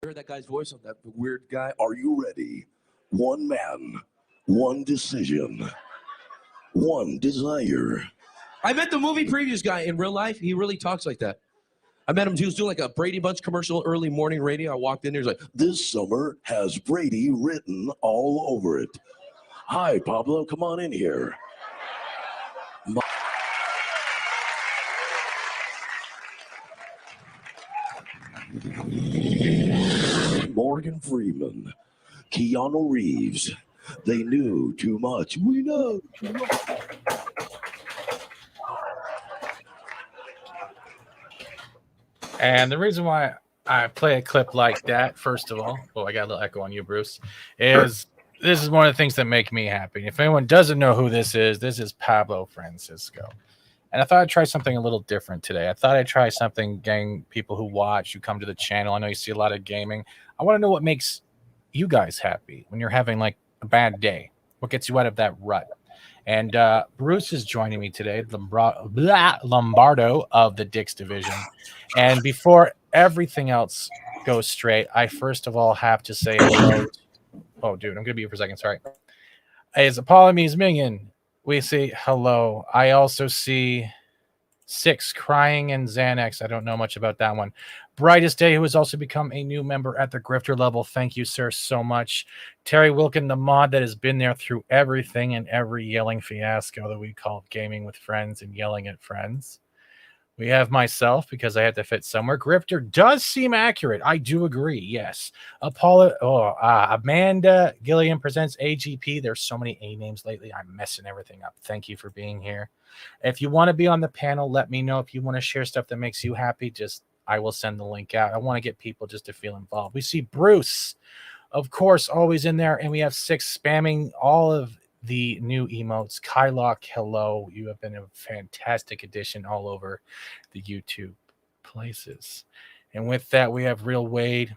Heard that guy's voice of that weird guy. Are you ready? One man, one decision, one desire. I met the movie previews guy in real life. He really talks like that. I met him. He was doing like a Brady Bunch commercial, early morning radio. I walked in there. He was like, "This summer has Brady written all over it." Hi, Pablo. Come on in here. Morgan Freeman, Keanu Reeves. They knew too much. We know too much. And the reason why I play a clip like that, first of all, I got a little echo on you, Bruce, is this is one of the things that make me happy. If anyone doesn't know who this is Pablo Francisco. And I thought I'd try something a little different today. I thought I'd try something, gang, people who watch, who come to the channel. I know you see a lot of gaming. I want to know what makes you guys happy when you're having like a bad day. What gets you out of that rut? And Bruce is joining me today, Lombardo of the Dicks Division. And before everything else goes straight, I first of all have to say hello. Oh, dude, I'm going to be here for a second. Sorry. As Apollome's Minion, we say hello. I also see Six Crying and Xanax. I don't know much about that one. Brightest Day, who has also become a new member at the Grifter level. Thank you, sir, so much. Terry Wilkin, the mod that has been there through everything and every yelling fiasco that we call gaming with friends and yelling at friends. We have myself, because I had to fit somewhere. Grifter does seem accurate. I do agree, yes. Amanda Gilliam presents AGP. There's so many A names lately. I'm messing everything up. Thank you for being here. If you want to be on the panel, let me know. If you want to share stuff that makes you happy, I will send the link out. I want to get people just to feel involved. We see Bruce, of course, always in there. And we have Six spamming all of the new emotes. Kylock, hello. You have been a fantastic addition all over the YouTube places. And with that, we have Real Wade.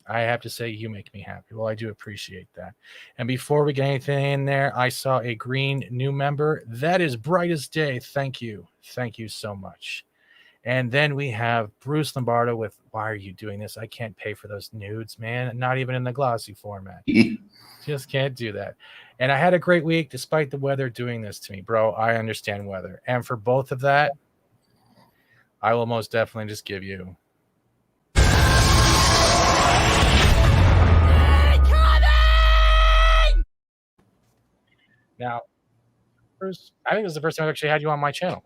I have to say, you make me happy. Well, I do appreciate that. And before we get anything in there, I saw a green new member. That is Brightest Day. Thank you. Thank you so much. And then we have Bruce Lombardo with, why are you doing this? I can't pay for those nudes, man. Not even in the glossy format. Just can't do that. And I had a great week despite the weather doing this to me, bro. I understand weather. And for both of that, I will most definitely just give you. Now, Bruce, I think this is the first time I've actually had you on my channel.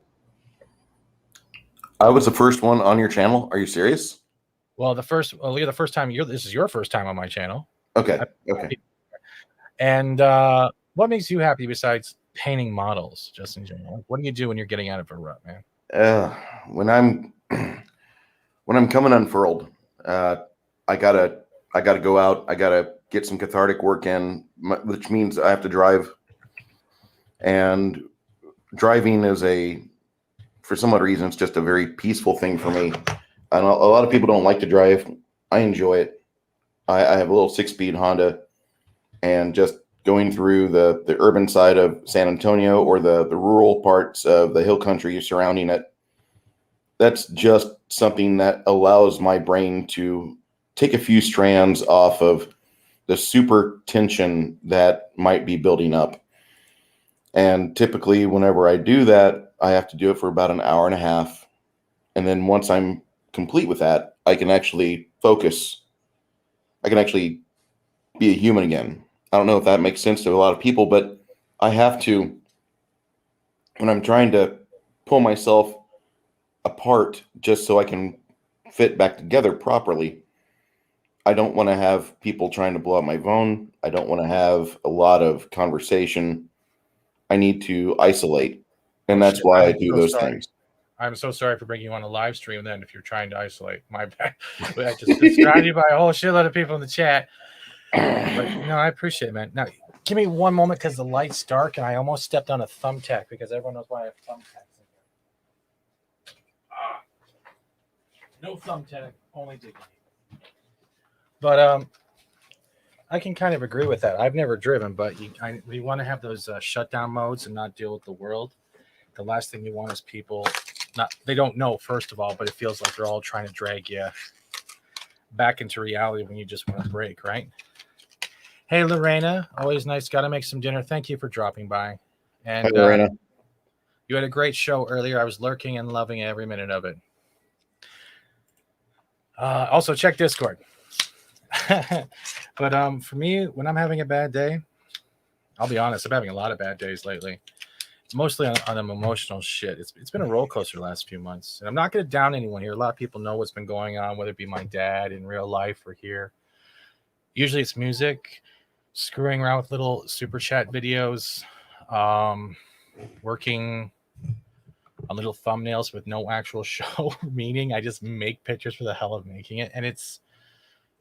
I was the first one on your channel. Are you serious? Well, you're the first time. This is your first time on my channel. Okay. Okay. And what makes you happy besides painting models, just in general? What do you do when you're getting out of a rut, man? When I'm coming unfurled, I gotta go out. I gotta get some cathartic work in, which means I have to drive. And driving is for some odd reason, it's just a very peaceful thing for me. I know a lot of people don't like to drive. I enjoy it. I have a little 6-speed Honda, and just going through the urban side of San Antonio or the rural parts of the hill country surrounding it, that's just something that allows my brain to take a few strands off of the super tension that might be building up. And typically whenever I do that, I have to do it for about an hour and a half. And then once I'm complete with that, I can actually focus. I can actually be a human again. I don't know if that makes sense to a lot of people, but I have to when I'm trying to pull myself apart just so I can fit back together properly, I don't want to have people trying to blow up my phone. I don't want to have a lot of conversation. I need to isolate. And Oh, that's shit. why I I'm do so those sorry. things. I'm so sorry for bringing you on a live stream then if you're trying to isolate. My bad. But I just surrounded by a whole shitload of people in the chat. But no, I appreciate it, man. Now, give me one moment because the light's dark and I almost stepped on a thumbtack because everyone knows why I have thumbtacks in here. No thumbtack, only dignity. But I can kind of agree with that. I've never driven, but we want to have those shutdown modes and not deal with the world. The last thing you want is people they don't know, first of all, but it feels like they're all trying to drag you back into reality when you just want to break, right? Hey, Lorena, always nice. Got to make some dinner. Thank you for dropping by. And Hi, Reina. you had a great show earlier. I was lurking and loving every minute of it. Also, check Discord. But for me, when I'm having a bad day, I'll be honest, I'm having a lot of bad days lately. It's mostly on emotional shit. It's been a roller coaster the last few months. And I'm not going to down anyone here. A lot of people know what's been going on, whether it be my dad in real life or here. Usually it's music, screwing around with little super chat videos, working on little thumbnails with no actual show meaning. I just make pictures for the hell of making it. And it's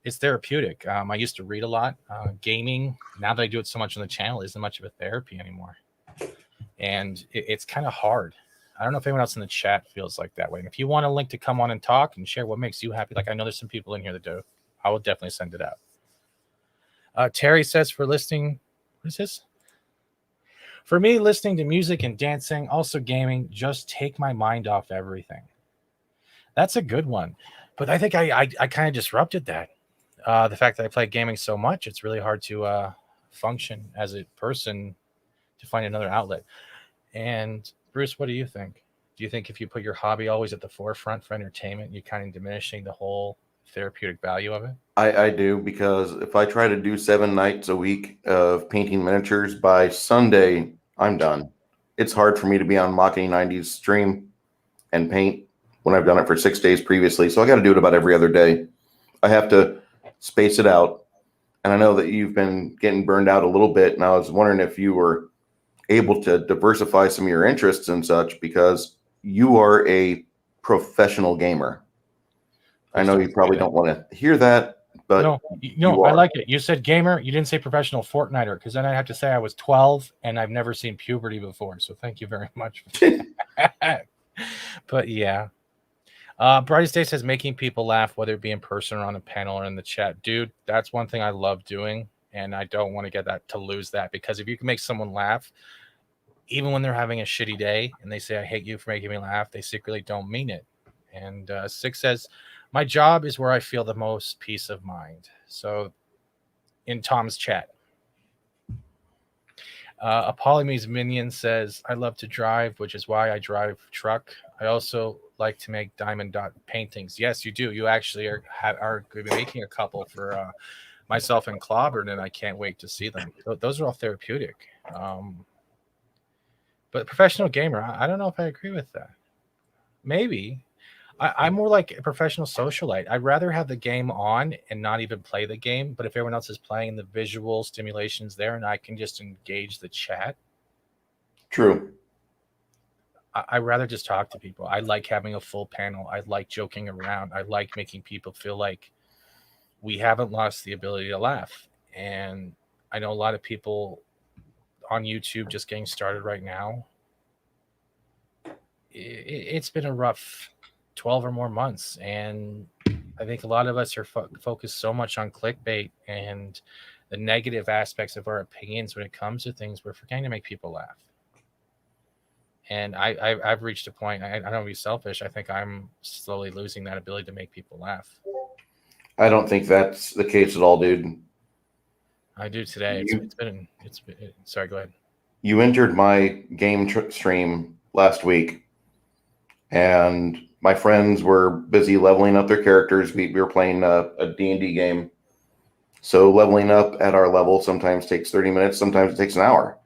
therapeutic. I used to read a lot. Gaming, now that I do it so much on the channel, isn't much of a therapy anymore. And it's kind of hard. I don't know if anyone else in the chat feels like that way. And if you want a link to come on and talk and share what makes you happy, like I know there's some people in here that do, I will definitely send it out. Terry says for listening, what is this? For me, listening to music and dancing, also gaming, just take my mind off everything. That's a good one. But I think I kind of disrupted that. The fact that I play gaming so much, it's really hard to function as a person to find another outlet. And Bruce, what do you think? Do you think if you put your hobby always at the forefront for entertainment, you're kind of diminishing the whole therapeutic value of it? I do, because if I try to do 7 nights a week of painting miniatures, by Sunday, I'm done. It's hard for me to be on Mach-E 90's stream and paint when I've done it for 6 days previously. So I got to do it about every other day. I have to space it out. And I know that you've been getting burned out a little bit. And I was wondering if you were able to diversify some of your interests and such, because you are a professional gamer. I know you probably don't want to hear that, but no, I like it. You said gamer. You didn't say professional Fortniter, because then I have to say I was 12 and I've never seen puberty before. So thank you very much. But yeah. Brightest Day says making people laugh, whether it be in person or on a panel or in the chat. Dude, that's one thing I love doing. And I don't want to get that to lose that, because if you can make someone laugh, even when they're having a shitty day and they say, I hate you for making me laugh, they secretly don't mean it. And Six says, my job is where I feel the most peace of mind. So in Tom's chat. Apollymy's Minion says, I love to drive, which is why I drive truck. I also like to make diamond dot paintings. Yes, you do. You actually are going to be making a couple for myself and Clobbered, and I can't wait to see them. Those are all therapeutic. But professional gamer, I don't know if I agree with that. Maybe. I'm more like a professional socialite. I'd rather have the game on and not even play the game. But if everyone else is playing, the visual stimulation's there and I can just engage the chat. True. I'd rather just talk to people. I like having a full panel. I like joking around. I like making people feel like we haven't lost the ability to laugh. And I know a lot of people on YouTube just getting started right now. It's been a rough 12 or more months, and I think a lot of us are focused so much on clickbait and the negative aspects of our opinions when it comes to things, we're forgetting to make people laugh. And I've reached a point, I don't want to be selfish, I think I'm slowly losing that ability to make people laugh. I don't think that's the case at all, dude. I do today. It's been sorry, go ahead. You entered my game stream last week, and my friends were busy leveling up their characters. We were playing a D&D game. So leveling up at our level sometimes takes 30 minutes, sometimes it takes an hour.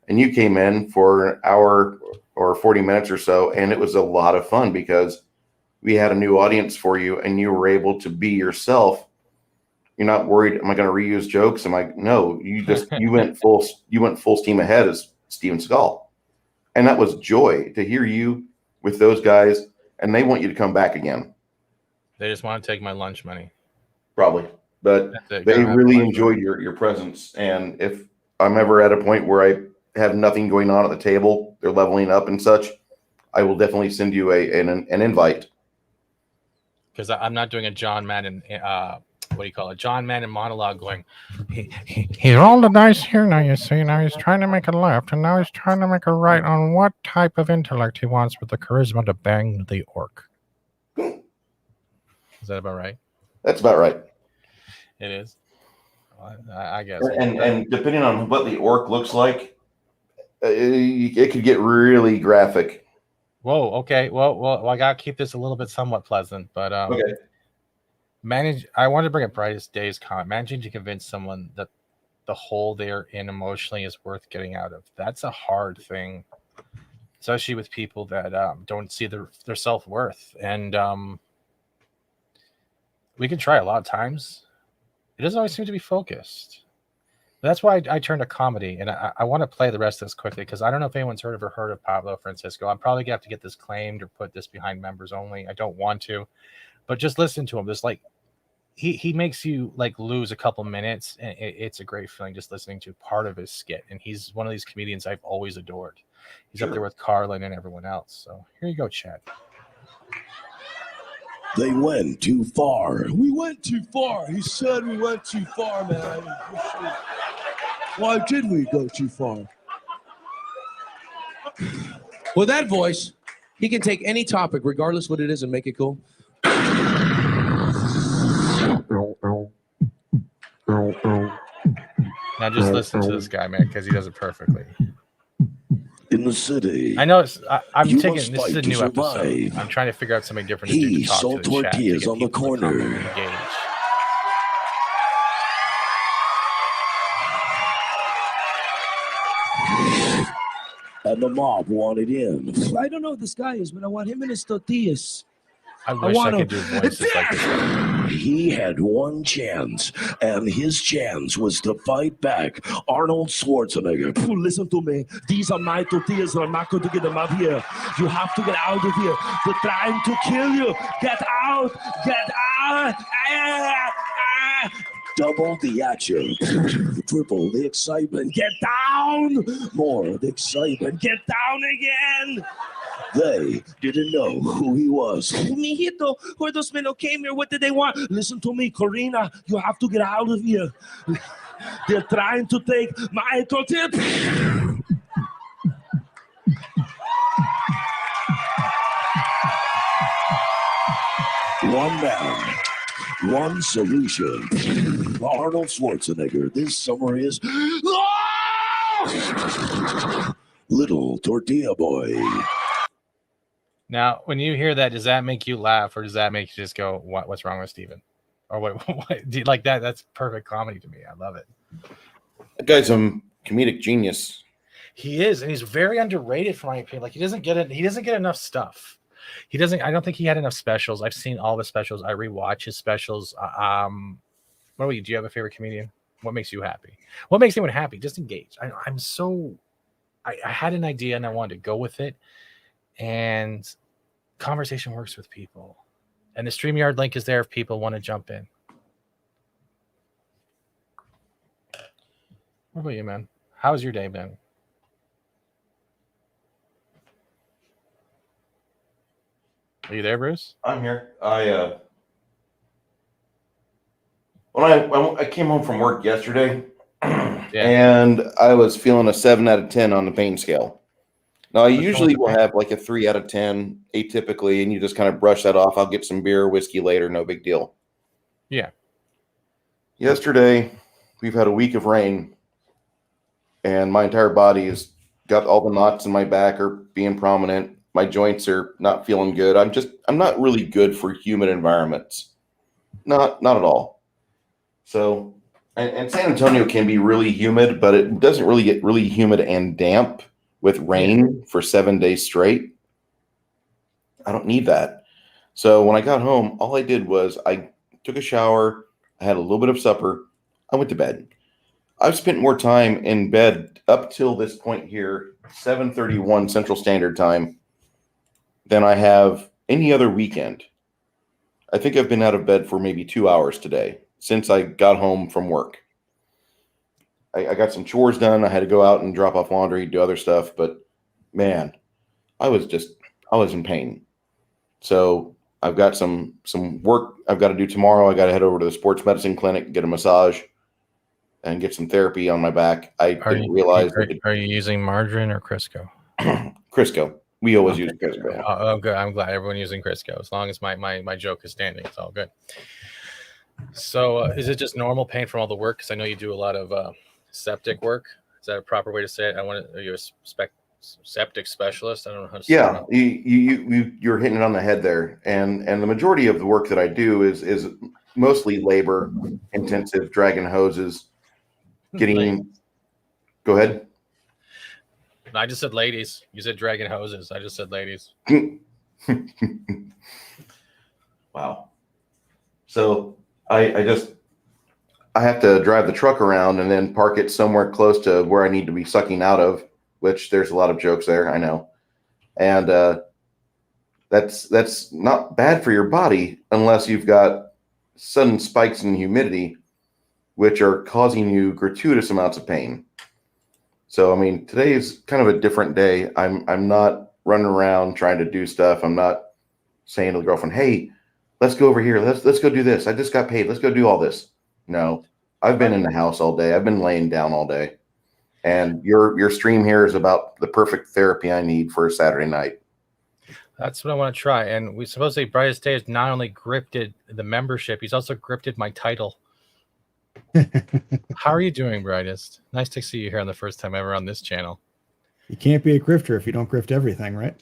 and you came in for an hour or 40 minutes or so, and it was a lot of fun because we had a new audience for you, and you were able to be yourself. You're not worried, am I going to reuse jokes? No, you went full steam ahead as Steven Seagal. And that was joy to hear you with those guys, and they want you to come back again. They just want to take my lunch money. Probably. But they really enjoyed your presence. And if I'm ever at a point where I have nothing going on at the table, they're leveling up and such, I will definitely send you an invite. Because I'm not doing a John Madden, what do you call it? John Madden monologue going, he rolled the dice here now, you see. Now he's trying to make a left, and now he's trying to make a right on what type of intellect he wants with the charisma to bang the orc. Is that about right? That's about right. It is. I guess. And depending on what the orc looks like, it could get really graphic. Whoa. Okay. Well, I gotta keep this a little bit somewhat pleasant, but okay. I want to bring up Brightest Days comment. Managing to convince someone that the hole they're in emotionally is worth getting out of. That's a hard thing, especially with people that don't see their self-worth. And we can try a lot of times. It doesn't always seem to be focused. But that's why I turned to comedy. And I want to play the rest of this quickly because I don't know if anyone's heard of Pablo Francisco. I'm probably going to have to get this claimed or put this behind members only. I don't want to. But just listen to him. There's like, he makes you like lose a couple minutes, and it's a great feeling just listening to part of his skit. And he's one of these comedians I've always adored. He's up there with Carlin and everyone else. So here you go, Chad. They went too far. We went too far. He said we went too far, man. Why did we go too far? With that voice, he can take any topic, regardless what it is, and make it cool. Now just listen to this guy, man, because he does it perfectly. In the city, I know I'm taking this is a new episode. I'm trying to figure out something different to do to talk sold to the chat. tortillas on the corner. And the mob wanted in. I don't know who this guy is, but I want him and his tortillas. I wish I could do voices like this. He had one chance, and his chance was to fight back Arnold Schwarzenegger. Listen to me. These are my tortillas, and I'm not going to get them out here. You have to get out of here. They're trying to kill you. Get out. Get out. Double the action. Triple the excitement. Get down. More of the excitement. Get down again. They didn't know who he was. Mijito, where those men who came here, what did they want? Listen to me, Corina, you have to get out of here. They're trying to take my tortilla. One man, one solution. Arnold Schwarzenegger, this summer is Little Tortilla Boy. Now, when you hear that, does that make you laugh, or does that make you just go, "What's wrong with Steven?" Or what do you like that? That's perfect comedy to me. I love it. That guy's a comedic genius. He is, and he's very underrated, for my opinion. Like he doesn't get enough stuff. I don't think he had enough specials. I've seen all the specials. I rewatch his specials. What about you? Do you have a favorite comedian? What makes you happy? What makes anyone happy? Just engage. I had an idea and I wanted to go with it. And conversation works with people. And the StreamYard link is there if people want to jump in. What about you, man? How's your day been? Are you there, Bruce? I'm here. When I came home from work yesterday, and I was feeling a 7 out of 10 on the pain scale. Now, I usually will have like a 3 out of 10 atypically, and you just kind of brush that off. I'll get some beer or whiskey later. No big deal. Yeah. Yesterday, we've had a week of rain, and my entire body has got all the knots in my back are being prominent. My joints are not feeling good. I'm not really good for humid environments. Not at all. So And San Antonio can be really humid, but it doesn't really get really humid and damp with rain for 7 days straight. I don't need that. So when I got home, all I did was I took a shower, I had a little bit of supper, I went to bed. I've spent more time in bed up till this point here, 7:31 Central Standard Time, than I have any other weekend. I think I've been out of bed for maybe 2 hours today since I got home from work. I got some chores done. I had to go out and drop off laundry, do other stuff, but man, I was in pain. So I've got some work I've got to do tomorrow. I got to head over to the sports medicine clinic, get a massage, and get some therapy on my back. I didn't realize. Are you using margarine or Crisco? Crisco. We always use Crisco. Oh, good. I'm glad everyone using Crisco. As long as my joke is standing, it's all good. So, is it just normal pain from all the work? Because I know you do a lot of septic work. Is that a proper way to say it? Are you a septic specialist? I don't know how to say it. Yeah, you're hitting it on the head there. And the majority of the work that I do is mostly labor intensive, dragging hoses, getting. Go ahead. I just said ladies. You said dragging hoses. I just said ladies. Wow. So I have to drive the truck around and then park it somewhere close to where I need to be sucking out of, which there's a lot of jokes there, I know. And that's not bad for your body unless you've got sudden spikes in humidity, which are causing you gratuitous amounts of pain. So, I mean, today is kind of a different day. I'm not running around trying to do stuff. I'm not saying to the girlfriend, hey, let's go over here. Let's go do this. I just got paid. Let's go do all this. No, I've been in the house all day. I've been laying down all day. And your stream here is about the perfect therapy I need for a Saturday night. That's what I want to try. And we supposedly Brightest Day has not only grifted the membership, he's also grifted my title. How are you doing, Brightest? Nice to see you here on the first time ever on this channel. You can't be a grifter if you don't grift everything, right?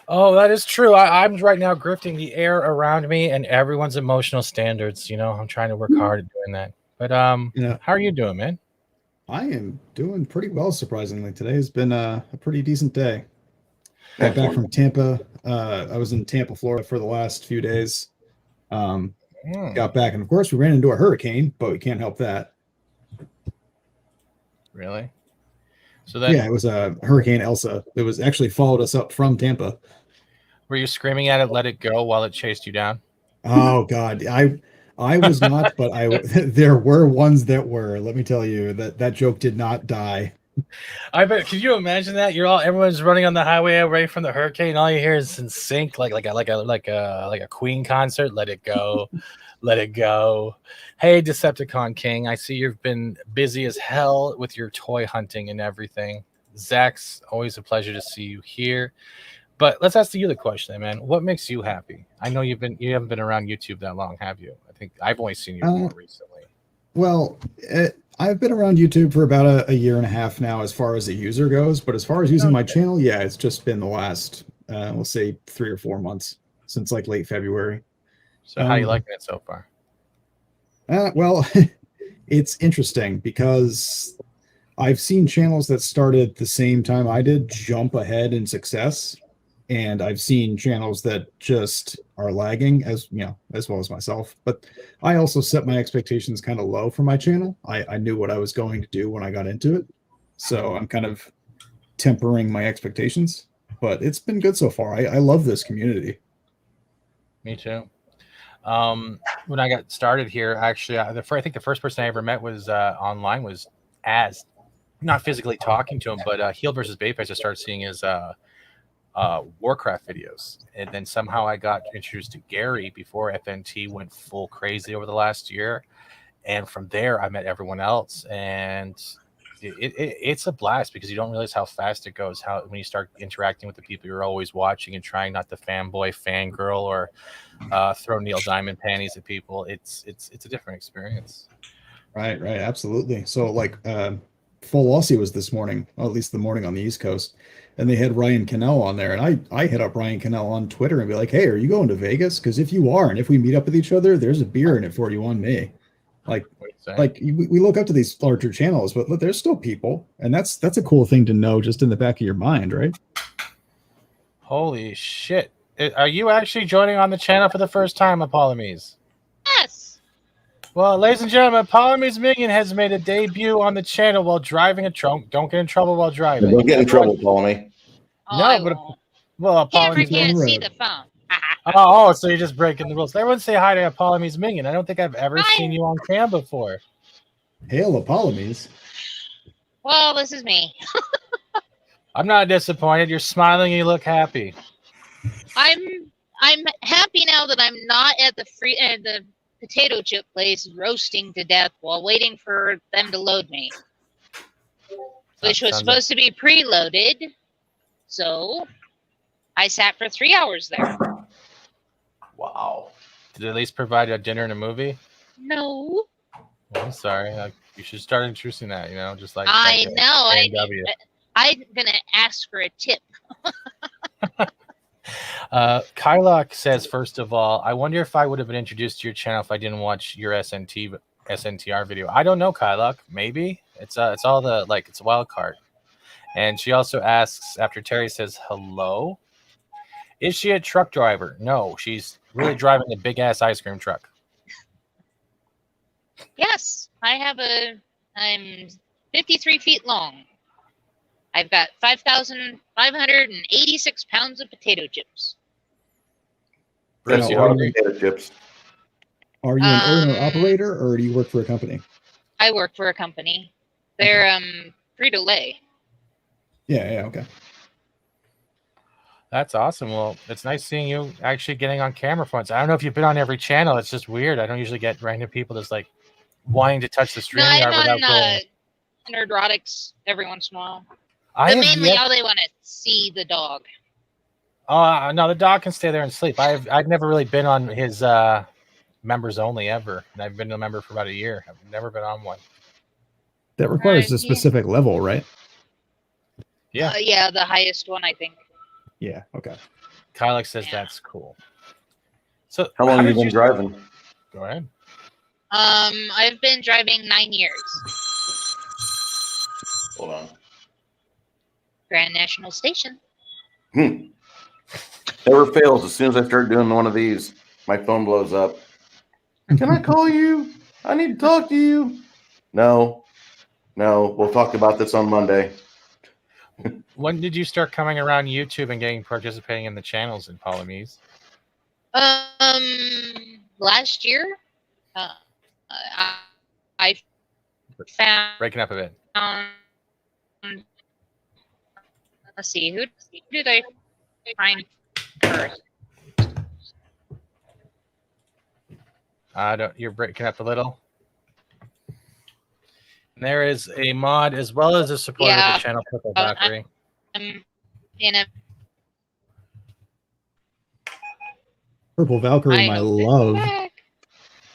Oh, that is true. I'm right now grifting the air around me and everyone's emotional standards. You know, I'm trying to work hard at doing that. But how are you doing, man? I am doing pretty well, surprisingly. Today has been a pretty decent day. Got back from Tampa. I was in Tampa, Florida for the last few days. Got back, and of course, we ran into a hurricane, but we can't help that. Really? So then, yeah, it was a Hurricane Elsa. It was actually followed us up from Tampa. Were you screaming at it, let it go, while it chased you down? Oh God, I was not, but there were ones that were. Let me tell you that joke did not die. I bet. Can you imagine that? Everyone's running on the highway away from the hurricane. All you hear is in sync, like a Queen concert. Let it go, let it go. Hey, Decepticon King, I see you've been busy as hell with your toy hunting and everything. Zach's always a pleasure to see you here. But let's ask you the question, man. What makes you happy? I know you haven't been around YouTube that long, have you? I think I've only seen you more recently. Well, I've been around YouTube for about a year and a half now as far as a user goes. But as far as using my channel, yeah, it's just been the last, we'll say 3 or 4 months since like late February. So how are you liking it so far? Well, it's interesting because I've seen channels that started the same time I did jump ahead in success. And I've seen channels that just are lagging as well as myself. But I also set my expectations kind of low for my channel. I knew what I was going to do when I got into it. So I'm kind of tempering my expectations. But it's been good so far. I love this community. Me too. When I got started here, actually, I think the first person I ever met was online was Az. Not physically talking to him, but Healed versus Bape. I just started seeing his Warcraft videos, and then somehow I got introduced to Gary before FNT went full crazy over the last year, and from there I met everyone else, and it's a blast because you don't realize how fast it goes. How when you start interacting with the people you're always watching and trying not to fanboy, fangirl, or throw Neil Diamond panties at people, it's a different experience. Right, absolutely. So like Full Aussie was this morning, well, at least the morning on the East Coast. And they had Ryan Cannell on there. And I hit up Ryan Cannell on Twitter and be like, hey, are you going to Vegas? Because if you are, and if we meet up with each other, there's a beer in it for you on me. Like, What do you say? like we look up to these larger channels, but look, there's still people, and that's a cool thing to know just in the back of your mind, right? Holy shit! Are you actually joining on the channel for the first time, Apollomies? Yes. Well, ladies and gentlemen, Apollomies Minion has made a debut on the channel while driving a trunk. Don't get in trouble while driving. Don't get in trouble, Ptolemy. Oh, No, I but won't. well, Camera Apollomies. can't see road. the phone. Oh, so you're just breaking the rules. Everyone say hi to Apollomies Minion. I don't think I've ever Hi. seen you on cam before. Hail Apollomies. Well, this is me. I'm not disappointed. You're smiling and you look happy. I'm happy now that I'm not at the potato chip place roasting to death while waiting for them to load me, which was Sounds supposed to be preloaded. So I sat for 3 hours there. Wow. Did they at least provide a dinner and a movie? No, Well, I'm sorry. You should start introducing that, just like I like know. A&W. I'm gonna ask for a tip. Kylok says, first of all, I wonder if I would have been introduced to your channel if I didn't watch your SNTR video. I don't know, Kylok. Maybe it's all the it's a wild card. And she also asks after Terry says hello, is she a truck driver? No, she's really driving a big ass ice cream truck. Yes, I'm 53 feet long. I've got 5,586 pounds of potato chips. Bruce, That's you a lot of hungry? potato chips. Are you an owner Um, operator, or do you work for a company? I work for a company. They're free to lay. Yeah, okay. That's awesome. Well, it's nice seeing you actually getting on camera for once. I don't know if you've been on every channel. It's just weird. I don't usually get random people just wanting to touch the No, I'm StreamYard without on going. Nerdrotics every once in a while. I But have mainly yet- all they want to see the dog. no, the dog can stay there and sleep. I've never really been on his members only ever, and I've been a member for about a year. I've never been on one. That requires a yeah. specific level, right? Yeah. Yeah, the highest one, I think. Yeah, okay. Kylek says Yeah. that's cool. So How long have did you been driving? Go ahead. I've been driving 9 years. Hold on. Grand National Station. Never fails. As soon as I start doing one of these, my phone blows up. Can I call you? I need to talk to you. No. We'll talk about this on Monday. When did you start coming around YouTube and participating in the channels in Polymies? Last year, I found. Breaking up a bit. Let's see, who did I find first? You're breaking up a little. And there is a mod as well as a supporter of Yeah. the channel, Purple Valkyrie. In a Purple Valkyrie, my love.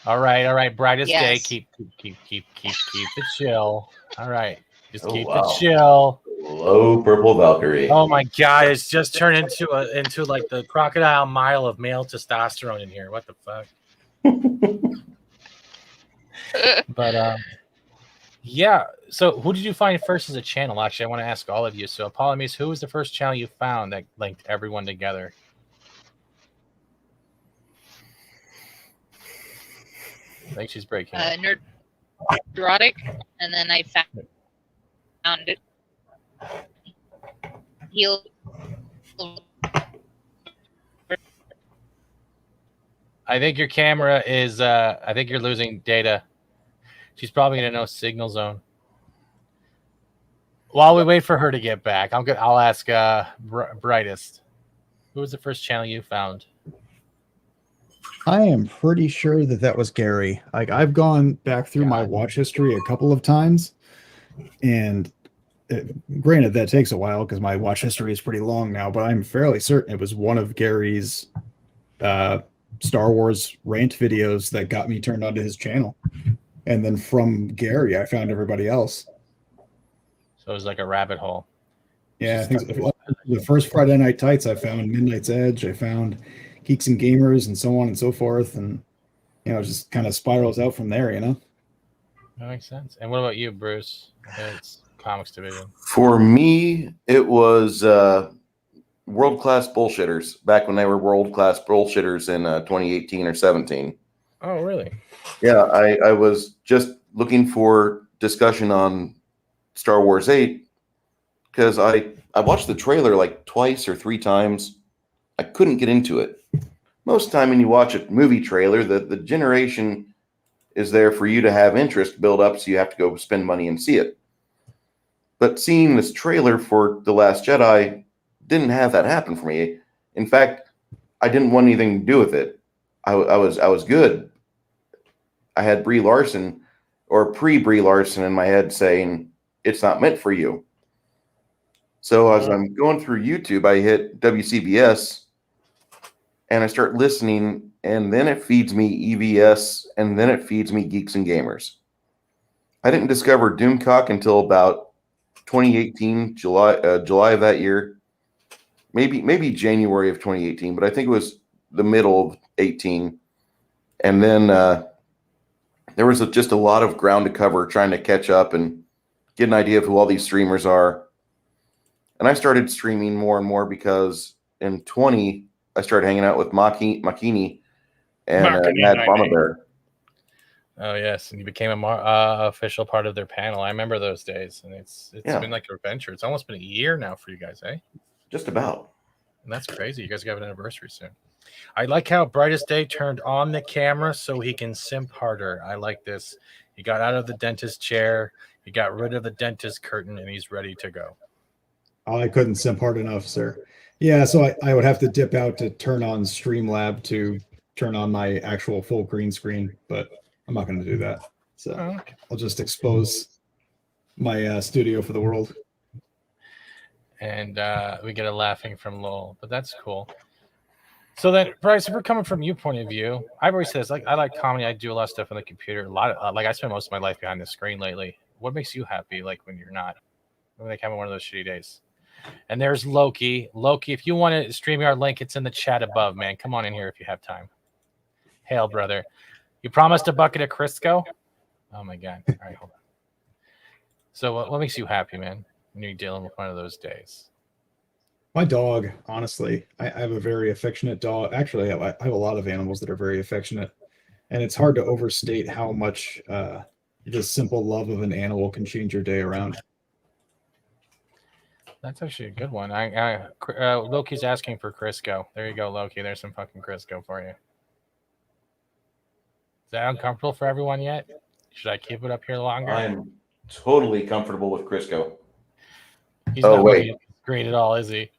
All right. Brightest day. Yes. Keep the chill. All right. Just Oh, keep wow. the chill. Hello, Purple Valkyrie. Oh my god, it's just turned into like the crocodile mile of male testosterone in here. What the fuck? But yeah. So who did you find first as a channel? Actually, I want to ask all of you. So Apollomies, who was the first channel you found that linked everyone together? I think she's breaking up. Nerdrotic, and then I found it. He'll. I think your camera is I think you're losing data. She's probably in a no signal zone. While we wait for her to get back, I'll ask Brightest. Who was the first channel you found? I am pretty sure that was Gary. Like, I've gone back through my God. watch history a couple of times, and granted that takes a while because my watch history is pretty long now, but I'm fairly certain it was one of Gary's Star Wars rant videos that got me turned onto his channel. And then from Gary, I found everybody else. So it was like a rabbit hole. Yeah, I think the first Friday Night Tights, I found Midnight's Edge, I found Geeks and Gamers, and so on and so forth, and just kind of spirals out from there. That makes sense. And what about you, Bruce? It's comics division. For me, it was world class bullshitters back when they were world class bullshitters in 2018 or 17. Oh, really? Yeah, I was just looking for discussion on Star Wars 8 because I watched the trailer like twice or three times. I couldn't get into it. Most time when you watch a movie trailer, the generation is there for you to have interest build up, so you have to go spend money and see it. But seeing this trailer for The Last Jedi didn't have that happen for me. In fact, I didn't want anything to do with it. I was good. I had Brie Larson or pre-Brie Larson in my head saying it's not meant for you. So as I'm going through YouTube, I hit WCBS and I start listening, and then it feeds me EVS, and then it feeds me Geeks and Gamers. I didn't discover Doomcock until about 2018, July of that year, maybe January of 2018, but I think it was the middle of 18. And then there was just a lot of ground to cover trying to catch up and get an idea of who all these streamers are. And I started streaming more and more because in 20, I started hanging out with Makini and Mad Mama Bear. Oh yes, and you became a official part of their panel. I remember those days, and it's been like an adventure. It's almost been a year now for you guys, eh? Just about. And that's crazy. You guys got an anniversary soon. I like how Brightest Day turned on the camera so he can simp harder. I like this. He got out of the dentist chair. He got rid of the dentist curtain, and he's ready to go. Oh, I couldn't simp hard enough, sir. Yeah, so I would have to dip out to turn on Streamlab to turn on my actual full green screen, but I'm not going to do that. So I'll just expose my studio for the world. And we get a laughing from Lowell, but that's cool. So then, Bryce, if we're coming from your point of view, I've always said, like, I like comedy. I do a lot of stuff on the computer. I spend most of my life behind the screen lately. What makes you happy, like, when you're not? When they come on one of those shitty days? And there's Loki. Loki, if you want to stream our link, it's in the chat above, man. Come on in here if you have time. Hail, brother. You promised a bucket of Crisco? Oh, my God. All right, hold on. So what makes you happy, man, when you're dealing with one of those days? My dog, honestly. I have a very affectionate dog. Actually, I have a lot of animals that are very affectionate. And it's hard to overstate how much the simple love of an animal can change your day around. That's actually a good one. Loki's asking for Crisco. There you go, Loki. There's some fucking Crisco for you. Is that uncomfortable for everyone yet? Should I keep it up here longer? I'm totally comfortable with Crisco. He's not wait. Great at all, is he?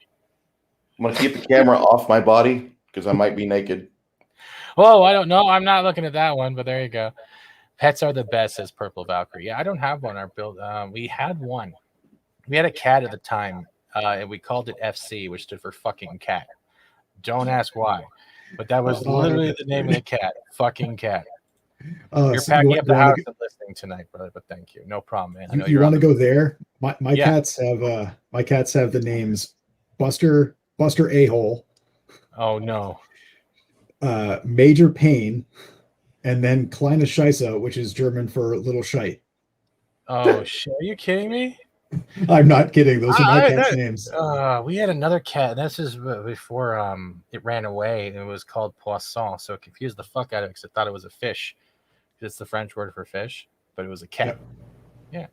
I'm going to keep the camera off my body because I might be naked. Oh, I don't know. I'm not looking at that one, but there you go. Pets are the best, says Purple Valkyrie. Yeah, I don't have one. Our build. We had one. We had a cat at the time, and we called it FC, which stood for fucking cat. Don't ask why, but that was literally the name of the cat. Fucking cat. You're packing up the house and listening tonight, brother. But thank you. No problem, man. You want to go there? My cats have the names Buster A-hole. Oh no. Major Pain, and then Kleine Scheisse, which is German for little shite. Oh shit! Are you kidding me? I'm not kidding. Those are my cat's names. We had another cat. This is before it ran away. And it was called Poisson. So it confused the fuck out of it because I thought it was a fish. It's the French word for fish, but it was a cat. Yep. Yeah.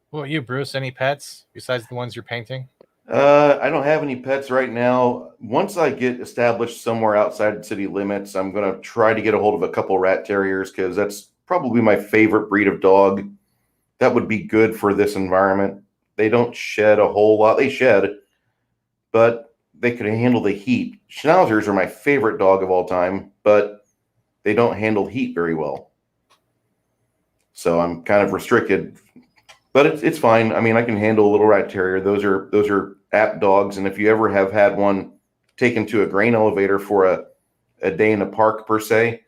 What about you, Bruce? Any pets besides the ones you're painting? I don't have any pets right now. Once I get established somewhere outside the city limits, I'm going to try to get a hold of a couple rat terriers because that's probably my favorite breed of dog. That would be good for this environment. They don't shed a whole lot. They shed, but they could handle the heat. Schnauzers are my favorite dog of all time, but they don't handle heat very well. So I'm kind of restricted, but it's fine. I mean, I can handle a little rat terrier. Those are apt dogs, and if you ever have had one taken to a grain elevator for a day in the park per se,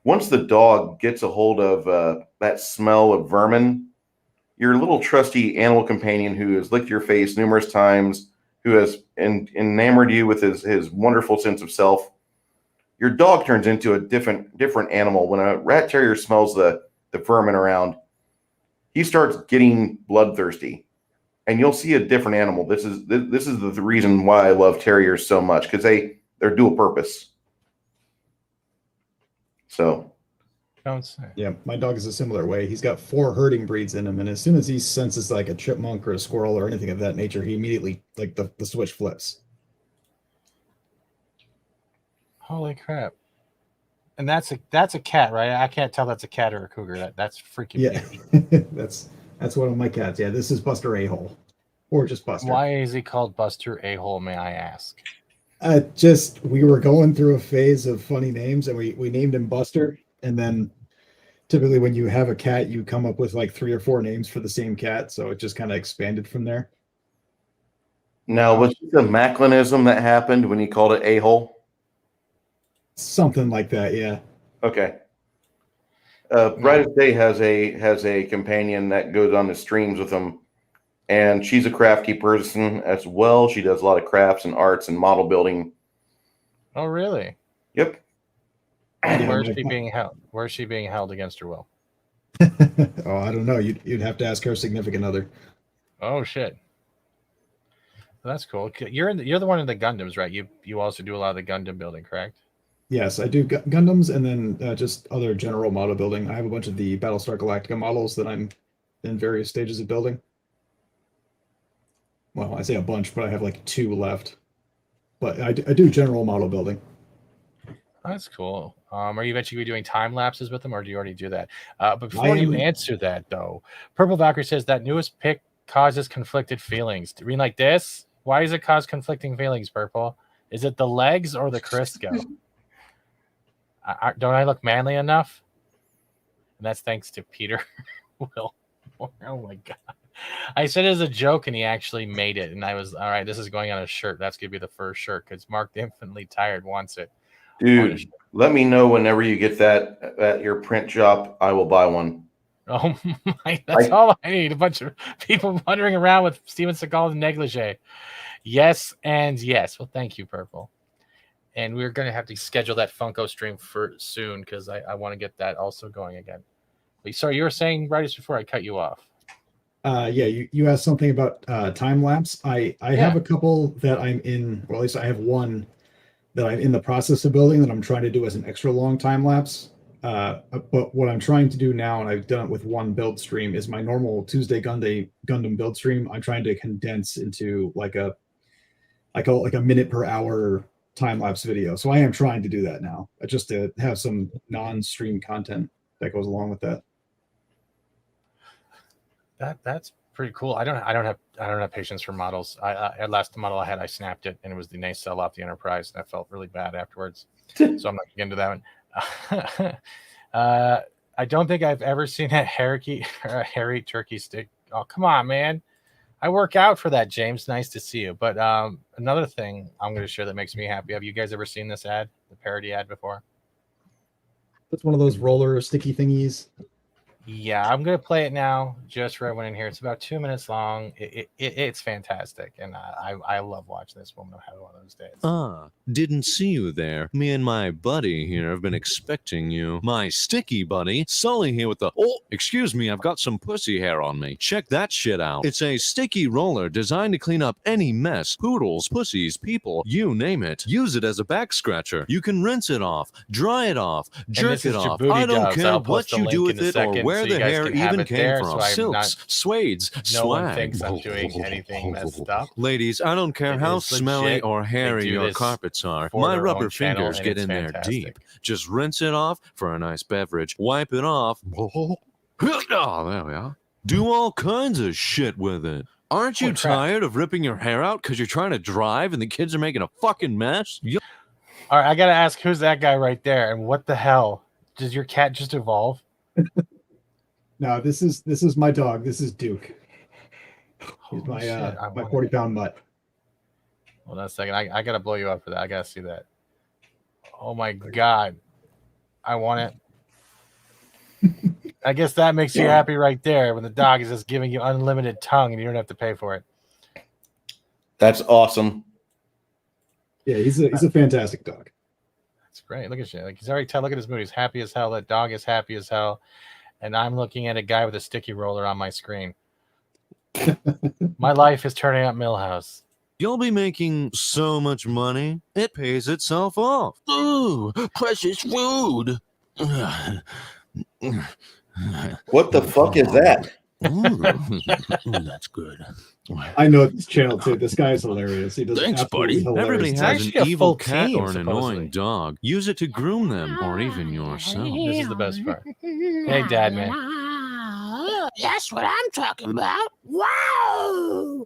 once the dog gets a hold of that smell of vermin, your little trusty animal companion who has licked your face numerous times, who has enamored you with his wonderful sense of self, your dog turns into a different animal. When a rat terrier smells the the vermin around, he starts getting bloodthirsty, and you'll see a different animal. This is the reason why I love terriers so much, because they're dual purpose. So. Don't say. Yeah, my dog is a similar way. He's got 4 herding breeds in him, and as soon as he senses like a chipmunk or a squirrel or anything of that nature, he immediately like the switch flips. Holy crap! And that's a cat, right? I can't tell that's a cat or a cougar. That's freaking Yeah, that's one of my cats. Yeah, this is Buster A-hole, or just Buster. Why is he called Buster A-hole? May I ask? We were going through a phase of funny names, and we named him Buster. And then typically when you have a cat, you come up with like 3 or 4 names for the same cat. So it just kind of expanded from there. Now, was it the Macklinism that happened when he called it a-hole? Something like that, yeah. Okay. Bright as Day has a companion that goes on the streams with him, and she's a crafty person as well. She does a lot of crafts and arts and model building. Oh, really? Yep. Where's she being held? Where's she being held against her will? Oh, I don't know. You'd have to ask her significant other. Oh shit, that's cool. You're the one in the Gundams, right? You also do a lot of the Gundam building, correct? Yes, I do Gundams, and then just other general model building. I have a bunch of the Battlestar Galactica models that I'm in various stages of building. Well, I say a bunch, but I have like 2 left. But I do general model building. That's cool. Are you eventually doing time lapses with them, or do you already do that? But before you answer that, though, Purple Valkyrie says that newest pick causes conflicted feelings. Do you mean like this? Why does it cause conflicting feelings, Purple? Is it the legs or the Crisco? Don't I look manly enough? And that's thanks to Peter Will. Oh my god! I said it as a joke, and he actually made it. And I was all right. This is going on a shirt. That's gonna be the first shirt because Mark the Infinitely Tired wants it. Dude, let me know whenever you get that at your print shop. I will buy one. Oh my, that's all I need. A bunch of people wandering around with Steven Seagal negligee. Yes and yes. Well, thank you, Purple. And we're going to have to schedule that Funko stream for soon because I want to get that also going again. But, sorry, you were saying right just before I cut you off. Yeah, you asked something about time lapse. I have a couple that I'm in, or at least I have one that I'm in the process of building that I'm trying to do as an extra long time lapse. But what I'm trying to do now, and I've done it with one build stream, is my normal Tuesday Gundam build stream. I'm trying to condense into like a minute per hour time lapse video. So I am trying to do that now, just to have some non-stream content that goes along with that. That's pretty cool. I don't have patience for models. I last model I had, I snapped it, and it was the nice sell off the Enterprise, and I felt really bad afterwards. So I'm not gonna get into that one. I don't think I've ever seen a hairy turkey stick. Oh, come on, man. I work out for that, James. Nice to see you. But another thing I'm going to share that makes me happy. Have you guys ever seen this ad, the parody ad before? It's one of those roller sticky thingies. Yeah, I'm going to play it now just for everyone in here. It's about 2 minutes long. It's fantastic, and I love watching this woman have one of those days. Didn't see you there. Me and my buddy here have been expecting you. My sticky buddy, Sully here with the... Oh, excuse me, I've got some pussy hair on me. Check that shit out. It's a sticky roller designed to clean up any mess. Poodles, pussies, people, you name it. Use it as a back scratcher. You can rinse it off, dry it off, jerk it off. I don't care what you do with it or where the hair even came from. Silks, suedes, no one swag. thinks I'm doing anything messed up. Ladies, I don't care how is smelly legit. or They hairy do your this carpets are. for My their rubber own channel, fingers and get it's in there fantastic. deep. Just rinse it off for a nice beverage. Wipe it off. Oh, there we are. Do all kinds of shit with it. Aren't you Holy crap. tired of ripping your hair out because you're trying to drive and the kids are making a fucking mess? All right, I got to ask, who's that guy right there? And what the hell? Does your cat just evolve? No, this is my dog. This is Duke. He's Holy shit, I my want 40-pound mutt. Hold on a second. I got to blow you up for that. I got to see that. Oh, my God. I want it. I guess that makes you happy right there when the dog is just giving you unlimited tongue and you don't have to pay for it. That's awesome. Yeah, he's a fantastic dog. That's great. Look at you. Like, he's already look at his mood. He's happy as hell. That dog is happy as hell. and I'm looking at a guy with a sticky roller on my screen. My life is turning up Millhouse. You'll be making so much money, it pays itself off. Ooh, precious food. What the fuck is that? Ooh, that's good. I know this channel too. This guy is hilarious. He does Thanks, absolutely buddy. hilarious. Everybody It's has an actually a evil full cat team, or an supposedly. annoying dog. Use it to groom them, or even yourself. This is the best part. Hey, Dad, man. That's what I'm talking about. Wow.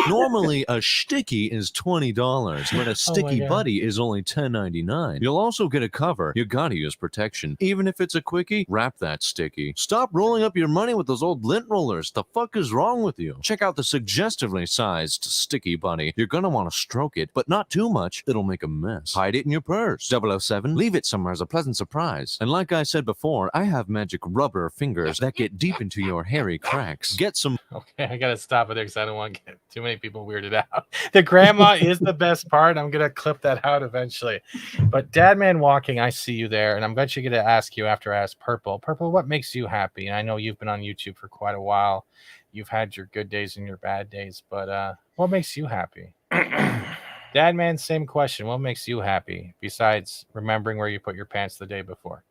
Normally, a sticky is $20, but a sticky God. buddy is only $10.99. You'll also get a cover. You gotta use protection. Even if it's a quickie, wrap that sticky. Stop rolling up your money with those old lint rollers. The fuck is wrong with you? Check out the suggestively sized sticky buddy. You're gonna want to stroke it, but not too much. It'll make a mess. Hide it in your purse. 007, leave it somewhere as a pleasant surprise. And like I said before, I have magic rubber fingers that get deep into your hairy cracks. Get some Okay, I gotta stop it there because I don't want to get too many people weirded out. The grandma is the best part. I'm gonna clip that out eventually. But Dad Man Walking, I see you there, and I'm eventually gonna ask you after I ask Purple. Purple, what makes you happy? And I know you've been on YouTube for quite a while. You've had your good days and your bad days, but what makes you happy? Dad Man, same question. What makes you happy besides remembering where you put your pants the day before?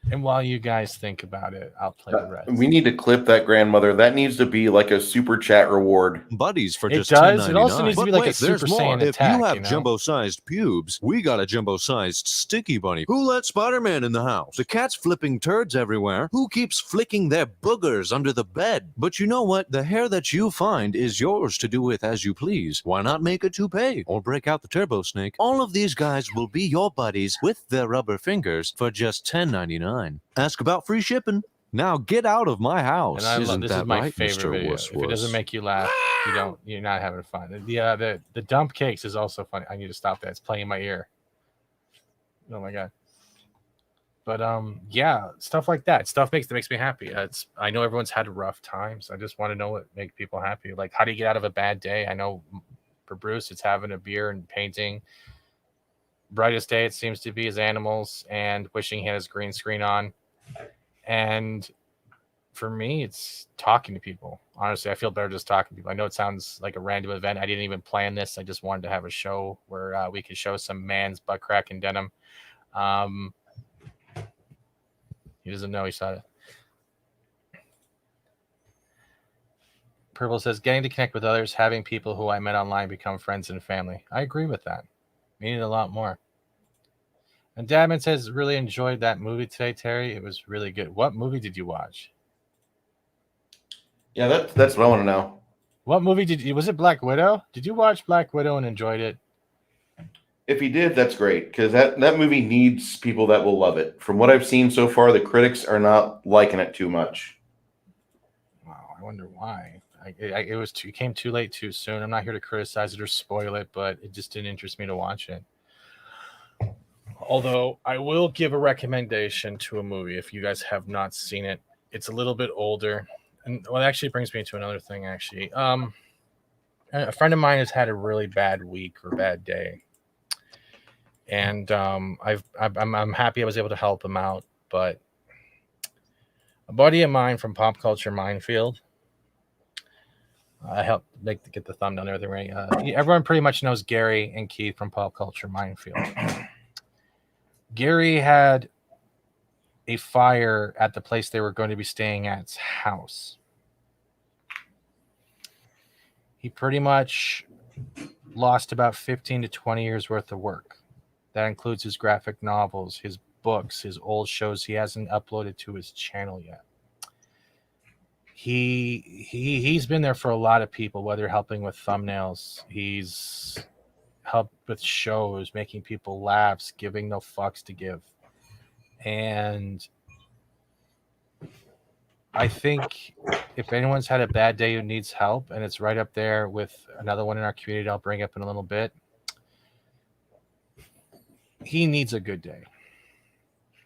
And while you guys think about it, I'll play the rest. We need to clip that grandmother. That needs to be like a super chat reward. buddies for It just does. $10.99. It also needs to But be like a wait, there's Super more. Saiyan If attack, you have you know? jumbo-sized pubes, we got a jumbo-sized sticky bunny. Who let Spider-Man in the house? The cat's flipping turds everywhere. Who keeps flicking their boogers under the bed? But you know what? The hair that you find is yours to do with as you please. Why not make a toupee or break out the turbo snake? All of these guys will be your buddies with their rubber fingers for just $10.99. Ask about free shipping. Now get out of my house. And I love Isn't this that is my right, favorite Mr. video. Wuss If it doesn't Wuss? make you laugh, you're not having fun. The dump cakes is also funny. I need to stop that. It's playing in my ear. Oh my god. But yeah, stuff like that. Stuff makes me happy. I know everyone's had rough times. I just want to know what makes people happy. Like, how do you get out of a bad day? I know for Bruce, it's having a beer and painting. Brightest day, it seems to be, his animals and wishing he had his green screen on. And for me, it's talking to people. Honestly, I feel better just talking to people. I know it sounds like a random event. I didn't even plan this. I just wanted to have a show where we could show some man's butt crack and denim. He doesn't know he saw it. Purple says, getting to connect with others, having people who I met online become friends and family. I agree with that. We need a lot more. And Dadman says, really enjoyed that movie today, Terry. It was really good. What movie did you watch? Yeah, that's what I want to know. What movie was it Black Widow? Did you watch Black Widow and enjoyed it? If he did, that's great, because that movie needs people that will love it. From what I've seen so far, the critics are not liking it too much. Wow, I wonder why. It came too late, too soon. I'm not here to criticize it or spoil it, but it just didn't interest me to watch it. Although I will give a recommendation to a movie if you guys have not seen it. It's a little bit older, and well, it actually brings me to another thing. Actually, a friend of mine has had a really bad week or bad day, and I'm happy I was able to help him out. But a buddy of mine from Pop Culture Minefield, I helped get the thumbnail and everything right. Everyone pretty much knows Gary and Keith from Pop Culture Minefield. Gary had a fire at the place they were going to be staying at's house. He pretty much lost about 15 to 20 years worth of work. That includes his graphic novels, his books, his old shows he hasn't uploaded to his channel yet. He's been there for a lot of people, whether helping with thumbnails, he's helped with shows, making people laugh, giving no fucks to give. And I think if anyone's had a bad day who needs help, and it's right up there with another one in our community I'll bring up in a little bit, he needs a good day.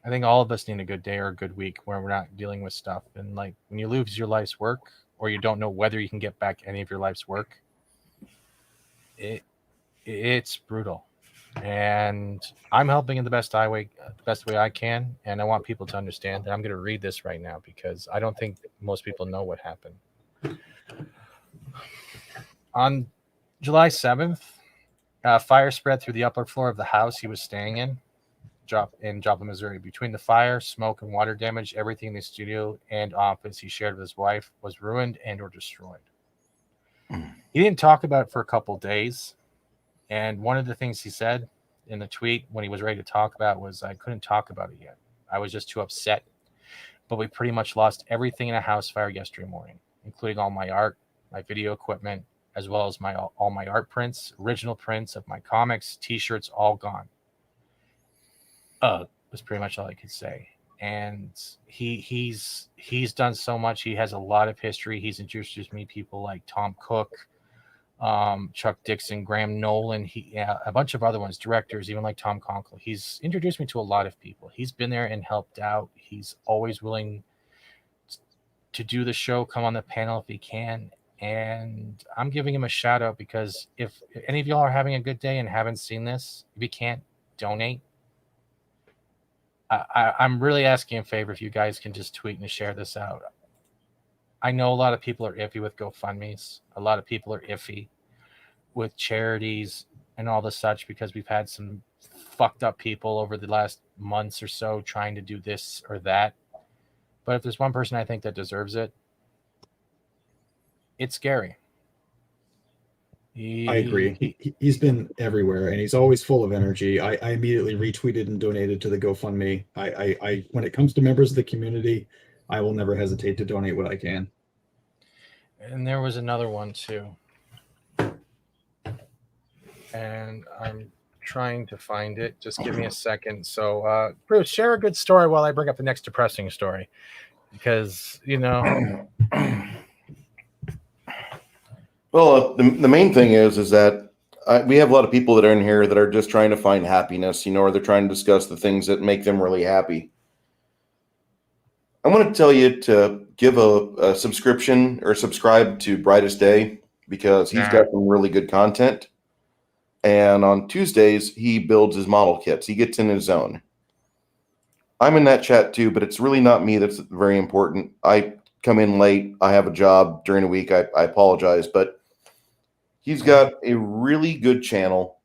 I think all of us need a good day or a good week where we're not dealing with stuff. And like when you lose your life's work, or you don't know whether you can get back any of your life's work, it's brutal. and I'm helping in the best way I can. And I want people to understand that I'm going to read this right now because I don't think most people know what happened. On July 7th, fire spread through the upper floor of the house he was staying in Joplin, Missouri. Between the fire, smoke, and water damage, everything in the studio and office he shared with his wife was ruined and or destroyed. He didn't talk about it for a couple days. And one of the things he said in the tweet when he was ready to talk about was, I couldn't talk about it yet. I was just too upset. But we pretty much lost everything in a house fire yesterday morning, including all my art, my video equipment, as well as all my art prints, original prints of my comics, T-shirts, all gone. Was pretty much all I could say. And he's done so much. He has a lot of history. He's introduced me people like Tom Cook, Chuck Dixon, Graham Nolan, a bunch of other ones, directors, even like Tom Conkle. He's introduced me to a lot of people. He's been there and helped out. He's always willing to do the show, come on the panel if he can. And I'm giving him a shout out because if any of y'all are having a good day and haven't seen this, if you can't donate, I'm really asking a favor if you guys can just tweet and share this out. I know a lot of people are iffy with GoFundMes. A lot of people are iffy with charities and all the such because we've had some fucked up people over the last months or so trying to do this or that. But if there's one person I think that deserves it, it's Gary. I agree. He's been everywhere, and he's always full of energy. I immediately retweeted and donated to the GoFundMe. I when it comes to members of the community, I will never hesitate to donate what I can. And there was another one too. And I'm trying to find it. Just give me a second. So, Bruce, share a good story while I bring up the next depressing story. Because, Well, the main thing is that we have a lot of people that are in here that are just trying to find happiness, or they're trying to discuss the things that make them really happy. I want to tell you to give a subscription or subscribe to Brightest Day because he's got some really good content. And on Tuesdays, he builds his model kits. He gets in his zone. I'm in that chat too, but it's really not me that's very important. I come in late. I have a job during the week. I apologize, but he's got a really good channel.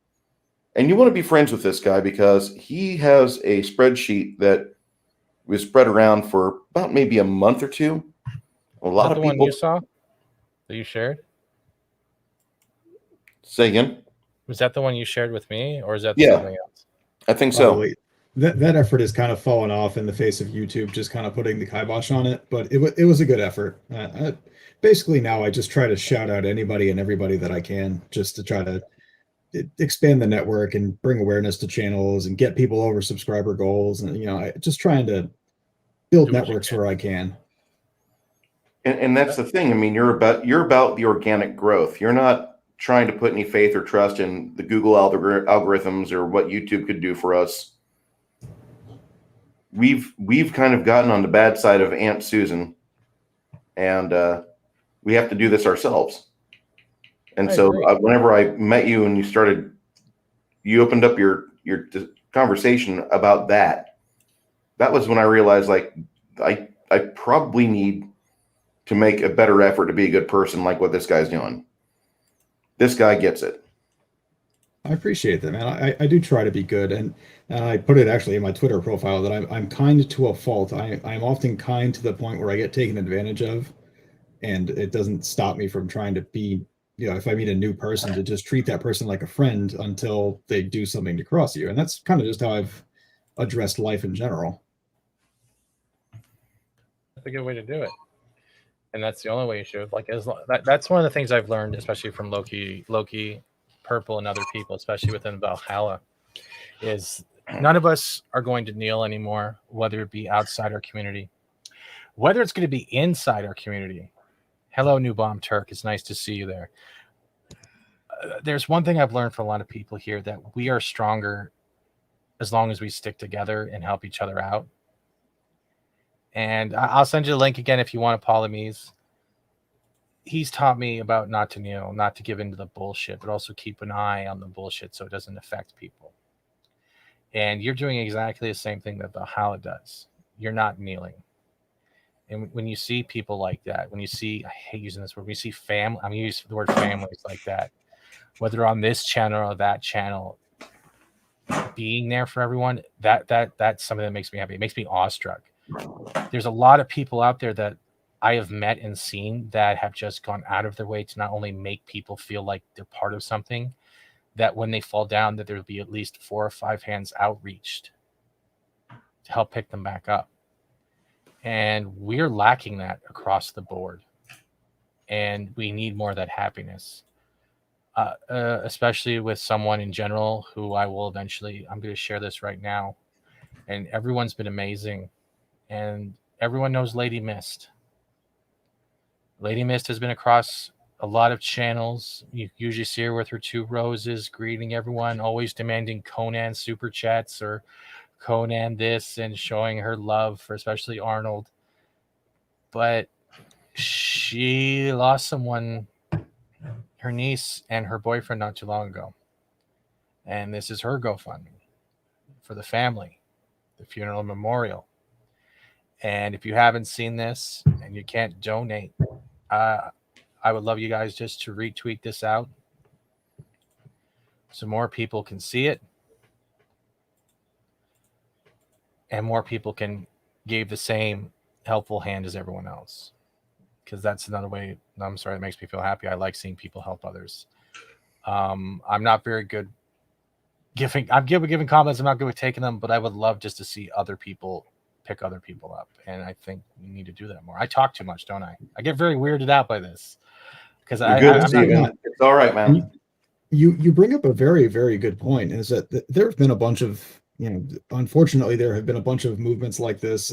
And you want to be friends with this guy because he has a spreadsheet that was spread around for about maybe a month or two. A lot of people. One you saw that you shared? Say again? Was that the one you shared with me, or is that something else? I think so. Probably. That effort has kind of fallen off in the face of YouTube, just kind of putting the kibosh on it. But it was a good effort. Basically, now I just try to shout out anybody and everybody that I can, just to try to expand the network and bring awareness to channels and get people over subscriber goals. And just trying to build networks where I can. And that's the thing. I mean, you're about the organic growth. You're not trying to put any faith or trust in the Google algorithms or what YouTube could do for us. We've kind of gotten on the bad side of Aunt Susan, and we have to do this ourselves. And so whenever I met you and you opened up your conversation about that was when I realized, like, I probably need to make a better effort to be a good person, like what this guy's doing. This guy gets it. I appreciate that, man. I do try to be good, and I put it actually in my Twitter profile that I'm kind to a fault. I'm often kind to the point where I get taken advantage of, and it doesn't stop me from trying to be, if I meet a new person, to just treat that person like a friend until they do something to cross you. And that's kind of just how I've addressed life in general. That's a good way to do it. And that's the only way you should. Like, that's one of the things I've learned, especially from Loki, Purple, and other people, especially within Valhalla, is none of us are going to kneel anymore, whether it be outside our community, whether it's going to be inside our community. Hello, New Bomb Turk. It's nice to see you there. There's one thing I've learned from a lot of people here, that we are stronger as long as we stick together and help each other out. And I'll send you the link again if you want to Polymies. He's taught me about not to kneel, not to give into the bullshit, but also keep an eye on the bullshit so it doesn't affect people. And you're doing exactly the same thing that Valhalla does. You're not kneeling. And when you see people like that, when you see, I hate using this word, when you see family, I'm using the word families like that, whether on this channel or that channel, being there for everyone, that's something that makes me happy. It makes me awestruck. There's a lot of people out there that I have met and seen that have just gone out of their way to not only make people feel like they're part of something, that when they fall down, that there'll be at least 4 or 5 hands outreached to help pick them back up. And we're lacking that across the board. And we need more of that happiness, especially with someone in general who I'm going to share this right now. And everyone's been amazing. And everyone knows Lady Mist. Lady Mist has been across a lot of channels. You usually see her with her 2 roses, greeting everyone, always demanding Conan super chats or Conan this, and showing her love for especially Arnold. But she lost someone, her niece and her boyfriend, not too long ago. And this is her GoFundMe for the family, the funeral memorial. And if you haven't seen this and you can't donate, I would love you guys just to retweet this out so more people can see it and more people can give the same helpful hand as everyone else. Because that's another way, I'm sorry, it makes me feel happy. I like seeing people help others. I'm not very good giving comments. I'm not good with taking them, but I would love just to see other people pick other people up. And I think we need to do that more. I talk too much, don't I? I get very weirded out by this. Because it's all right, man. You bring up a very, very good point, is that there have been a bunch of, unfortunately, there have been a bunch of movements like this.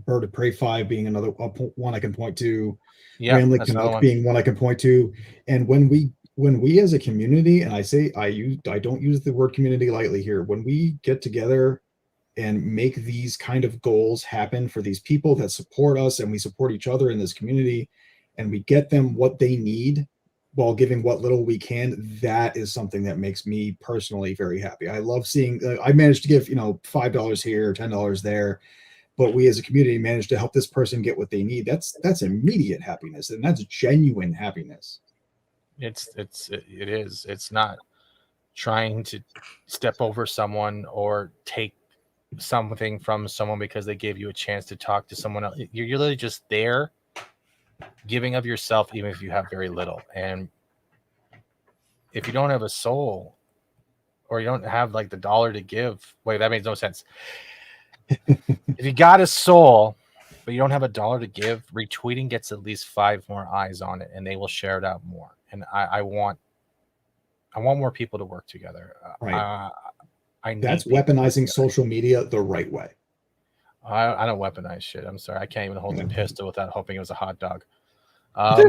Bird of Prey 5 being another one I can point to. Yeah, Ramley Canuck being one I can point to. And when we as a community, and I don't use the word community lightly here, when we get together and make these kind of goals happen for these people that support us, and we support each other in this community, and we get them what they need while giving what little we can, that is something that makes me personally very happy. I love seeing, I managed to give, $5 here, $10 there, but we as a community managed to help this person get what they need. That's immediate happiness, and that's genuine happiness. It is. It's not trying to step over someone or take something from someone because they gave you a chance to talk to someone else. You're literally just there giving of yourself, even if you have very little. And if you don't have a soul, or you don't have like the dollar to give, wait, that makes no sense. If you got a soul but you don't have a dollar to give, retweeting gets at least 5 more eyes on it, and they will share it out more. And I want more people to work together. Right. That's weaponizing social media the right way. I don't weaponize shit. I'm sorry. I can't even hold a pistol without hoping it was a hot dog. But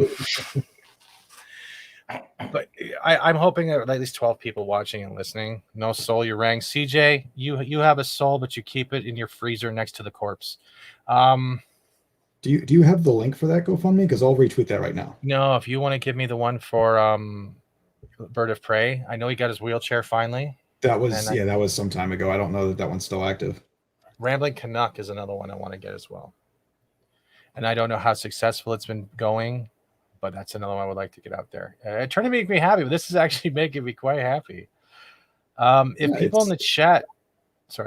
I'm hoping that at least 12 people watching and listening. No soul, you're rang. CJ, you have a soul, but you keep it in your freezer next to the corpse. Do you have the link for that GoFundMe? Because I'll retweet that right now. No, if you want to give me the one for Bird of Prey, I know he got his wheelchair finally. That was some time ago. I don't know that one's still active. Rambling Canuck is another one I want to get as well. And I don't know how successful it's been going, but that's another one I would like to get out there. Trying to make me happy, but this is actually making me quite happy. If people in the chat,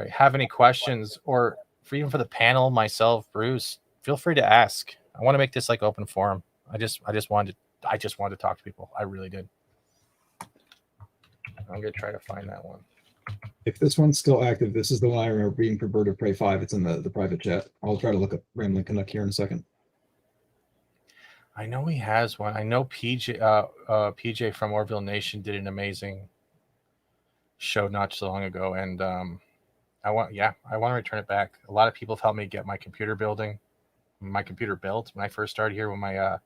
have any questions, or even for the panel, myself, Bruce, feel free to ask. I want to make this like open forum. I just wanted to talk to people. I really did. I'm gonna try to find that one. If this one's still active, this is the one I remember reading for Bird of Prey 5. It's in the private chat. I'll try to look up Rambling Canuck here in a second. I know he has one. I know PJ from Orville Nation did an amazing show not so long ago, and I want to return it back. A lot of people have helped me get my computer built when I first started here. When my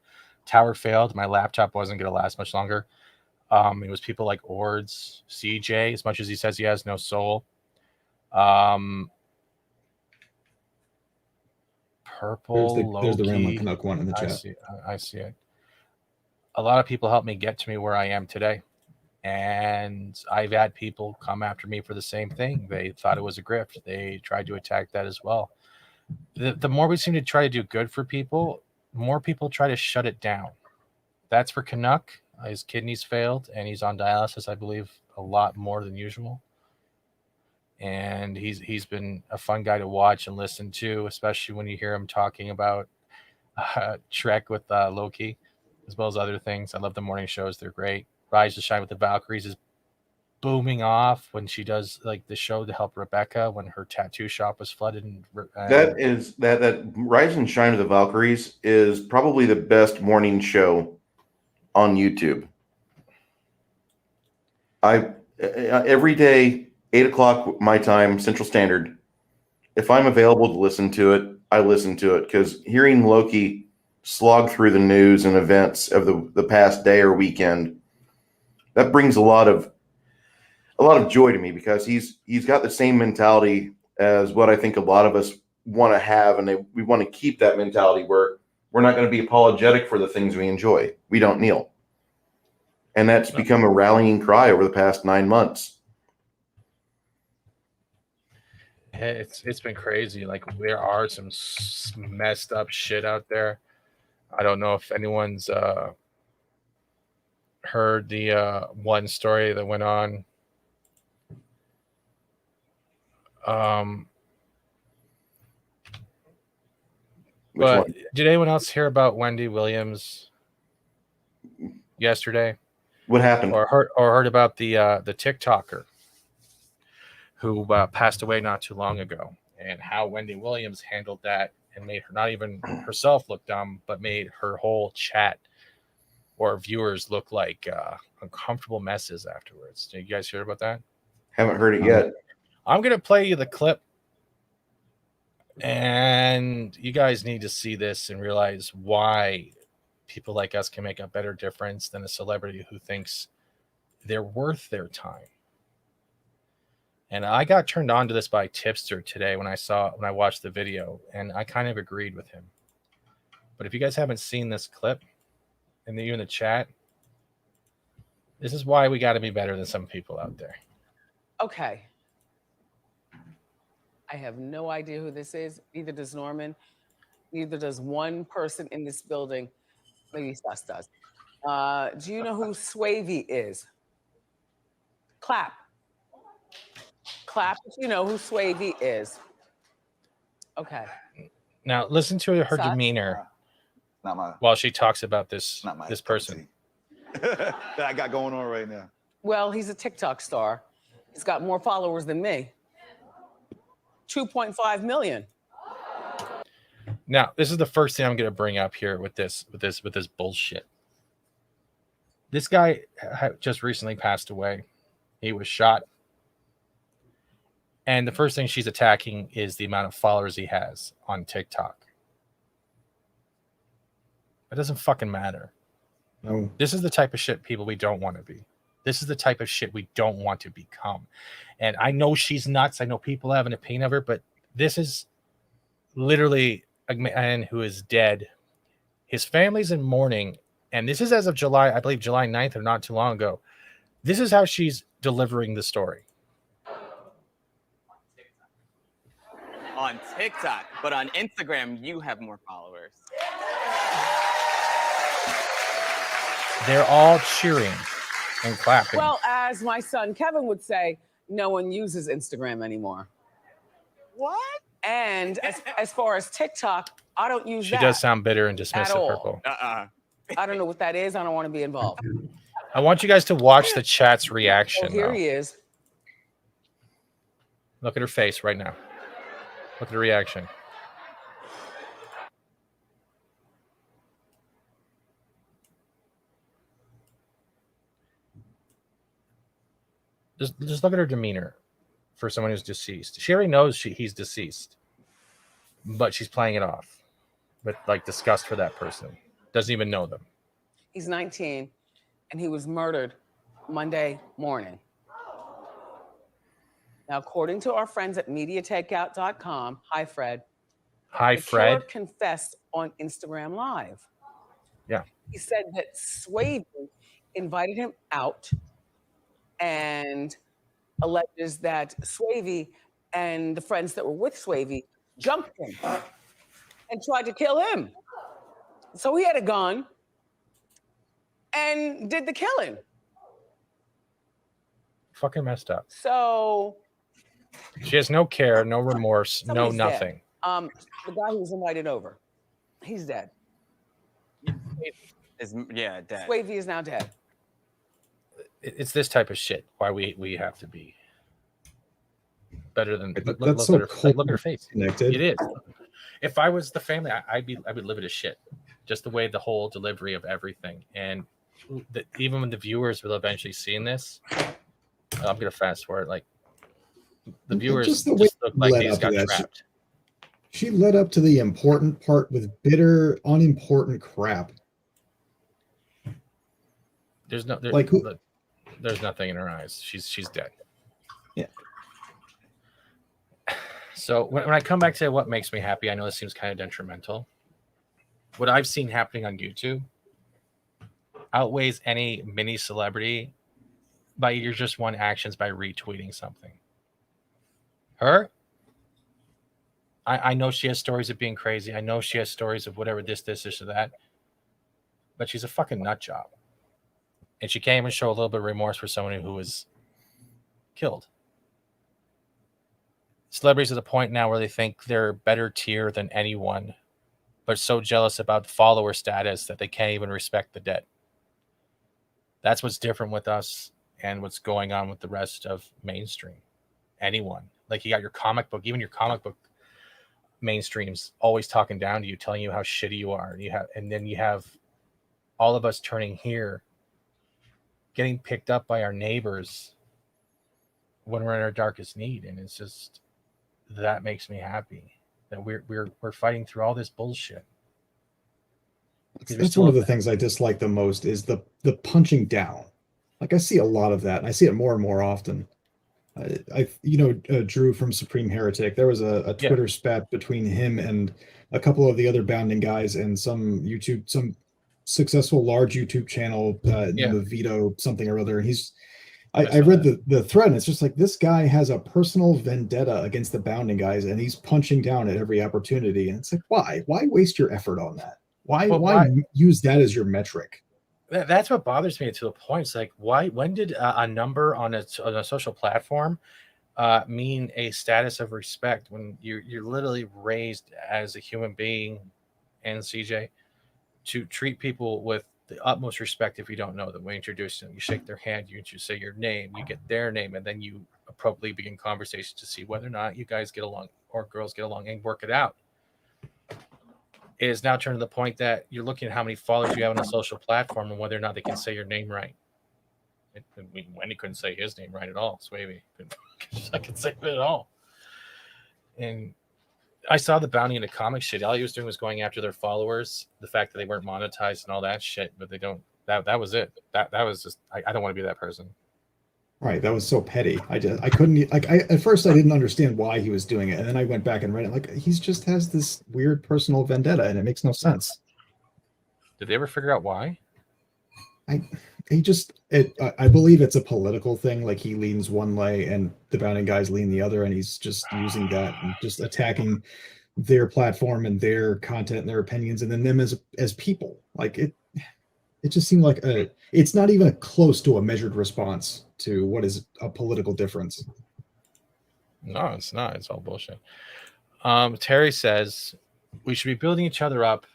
tower failed, my laptop wasn't going to last much longer. It was people like Ords, CJ, as much as he says he has no soul. Purple, there's the Rambling Canuck one in the chat. I see it. A lot of people helped me get to me where I am today. And I've had people come after me for the same thing. They thought it was a grift. They tried to attack that as well. The more we seem to try to do good for people, more people try to shut it down. That's for Canuck. His kidneys failed, and he's on dialysis, I believe, a lot more than usual. And he's been a fun guy to watch and listen to, especially when you hear him talking about Trek with Loki, as well as other things. I love the morning shows; they're great. Rise to Shine with the Valkyries is booming off when she does like the show to help Rebecca when her tattoo shop was flooded. And That Rise and Shine of the Valkyries is probably the best morning show on YouTube. Every day, 8 o'clock my time, Central Standard. If I'm available to listen to it, I listen to it because hearing Loki slog through the news and events of the past day or weekend, that brings a lot of joy to me because he's got the same mentality as what I think a lot of us want to have, and we want to keep that mentality where we're not going to be apologetic for the things we enjoy. We don't kneel. And that's become a rallying cry over the past 9 months. It's been crazy. Like there are some messed up shit out there. I don't know if anyone's heard the one story that went on. But did anyone else hear about Wendy Williams yesterday? What happened? Or heard about the TikToker who passed away not too long ago, and how Wendy Williams handled that and made her not even herself look dumb, but made her whole chat or viewers look like uncomfortable messes afterwards. Did you guys hear about that? Haven't heard it yet. I'm going to play you the clip, and you guys need to see this and realize why people like us can make a better difference than a celebrity who thinks they're worth their time. And I got turned on to this by Tipster today when I watched the video, and I kind of agreed with him. But if you guys haven't seen this clip, and you in the chat, this is why we got to be better than some people out there. Okay. I have no idea who this is. Neither does Norman. Neither does one person in this building. Maybe Stas does. Do you know who Swavey is? Clap. Clap if you know who Swavey is. Okay. Now listen to her demeanor while she talks about this person that I got going on right now. Well, he's a TikTok star. He's got more followers than me. 2.5 million. Now, this is the first thing I'm going to bring up here with this bullshit. This guy just recently passed away. He was shot. And the first thing she's attacking is the amount of followers he has on TikTok. It doesn't fucking matter. No. This is the type of shit people we don't want to be. This is the type of shit we don't want to become. And I know she's nuts. I know people have an opinion of her, but this is literally a man who is dead. His family's in mourning. And this is as of July, I believe July 9th or not too long ago. This is how she's delivering the story. On TikTok, but on Instagram, you have more followers. They're all cheering and clapping. Well, as my son Kevin would say, no one uses Instagram anymore. What? And as far as TikTok, I don't use that. She does sound bitter and dismissive, Purple. I don't know what that is. I don't want to be involved. I want you guys to watch the chat's reaction. Oh, here though. he is. Look at her face right now. Look at the reaction. Just look at her demeanor for someone who's deceased. She already knows he's deceased, but she's playing it off with like disgust for that person. Doesn't even know them. He's 19, and he was murdered Monday morning. Now, according to our friends at MediaTakeout.com, hi, Fred. Hi, the Fred. killer confessed on Instagram Live. Yeah. He said that Swavey invited him out and alleges that Swavey and the friends that were with Swavey jumped him and tried to kill him. So he had a gun and did the killing. Fucking messed up. So She has no care, no remorse, no somebody's nothing. dead. The guy who was invited over, he's dead. Yeah, dead. Swavey is now dead. It's this type of shit why we have to be better than look That's at so look at her face. connected. It is. If I was the family, I would live it as shit. Just the way the whole delivery of everything, and even when the viewers will eventually see this, I'm gonna fast forward. Like the viewers Just just, the way look like led these up to got that. trapped. She led up to the important part with bitter, unimportant crap. There's no Like who? look, there's nothing in her eyes. She's dead. Yeah. So when I come back to what makes me happy, I know this seems kind of detrimental. What I've seen happening on YouTube outweighs any mini celebrity by your just one actions by retweeting something. Her, I know she has stories of being crazy. I know she has stories of whatever this, or that. But she's a fucking nut job. And she can't even show a little bit of remorse for someone who was killed. Celebrities at the point now where they think they're better tier than anyone, but so jealous about follower status that they can't even respect the dead. That's what's different with us and what's going on with the rest of mainstream. Anyone. Like you got your comic book, even your comic book mainstream's always talking down to you, telling you how shitty you are. And then you have all of us turning here, getting picked up by our neighbors when we're in our darkest need. And it's just, that makes me happy that we're fighting through all this bullshit. That's one of the things I dislike the most is the punching down. Like I see a lot of that, and I see it more and more often. Drew from Supreme Heretic. There was a Twitter spat between him and a couple of the other Bounding guys and some successful large YouTube channel, Vito something or other. And I read the thread, and it's just like, this guy has a personal vendetta against the Bounding guys, and he's punching down at every opportunity. And it's like, why waste your effort on that? Why use that as your metric? That's what bothers me to a point. It's like, when did a number on a social platform mean a status of respect when you're literally raised as a human being, and CJ, to treat people with the utmost respect if you don't know them. When you introduce them, you shake their hand, you say your name, you get their name, and then you appropriately begin conversations to see whether or not you guys get along or girls get along and work it out. It is now turned to the point that you're looking at how many followers you have on a social platform and whether or not they can say your name right. Wendy couldn't say his name right at all. Swavey, I could say it at all. And I saw the Bounty in the comic shit. All he was doing was going after their followers, the fact that they weren't monetized and all that shit, but they don't. That was it. That was just. I don't want to be that person. Right, that was so petty. I couldn't at first I didn't understand why he was doing it, and then I went back and read it. Like, he's just has this weird personal vendetta, and it makes no sense. Did they ever figure out why? I believe it's a political thing. Like, he leans one way, and the Bounding guys lean the other, and he's just using that and just attacking their platform and their content and their opinions, and then them as people. Like, it just seemed like it's not even close to a measured response to what is a political difference. No, it's not. It's all bullshit. Terry says we should be building each other up,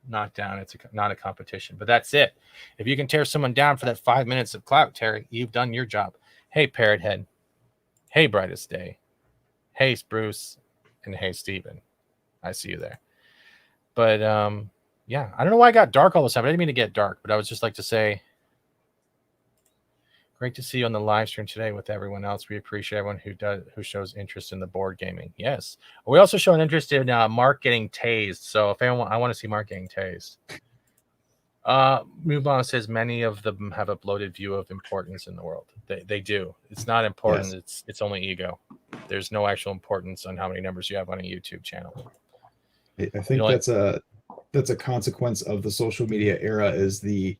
not down. It's not a competition, but that's it. If you can tear someone down for that 5 minutes of clout, Terry, you've done your job. Hey, Parrot Head. Hey, Brightest Day. Hey, Bruce. And hey, Steven. I see you there. But yeah, I don't know why I got dark all the time. I didn't mean to get dark, but I would just like to say, great to see you on the live stream today with everyone else. We appreciate everyone who shows interest in the board gaming. Yes, we also show an interest in Mark getting tased. So if anyone, I want to see Mark getting tased. Mubon says many of them have a bloated view of importance in the world. They do. It's not important. Yes. It's only ego. There's no actual importance on how many numbers you have on a YouTube channel. I think that's a consequence of the social media era. Is the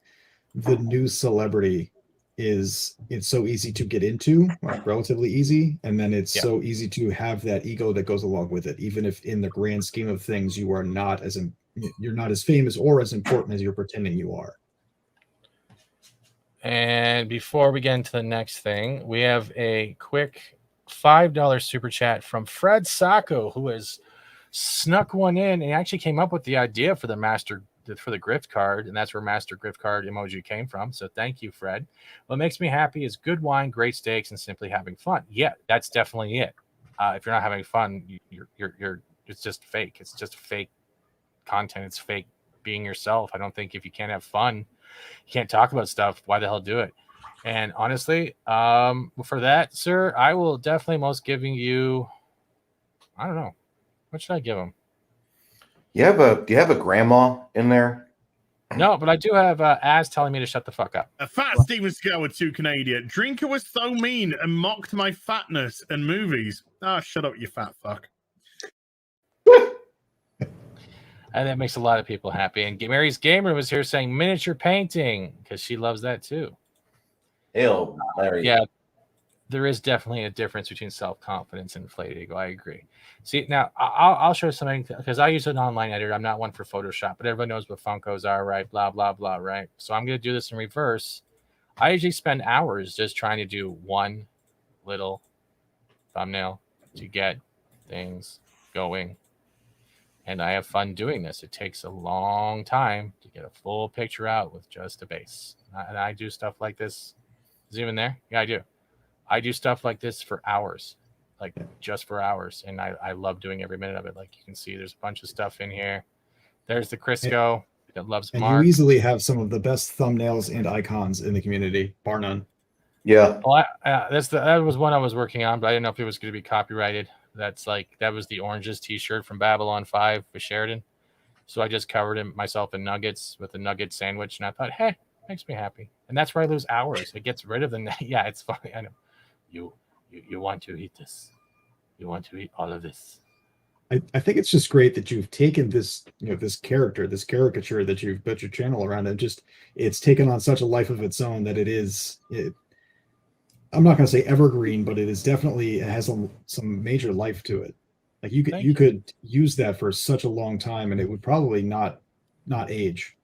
new celebrity is it's so easy to get into, like relatively easy, and then it's Yeah. so easy to have that ego that goes along with it, even if in the grand scheme of things you are not as you're not as famous or as important as you're pretending you are. And before we get into the next thing, we have a quick $5 super chat from Fred Sacco, who has snuck one in and actually came up with the idea for the grift card, and that's where master grift card emoji came from. So thank you, Fred. What makes me happy is good wine, great steaks, and simply having fun. Yeah, that's definitely it. If you're not having fun, you're it's just fake. It's just fake content. It's fake being yourself. I don't think if you can't have fun, you can't talk about stuff, why the hell do it? And honestly, for that, sir, I will definitely most giving you, I don't know, what should I give him? Do you have a grandma in there? No, but I do have Az telling me to shut the fuck up. A FAT-STEVENSEAGAL with 2 Canadian. Drinker was so mean and mocked my fatness and movies. Shut up, you fat fuck. And that makes a lot of people happy. And Mary's Gamer was here saying miniature painting because she loves that too. Ew, Larry. Yeah, there is definitely a difference between self-confidence and inflated ego. I agree. See, now I'll show something because I use an online editor. I'm not one for Photoshop, but everybody knows what Funkos are, right? Blah, blah, blah, right? So I'm going to do this in reverse. I usually spend hours just trying to do one little thumbnail to get things going. And I have fun doing this. It takes a long time to get a full picture out with just a base. And I do stuff like this. Is it even there? Yeah, I do. I do stuff like this for hours, like just for hours. And I love doing every minute of it. Like you can see, there's a bunch of stuff in here. There's the Crisco that loves And Mark. you easily have some of the best thumbnails and icons in the community, bar none. Yeah. Well, that was one I was working on, but I didn't know if it was going to be copyrighted. That was the Oranges t-shirt from Babylon 5 with Sheridan. So I just covered myself in nuggets with a nugget sandwich. And I thought, hey, makes me happy. And that's where I lose hours. It gets rid of the, yeah, it's funny. I know. You want to eat this. You want to eat all of this. I think it's just great that you've taken this, this character, this caricature that you've built your channel around, and it's taken on such a life of its own that I'm not going to say evergreen, but it has some major life to it. Like you could use that for such a long time, and it would probably not age.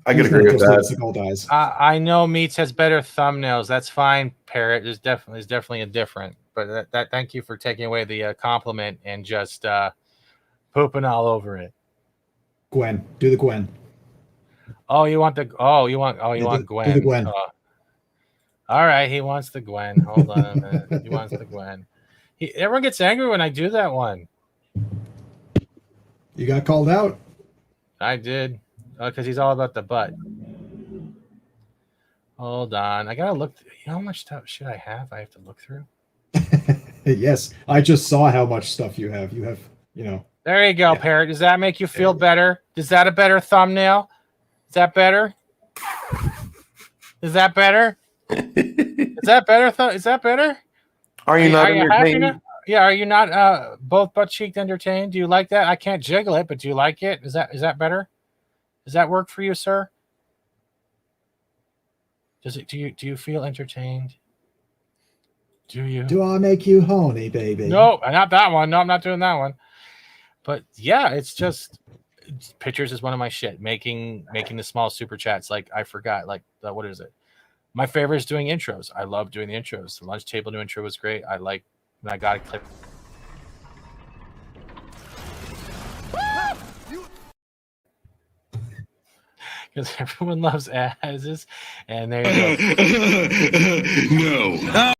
I could agree with that. I know Meats has better thumbnails. That's fine, Parrot. There's definitely a different. But that thank you for taking away the compliment and just pooping all over it. Gwen, do the Gwen. You want Gwen. Do the Gwen. All right, he wants the Gwen. Hold on a minute. He wants the Gwen. Everyone gets angry when I do that one. You got called out. I did. Because he's all about the butt. Hold on. I gotta look. You know how much stuff should I have? I have to look through. Yes, I just saw how much stuff you have. You have, There you go, Parrot. Does that make you feel better? Is that a better thumbnail? Is that better? Is that better? Is that better? Is that better? Are you not entertained? Yeah, are you not both butt cheeked entertained? Do you like that? I can't jiggle it, but do you like it? Is that better? Does that work for you, sir? Do you feel entertained? Do you? Do I make you horny, baby? No, not that one. No, I'm not doing that one. But yeah, it's just pictures is one of my shit. Making the small super chats. Like I forgot. Like what is it? My favorite is doing intros. I love doing the intros. The lunch table new intro was great. I got a clip. Because everyone loves asses, and there you go.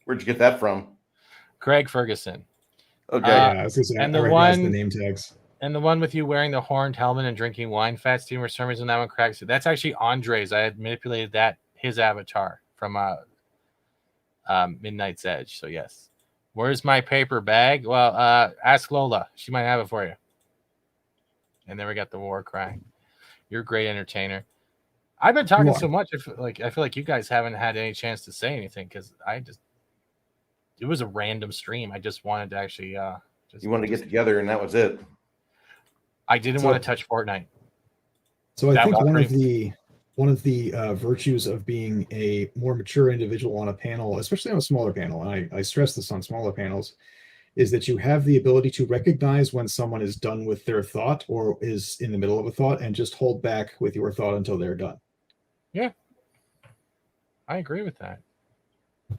Where'd you get that from? Craig Ferguson. Okay. I was gonna say, and I recognize the name tags. And the one with you wearing the horned helmet and drinking wine, Fat Steam, for some reason that one cracks. That's actually Andre's. I had manipulated his avatar from Midnight's Edge. So yes. Where's my paper bag? Well, ask Lola. She might have it for you. And then we got the war cry. You're a great entertainer. I've been talking so much. I feel like you guys haven't had any chance to say anything because it was a random stream. I just wanted to actually you wanted to get together and that was it. I didn't want to touch Fortnite. So I think one one of the virtues of being a more mature individual on a panel, especially on a smaller panel, and I stress this on smaller panels, is that you have the ability to recognize when someone is done with their thought or is in the middle of a thought and just hold back with your thought until they're done. Yeah, I agree with that.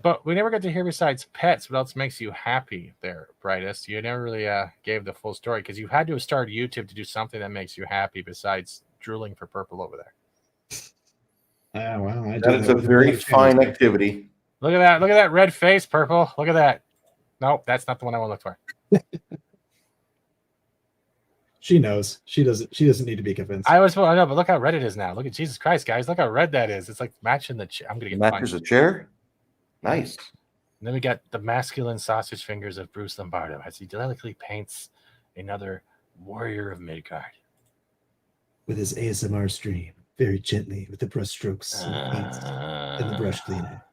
But we never got to hear besides pets. What else makes you happy there, Brightest? You never really gave the full story because you had to have started YouTube to do something that makes you happy besides drooling for purple over there. Well, I do That is a with very other channels. fine activity. Look at that. Look at that red face, Purple. Look at that. Nope, that's not the one I want to look for. She knows. She doesn't need to be convinced. I know, but look how red it is now. Look at Jesus Christ, guys. Look how red that is. It's like matching the chair. I'm gonna get Matches punched. a chair. Nice. And then we got the masculine sausage fingers of Bruce Lombardo as he delicately paints another warrior of Midgard. With his ASMR stream, very gently with the brush strokes and the brush cleaner.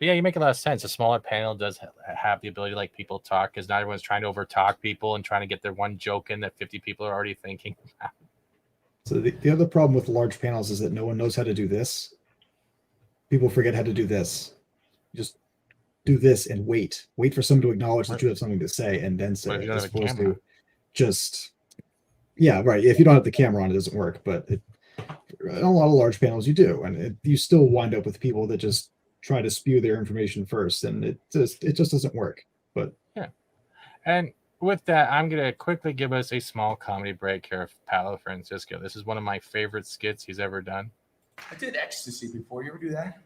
But yeah, you make a lot of sense. A smaller panel does have the ability to let people talk because not everyone's trying to overtalk people and trying to get their one joke in that 50 people are already thinking. So the other problem with large panels is that no one knows how to do this. People forget how to do this. Just do this and wait. Wait for someone to acknowledge that you have something to say and then say it, as opposed to just, yeah, right. If you don't have the camera on, it doesn't work. But on a lot of large panels, you do. And you still wind up with people that just try to spew their information first. And it just doesn't work. But yeah. And with that, I'm going to quickly give us a small comedy break here of Paolo Francisco. This is one of my favorite skits he's ever done. I did ecstasy before. You ever do that?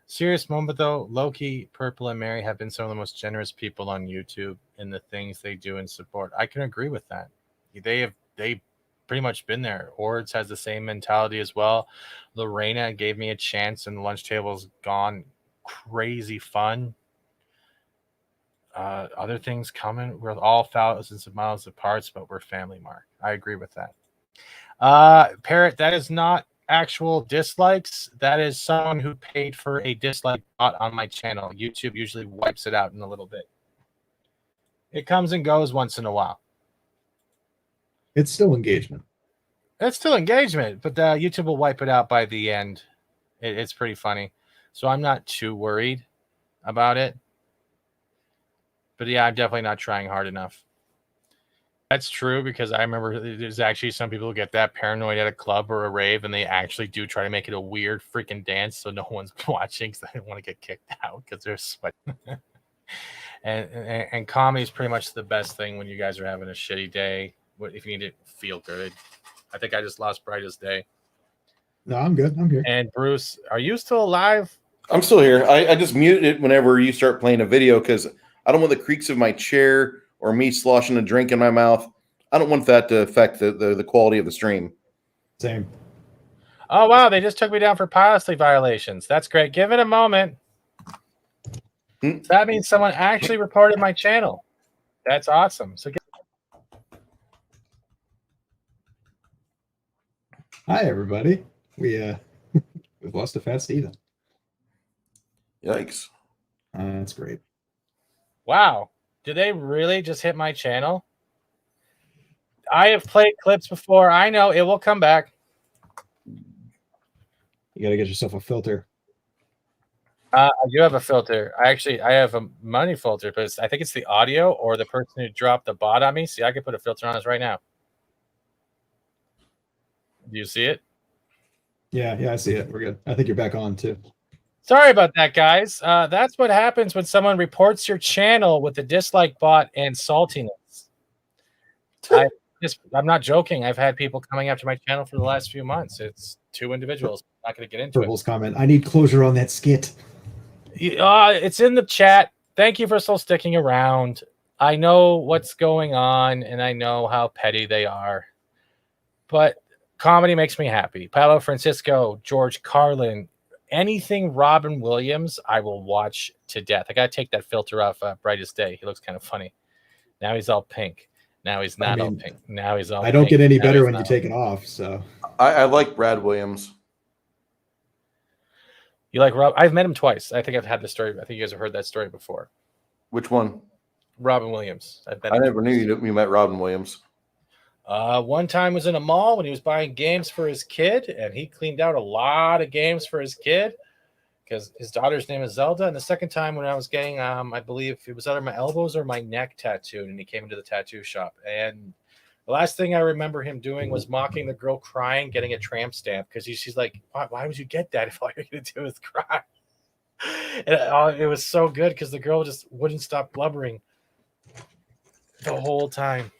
Serious moment though, Loki, Purple, and Mary have been some of the most generous people on YouTube in the things they do and support. I can agree with that. They pretty much been there. Ords has the same mentality as well. Reina gave me a chance, and the lunch table's gone crazy fun. Other things coming. We're all thousands of miles apart, but we're family, Mark. I agree with that. Parrot, that is not actual dislikes. That is someone who paid for a dislike bot on my channel. YouTube usually wipes it out in a little bit. It comes and goes once in a while. It's still engagement. It's still engagement, but YouTube will wipe it out by the end. It's pretty funny. So I'm not too worried about it. But yeah, I'm definitely not trying hard enough. That's true, because I remember there's actually some people who get that paranoid at a club or a rave, and they actually do try to make it a weird freaking dance so no one's watching because they don't want to get kicked out because they're sweating. and comedy is pretty much the best thing when you guys are having a shitty day. If you need to feel good. I think I just lost Brightest Day. No, I'm good. I'm here. And Bruce, are you still alive? I'm still here. I just mute it whenever you start playing a video because I don't want the creaks of my chair or me sloshing a drink in my mouth. I don't want that to affect the quality of the stream. Same. Oh, wow. They just took me down for policy violations. That's great. Give it a moment. So that means someone actually reported my channel. That's awesome. So Hi, everybody. We've lost a Fat Steven. Yikes. That's great. wow. Did they really just hit my channel? I have played clips before. I know it will come back. You got to get yourself a filter. I do have a filter. I have a money filter, but I think it's the audio or the person who dropped the bot on me. See, I can put a filter on this right now. Do you see it? Yeah, I see it. We're good. I think you're back on too. Sorry about that, guys. That's what happens when someone reports your channel with the dislike bot and saltiness. I'm not joking. I've had people coming after my channel for the last few months. It's 2 individuals. I'm not going to get into Purple's comment. I need closure on that skit. It's in the chat. Thank you for still sticking around. I know what's going on, and I know how petty they are. But comedy makes me happy. Paolo Francisco, George Carlin, anything Robin Williams, I will watch to death. I got to take that filter off Brightest Day. He looks kind of funny. Now he's all pink. Now he's not all pink. Now he's all I don't pink. get any Now better he's when you not. take it off. So I like Brad Williams. You like Rob? I've met him twice. I think I've had this story. I think you guys have heard that story before. Which one? Robin Williams. I never knew you met Robin Williams. One time was in a mall when he was buying games for his kid, and he cleaned out a lot of games for his kid because his daughter's name is Zelda. And the second time when I was getting, I believe it was either my elbows or my neck tattooed, and he came into the tattoo shop. And the last thing I remember him doing was mocking the girl crying, getting a tramp stamp because she's like, why would you get that if all you're going to do is cry? And it was so good because the girl just wouldn't stop blubbering the whole time.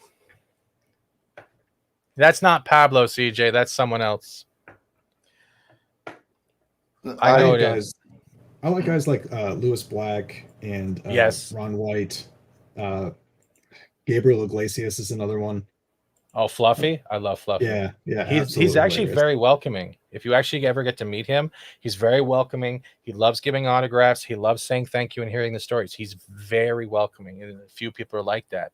That's not Pablo, CJ. That's someone else. I know it is. I like guys like Lewis Black and yes, Ron White. Gabriel Iglesias is another one. Oh, Fluffy. I love Fluffy. Yeah. He's actually very welcoming. If you actually ever get to meet him, he's very welcoming. He loves giving autographs. He loves saying thank you and hearing the stories. He's very welcoming. And a few people are like that.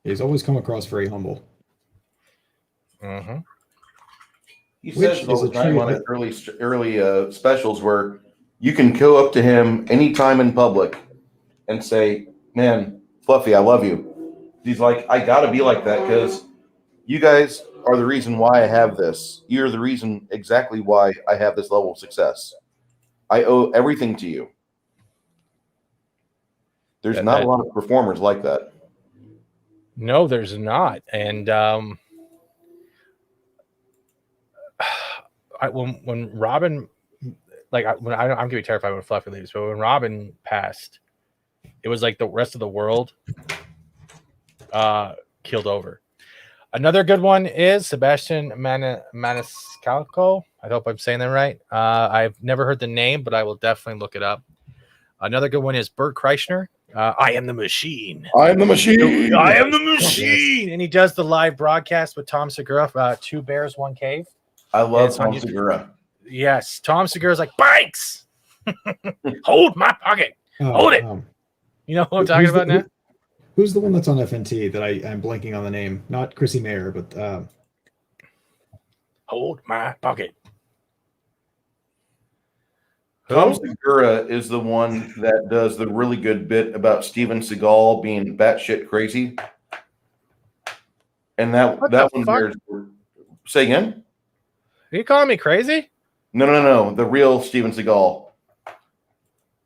He's always come across very humble. Mm-hmm. He says all the time on his early specials where you can go up to him anytime in public and say, "Man, Fluffy, I love you." He's like, "I got to be like that because you guys are the reason why I have this. You're the reason exactly why I have this level of success. I owe everything to you." There's not a lot of performers like that. No, there's not. And when Robin, like I'm gonna be terrified when Fluffy leaves, but when Robin passed, it was like the rest of the world keeled over. Another good one is Sebastian Maniscalco. I hope I'm saying that right. I've never heard the name, but I will definitely look it up. Another good one is Bert Kreischer. I am the machine. I am the machine. I am the machine. And he does the live broadcast with Tom Segura, Two Bears, One Cave. I love Tom Segura. Yes. Tom Segura's like, bikes. Hold my pocket. Hold it. You know who I'm talking about now? Who's the one that's on FNT that I'm blanking on the name? Not Chrissy Mayer, but hold my pocket. Tom Segura is the one that does the really good bit about Steven Seagal being batshit crazy. And that one there's say again? Are you calling me crazy? No. The real Steven Seagal.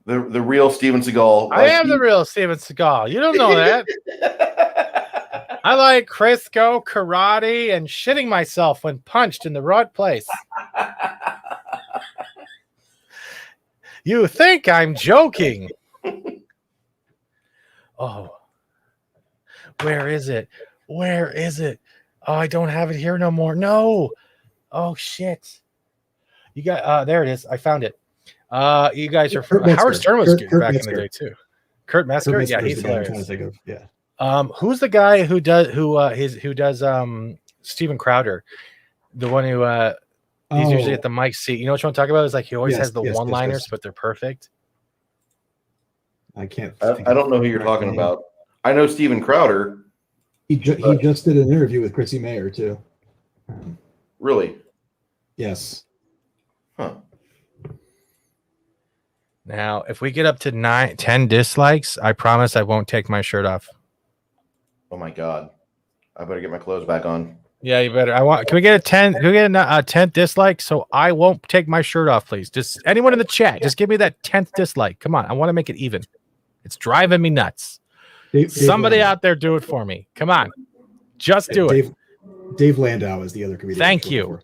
The real Steven Seagal. I am the real Steven Seagal. You don't know that. I like Crisco, karate, and shitting myself when punched in the right place. You think I'm joking? Oh. Where is it? Where is it? Oh, I don't have it here no more. No. Oh, shit. You got there it is. I found it. You guys are Howard Stern was good back in the day too. Kurt Metzger, yeah, he's hilarious. I'm trying to think of, yeah. Who's the guy who does Steven Crowder, the one who he's usually at the mic seat. You know what I'm talking about? It's like he always has the one-liners, but they're perfect. I can't. I don't know who you're talking about. I know Steven Crowder. He just did an interview with Chrissy Mayer too. Really? Yes. Huh. Now, if we get up to 10 dislikes, I promise I won't take my shirt off. Oh my God. I better get my clothes back on. Yeah, you better. Can we get a 10? Can we get a 10th dislike so I won't take my shirt off, please? Just anyone in the chat, just give me that 10th dislike. Come on, I want to make it even. It's driving me nuts. Somebody out there, do it for me. Come on, just do it. Dave Landau is the other comedian. Thank you.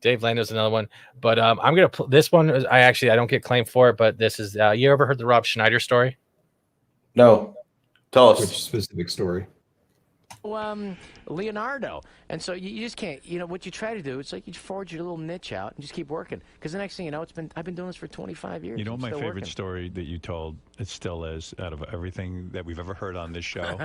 Dave Landau's another one, but I'm gonna this one. I don't get claimed for it, but this is. You ever heard the Rob Schneider story? No. Tell us. Which specific story? Leonardo. And so you just can't, what you try to do, it's like you forge your little niche out and just keep working. Because the next thing you know, I've been doing this for 25 years. You know, my favorite story that you told, it still is, out of everything that we've ever heard on this show.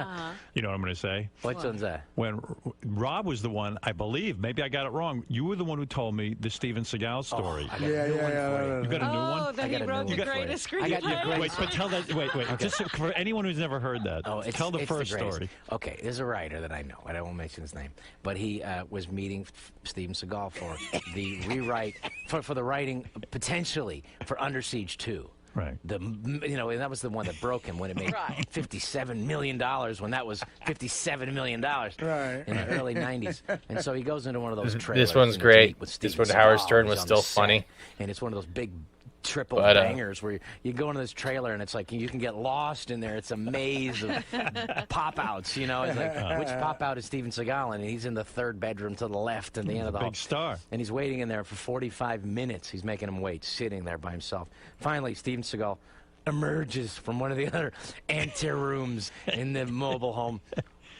You know what I'm going to say? Which one's that? When Rob was the one, I believe, maybe I got it wrong, you were the one who told me the Steven Seagal story. I got a new one for you. You got a new one? That he wrote the greatest screenplay. Wait, but tell that, wait, Okay. just for anyone who's never heard that, tell the first story. Okay, there's a writer that I know, and I won't mention his name, but he was meeting Steven Seagal for the rewrite, for the writing, potentially, for Under Siege 2. Right. And that was the one that broke him when it made $57 million when that was $57 million in the early 90s. And so he goes into one of those trailers. This one's great. This one, Howard Stern was still funny. And it's one of those big triple bangers where you go into this trailer and it's like you can get lost in there. It's a maze of pop-outs, It's like, which pop-out is Steven Seagal? And he's in the third bedroom to the left and the end of the hall. Big star. And he's waiting in there for 45 minutes. He's making him wait, sitting there by himself. Finally, Steven Seagal emerges from one of the other anterooms in the mobile home.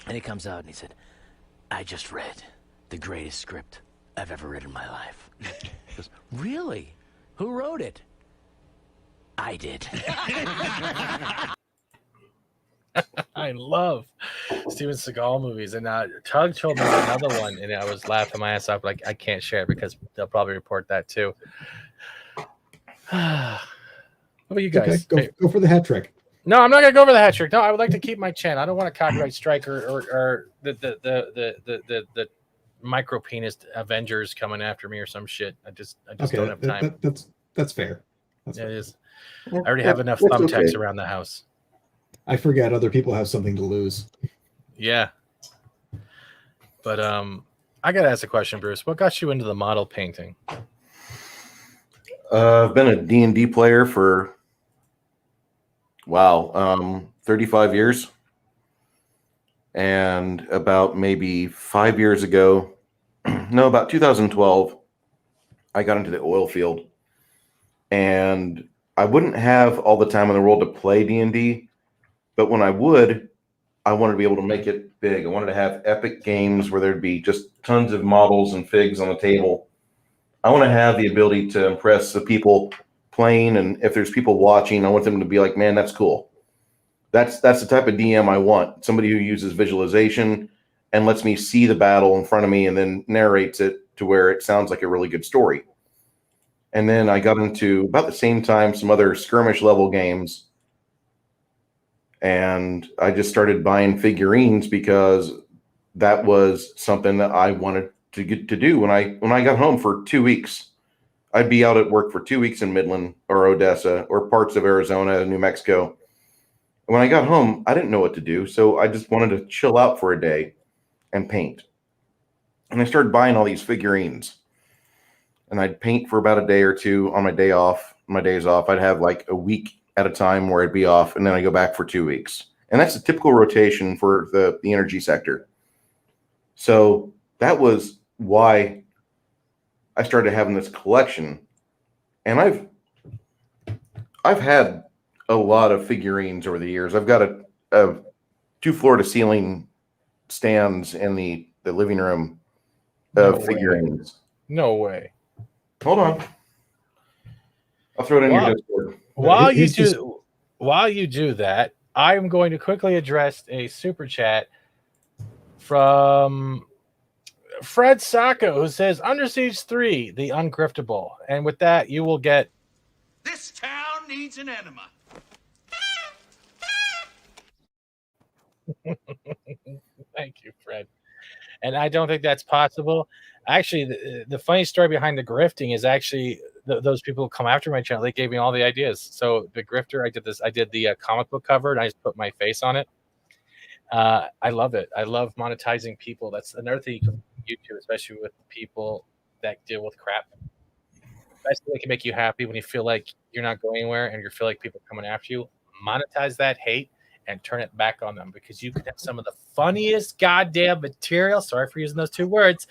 And he comes out and he said, I just read the greatest script I've ever read in my life. He goes, really? Who wrote it? I did. I love Steven Seagal movies, and Tug told me another one, and I was laughing my ass off. Like I can't share it because they'll probably report that too. What about you guys? Okay, go for the hat trick. No, I'm not gonna go for the hat trick. No, I would like to keep my chin. I don't want a copyright strike or the micro penis Avengers coming after me or some shit. I just don't have time. That's fair. It is. I already have enough thumbtacks around the house. I forget other people have something to lose. Yeah. But I gotta ask a question, Bruce. What got you into the model painting? I've been a D&D player for 35 years. And about maybe 5 years ago, about 2012, I got into the oil field. And I wouldn't have all the time in the world to play D&D, but when I would, I wanted to be able to make it big. I wanted to have epic games where there'd be just tons of models and figs on the table. I want to have the ability to impress the people playing, and if there's people watching, I want them to be like, man, that's cool. That's the type of DM I want. Somebody who uses visualization and lets me see the battle in front of me and then narrates it to where it sounds like a really good story. And then I got into, about the same time, some other skirmish level games. And I just started buying figurines because that was something that I wanted to get to do. When I got home for 2 weeks, I'd be out at work for 2 weeks in Midland or Odessa or parts of Arizona, New Mexico. And when I got home, I didn't know what to do. So I just wanted to chill out for a day and paint. And I started buying all these figurines. And I'd paint for about a day or two on my days off. I'd have like a week at a time where I'd be off, and then I go back for 2 weeks. And that's a typical rotation for the energy sector. So that was why I started having this collection. And I've had a lot of figurines over the years. I've got a 2 floor to ceiling stands in the living room of figurines. No way. Hold on. I'll throw it in your Discord. While you do that, I'm going to quickly address a super chat from Fred Sacco, who says Under Siege 3, the ungriftable. And with that, you will get This town needs an enema. Thank you, Fred. And I don't think that's possible. Actually, the funny story behind the grifting is actually those people who come after my channel, they gave me all the ideas. So the grifter, I did the comic book cover, and I just put my face on it. I love it. I love monetizing people. That's another thing you can YouTube, especially with people that deal with crap. Best thing that can make you happy when you feel like you're not going anywhere and you feel like people are coming after you. Monetize that hate and turn it back on them because you can have some of the funniest goddamn material. Sorry for using those two words.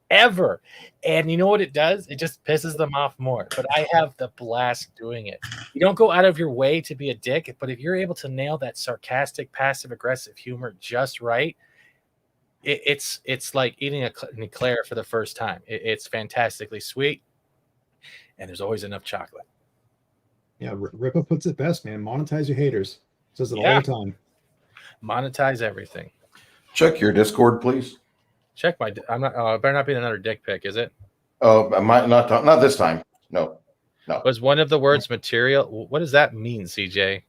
Ever. And you know what it does? It just pisses them off more. But I have the blast doing it. You don't go out of your way to be a dick, but if you're able to nail that sarcastic, passive aggressive humor just right, it's like eating an eclair for the first time. It's fantastically sweet, and there's always enough chocolate. Yeah, Ripa puts it best, man. Monetize your haters. Says it all Yeah. the time. Monetize everything. Check your Discord, please. Check my. I'm not. It better not be another dick pic, is it? Oh, I might not this time. No. Was one of the words material? What does that mean, CJ?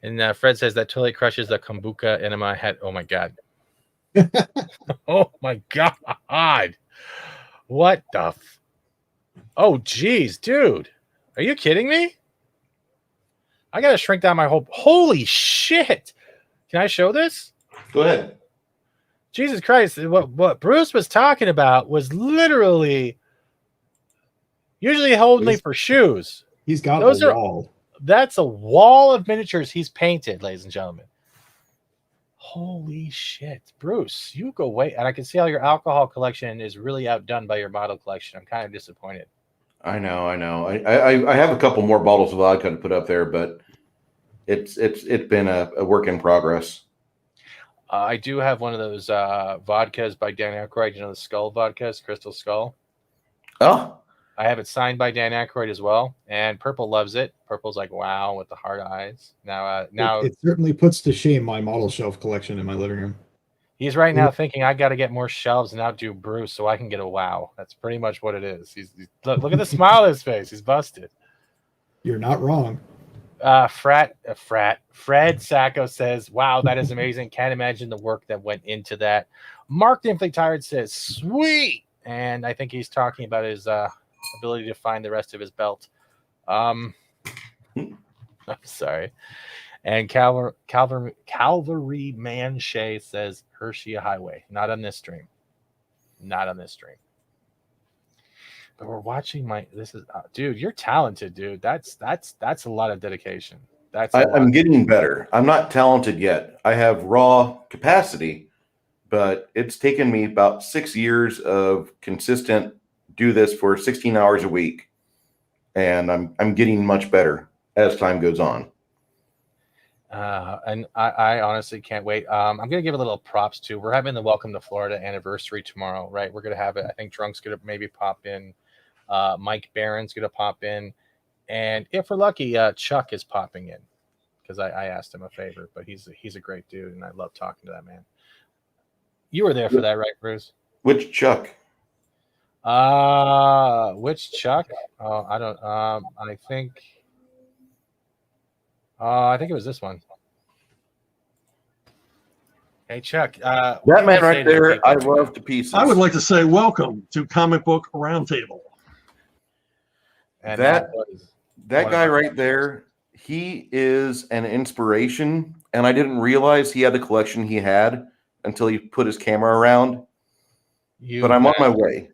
And Fred says that totally crushes the kombucha enema head. Oh my god. Oh my god. What the? Oh geez, dude. Are you kidding me? I gotta shrink down my whole. Holy shit! Can I show this? Go ahead. Jesus Christ! What Bruce was talking about was literally usually only for shoes. He's got Those a are wall. That's a wall of miniatures he's painted, ladies and gentlemen. Holy shit, Bruce! You go wait, and I can see how your alcohol collection is really outdone by your bottle collection. I'm kind of disappointed. I know. I have a couple more bottles of vodka to put up there, but it's been a work in progress. I do have one of those vodkas by Dan Aykroyd. You know the Skull vodkas, Crystal Skull. Oh, I have it signed by Dan Aykroyd as well, and Purple loves it. Purple's like, wow, with the hard eyes. Now, It certainly puts to shame my model shelf collection in my living room. he's right now thinking I got to get more shelves and outdo Bruce so I can get a wow. That's pretty much what it is. He's look at the smile on his face. He's busted. You're not wrong. Fred Sacco says, wow, that is amazing. Can't imagine the work that went into that. Mark the Infinitely Tired says, sweet. And I think he's talking about his ability to find the rest of his belt. I'm sorry. And Calvary Man Shay says, Hershey Highway. Not on this stream. Not on this stream. But we're watching dude, you're talented, dude. That's a lot of dedication. I'm getting better. I'm not talented yet. I have raw capacity, but it's taken me about 6 years of consistent do this for 16 hours a week. And I'm getting much better as time goes on. And I honestly can't wait. I'm going to give a little props to. We're having the Welcome to Florida anniversary tomorrow, right? We're going to have it. I think Drunk's going to maybe pop in. Mike Barron's going to pop in. And if we're lucky, Chuck is popping in because I asked him a favor. But he's a great dude, and I love talking to that man. You were there for that, right, Bruce? Which Chuck? Which Chuck? Oh, I don't. I think it was this one. Hey, Chuck. That man right there, I love to pieces. I would like to say welcome to Comic Book Roundtable. And that guy right there, he is an inspiration, and I didn't realize he had the collection he had until he put his camera around. But I'm on my way.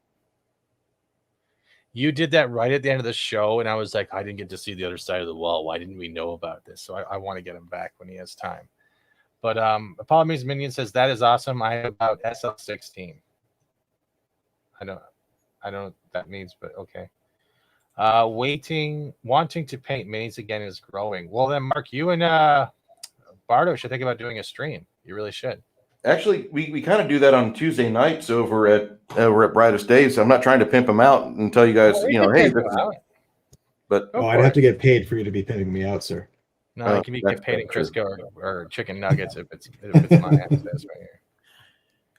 You did that right at the end of the show, and I was like, I didn't get to see the other side of the wall. Why didn't we know about this? So I want to get him back when he has time. But Apollo Means Minion says that is awesome. I have about SL16. I don't know what that means, but okay. Wanting to paint minis again is growing. Well, then, Mark, you and Bardo should think about doing a stream. You really should. Actually, we kind of do that on Tuesday nights over at Brightest Days. So I'm not trying to pimp them out and tell you guys, hey, but I'd have to get paid for you to be pimping me out, sir. No, you can get paid in Crisco or chicken nuggets if it's my access right here.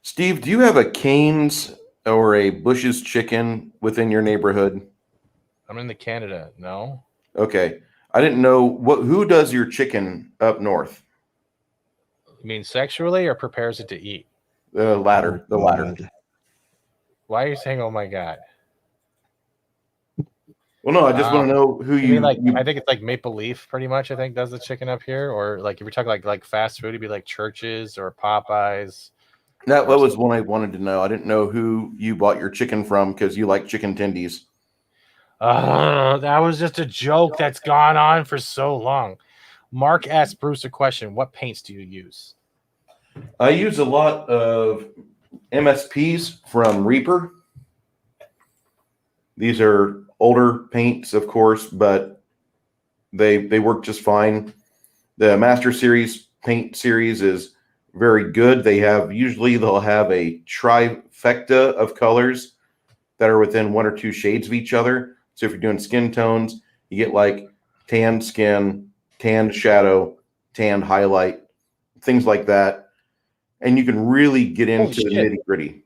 Steve, do you have a Cane's or a Bush's Chicken within your neighborhood? I'm in Canada. No. Okay, I didn't know who does your chicken up north. You mean sexually or prepares it to eat? The latter. Why are you saying, oh my God? Well, no, I just want to know who I mean, you. I think it's like Maple Leaf, pretty much. I think does the chicken up here, or like if you're talking like fast food, it'd be like Church's or Popeyes. That was one I wanted to know. I didn't know who you bought your chicken from because you like chicken tendies. That was just a joke that's gone on for so long. Mark asked Bruce a question. What paints do you use? I use a lot of MSPs from Reaper. These are older paints, of course, but they work just fine. The Master Series paint series is very good. They'll have a trifecta of colors that are within 1 or 2 shades of each other. So if you're doing skin tones, you get like tan skin, tan shadow, tan highlight, things like that. And you can really get into the nitty gritty.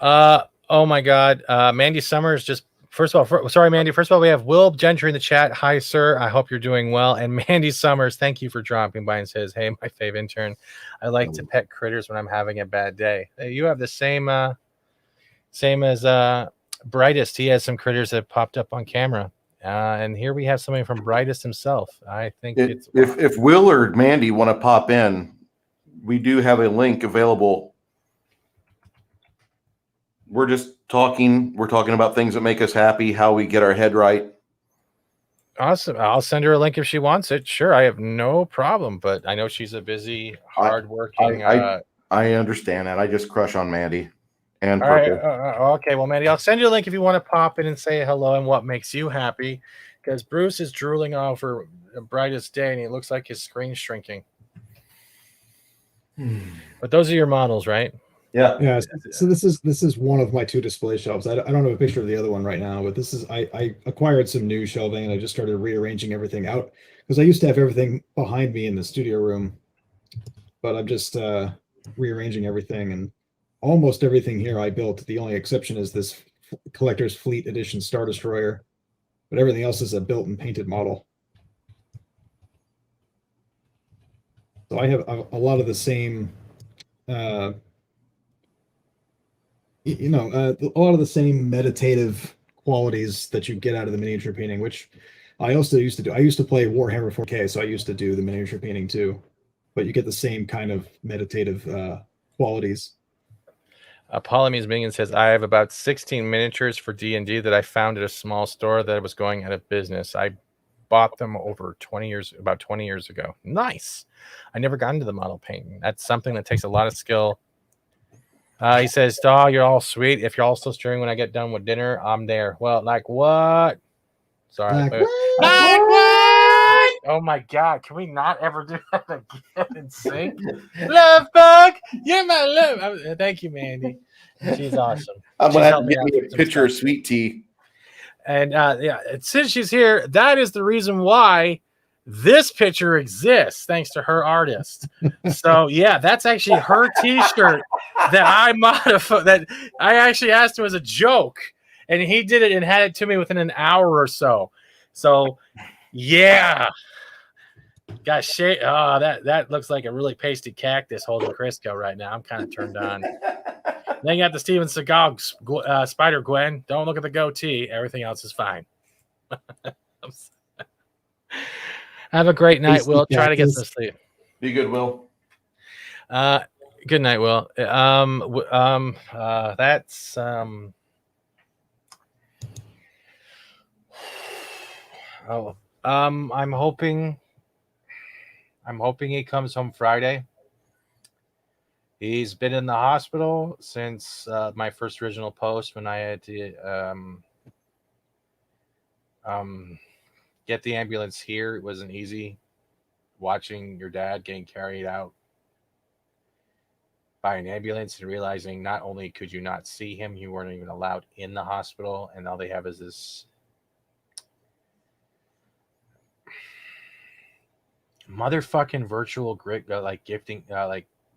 Oh my God. Mandy Summers just, first of all, sorry, Mandy. First of all, we have Will Gentry in the chat. Hi, sir. I hope you're doing well. And Mandy Summers, thank you for dropping by and says, hey, my fave intern. I like to pet critters when I'm having a bad day. Hey, you have the same as Brightest. He has some critters that popped up on camera. And here we have somebody from Brightest himself. I think if Will or Mandy want to pop in, we do have a link available. We're just talking. We're talking about things that make us happy, how we get our head right. Awesome. I'll send her a link if she wants it. Sure, I have no problem. But I know she's a busy, hardworking. I understand that. I just crush on Mandy and All right. Purple. Okay. Well, Mandy, I'll send you a link if you want to pop in and say hello and what makes you happy. Because Bruce is drooling over the Brightest Day, and he looks like his screen's shrinking. But those are your models, right? Yeah. So this is one of my 2 display shelves. I don't have a picture of the other one right now, but this is I acquired some new shelving and I just started rearranging everything out because I used to have everything behind me in the studio room, but I'm just rearranging everything, and almost everything here I built. The only exception is this Collector's Fleet Edition Star Destroyer, but everything else is a built and painted model. So I have a lot of the same, a lot of the same meditative qualities that you get out of the miniature painting, which I also used to do. I used to play Warhammer 4K, so I used to do the miniature painting too. But you get the same kind of meditative qualities. Polymese Minion says, I have about 16 miniatures for D&D that I found at a small store that was going out of business. I bought them about 20 years ago. Nice. I never got into the model painting. That's something that takes a lot of skill. He says, "Oh, you're all sweet. If you're also streaming when I get done with dinner, I'm there." Well, like what? Sorry. Like Like what? Oh my God. Can we not ever do that again in sync? Love bug. You're my love. Thank you, Mandy. She's awesome. I'm going She's to have helped to me get out me with a some picture stuff. of sweet tea. And since she's here, that is the reason why this picture exists, thanks to her artist. So yeah, that's actually her T-shirt that I modified. That I actually asked him as a joke, and he did it and had it to me within an hour or so. So yeah, gosh, that looks like a really pasty cactus holding Crisco right now. I'm kind of turned on. Then you got the Steven Seagal Spider Gwen. Don't look at the goatee. Everything else is fine. Have a great night, Will. Try to get some sleep. Be good, Will. Good night, Will. That's I'm hoping he comes home Friday. He's been in the hospital since my first original post when I had to get the ambulance here. It wasn't easy watching your dad getting carried out by an ambulance and realizing not only could you not see him, you weren't even allowed in the hospital, and all they have is this motherfucking virtual gifting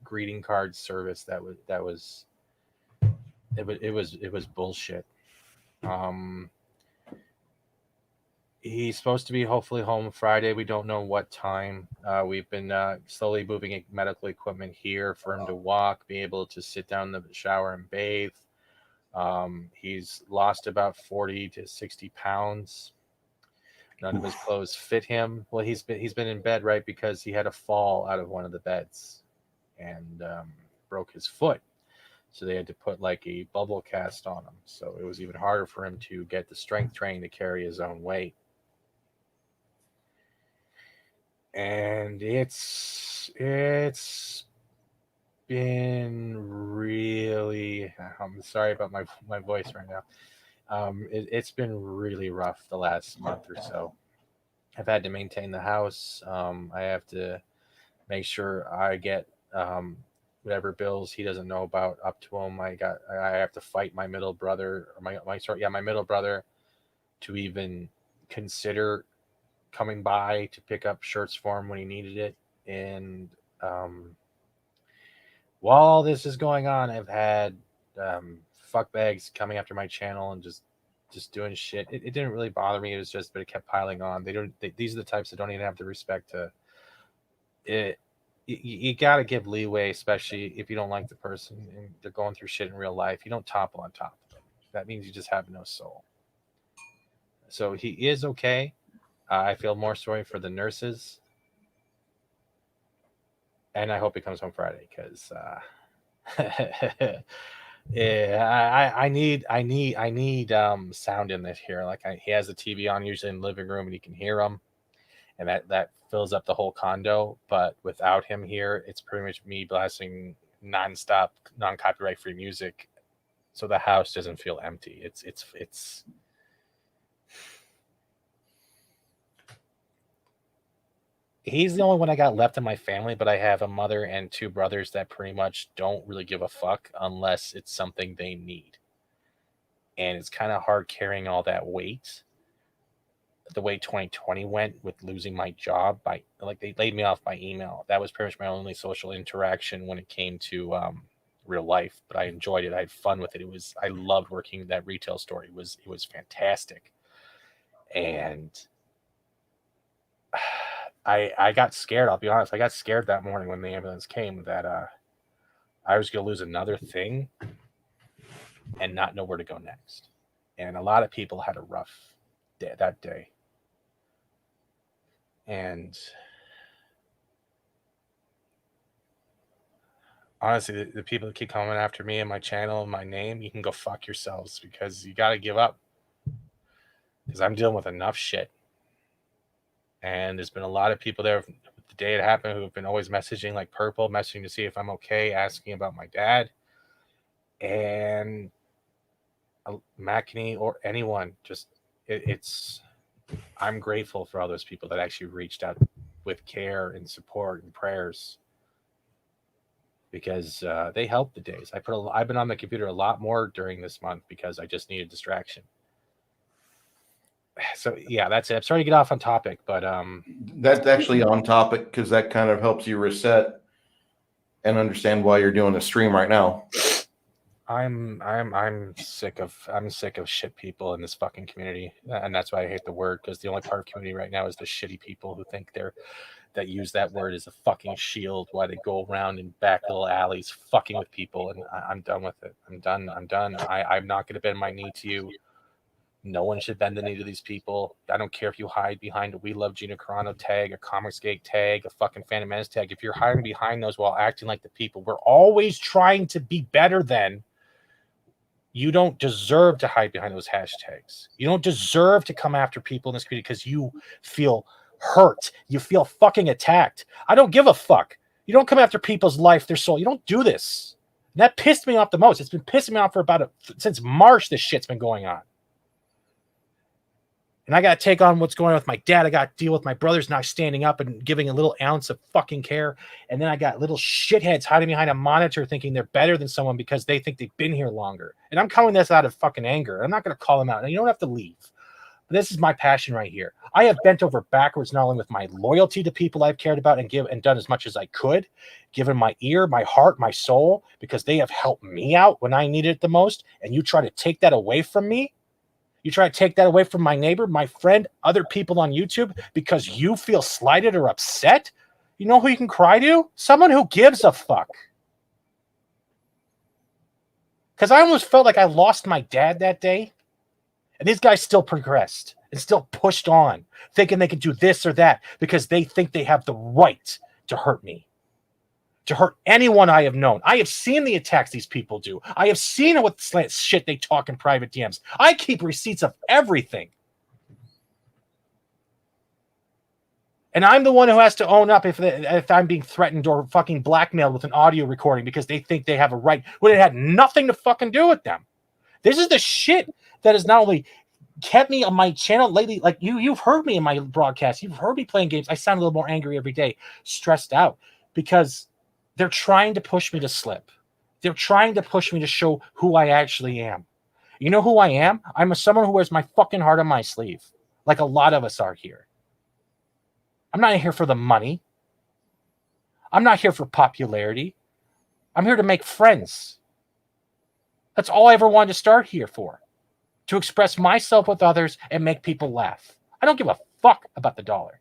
greeting card service that was bullshit. He's supposed to be hopefully home Friday. We don't know what time. We've been slowly moving medical equipment here for him to walk, be able to sit down in the shower and bathe. He's lost about 40 to 60 pounds. None of his clothes fit him. Well, he's been in bed, right, because he had a fall out of one of the beds and broke his foot. So they had to put like a bubble cast on him. So it was even harder for him to get the strength training to carry his own weight. And it's been really, I'm sorry about my voice right now. It's been really rough the last month or so. I've had to maintain the house. I have to make sure I get whatever bills he doesn't know about up to him. I have to fight my middle brother, or my middle brother, to even consider coming by to pick up shirts for him when he needed it. And while all this is going on, I've had fuckbags coming after my channel and just doing shit. It didn't really bother me. It was just, but it kept piling on. These are the types that don't even have the respect to it. You got to give leeway, especially if you don't like the person and they're going through shit in real life. You don't topple on top of them. That means you just have no soul. So he is okay. I feel more sorry for the nurses. And I hope he comes home Friday because yeah, I need sound in this here. Like he has the TV on usually in the living room and you can hear him, and that fills up the whole condo. But without him here, it's pretty much me blasting nonstop, non-copyright free music, so the house doesn't feel empty. It's he's the only one I got left in my family, but I have a mother and two brothers that pretty much don't really give a fuck unless it's something they need. And it's kind of hard carrying all that weight. The way 2020 went with losing my job they laid me off by email. That was pretty much my only social interaction when it came to real life, but I enjoyed it. I had fun with it. I loved working that retail store. It was fantastic. And I got scared. I'll be honest. I got scared that morning when the ambulance came that I was going to lose another thing and not know where to go next. And a lot of people had a rough day that day. And honestly, the people that keep coming after me and my channel and my name, you can go fuck yourselves because you got to give up. Because I'm dealing with enough shit. And there's been a lot of people there the day it happened who have been always messaging, like Purple, messaging to see if I'm okay, asking about my dad. And Makini or anyone, just I'm grateful for all those people that actually reached out with care and support and prayers, because they helped the days. I've been on the computer a lot more during this month because I just needed distraction. So yeah, that's it. I'm sorry to get off on topic, but that's actually on topic because that kind of helps you reset and understand why you're doing a stream right now. I'm sick of shit people in this fucking community, and that's why I hate the word, because the only part of community right now is the shitty people who think that use that word as a fucking shield while they go around in back little alleys fucking with people, and I'm done with it. I'm done. I'm not going to bend my knee to you. No one should bend the knee to these people. I don't care if you hide behind a We Love Gina Carano tag, a Comicsgate tag, a fucking Phantom Menace tag. If you're hiding behind those while acting like the people we're always trying to be better than, you don't deserve to hide behind those hashtags. You don't deserve to come after people in this community because you feel hurt. You feel fucking attacked. I don't give a fuck. You don't come after people's life, their soul. You don't do this. And that pissed me off the most. It's been pissing me off for since March. This shit's been going on. And I got to take on what's going on with my dad. I got to deal with my brothers not standing up and giving a little ounce of fucking care. And then I got little shitheads hiding behind a monitor thinking they're better than someone because they think they've been here longer. And I'm coming this out of fucking anger. I'm not going to call them out. And you don't have to leave. But this is my passion right here. I have bent over backwards, not only with my loyalty to people I've cared about and done as much as I could, given my ear, my heart, my soul, because they have helped me out when I needed it the most. And you try to take that away from me. You try to take that away from my neighbor, my friend, other people on YouTube because you feel slighted or upset. You know who you can cry to? Someone who gives a fuck. Because I almost felt like I lost my dad that day. And these guys still progressed and still pushed on, thinking they could do this or that because they think they have the right to hurt me, to hurt anyone I have known. I have seen the attacks these people do. I have seen what shit they talk in private DMs. I keep receipts of everything. And I'm the one who has to own up if I'm being threatened or fucking blackmailed with an audio recording because they think they have a right when it had nothing to fucking do with them. This is the shit that has not only kept me on my channel lately. Like you've heard me in my broadcast. You've heard me playing games. I sound a little more angry every day, stressed out, because they're trying to push me to slip. They're trying to push me to show who I actually am. You know who I am? I'm someone who wears my fucking heart on my sleeve, like a lot of us are here. I'm not here for the money. I'm not here for popularity. I'm here to make friends. That's all I ever wanted to start here for. To express myself with others and make people laugh. I don't give a fuck about the dollar.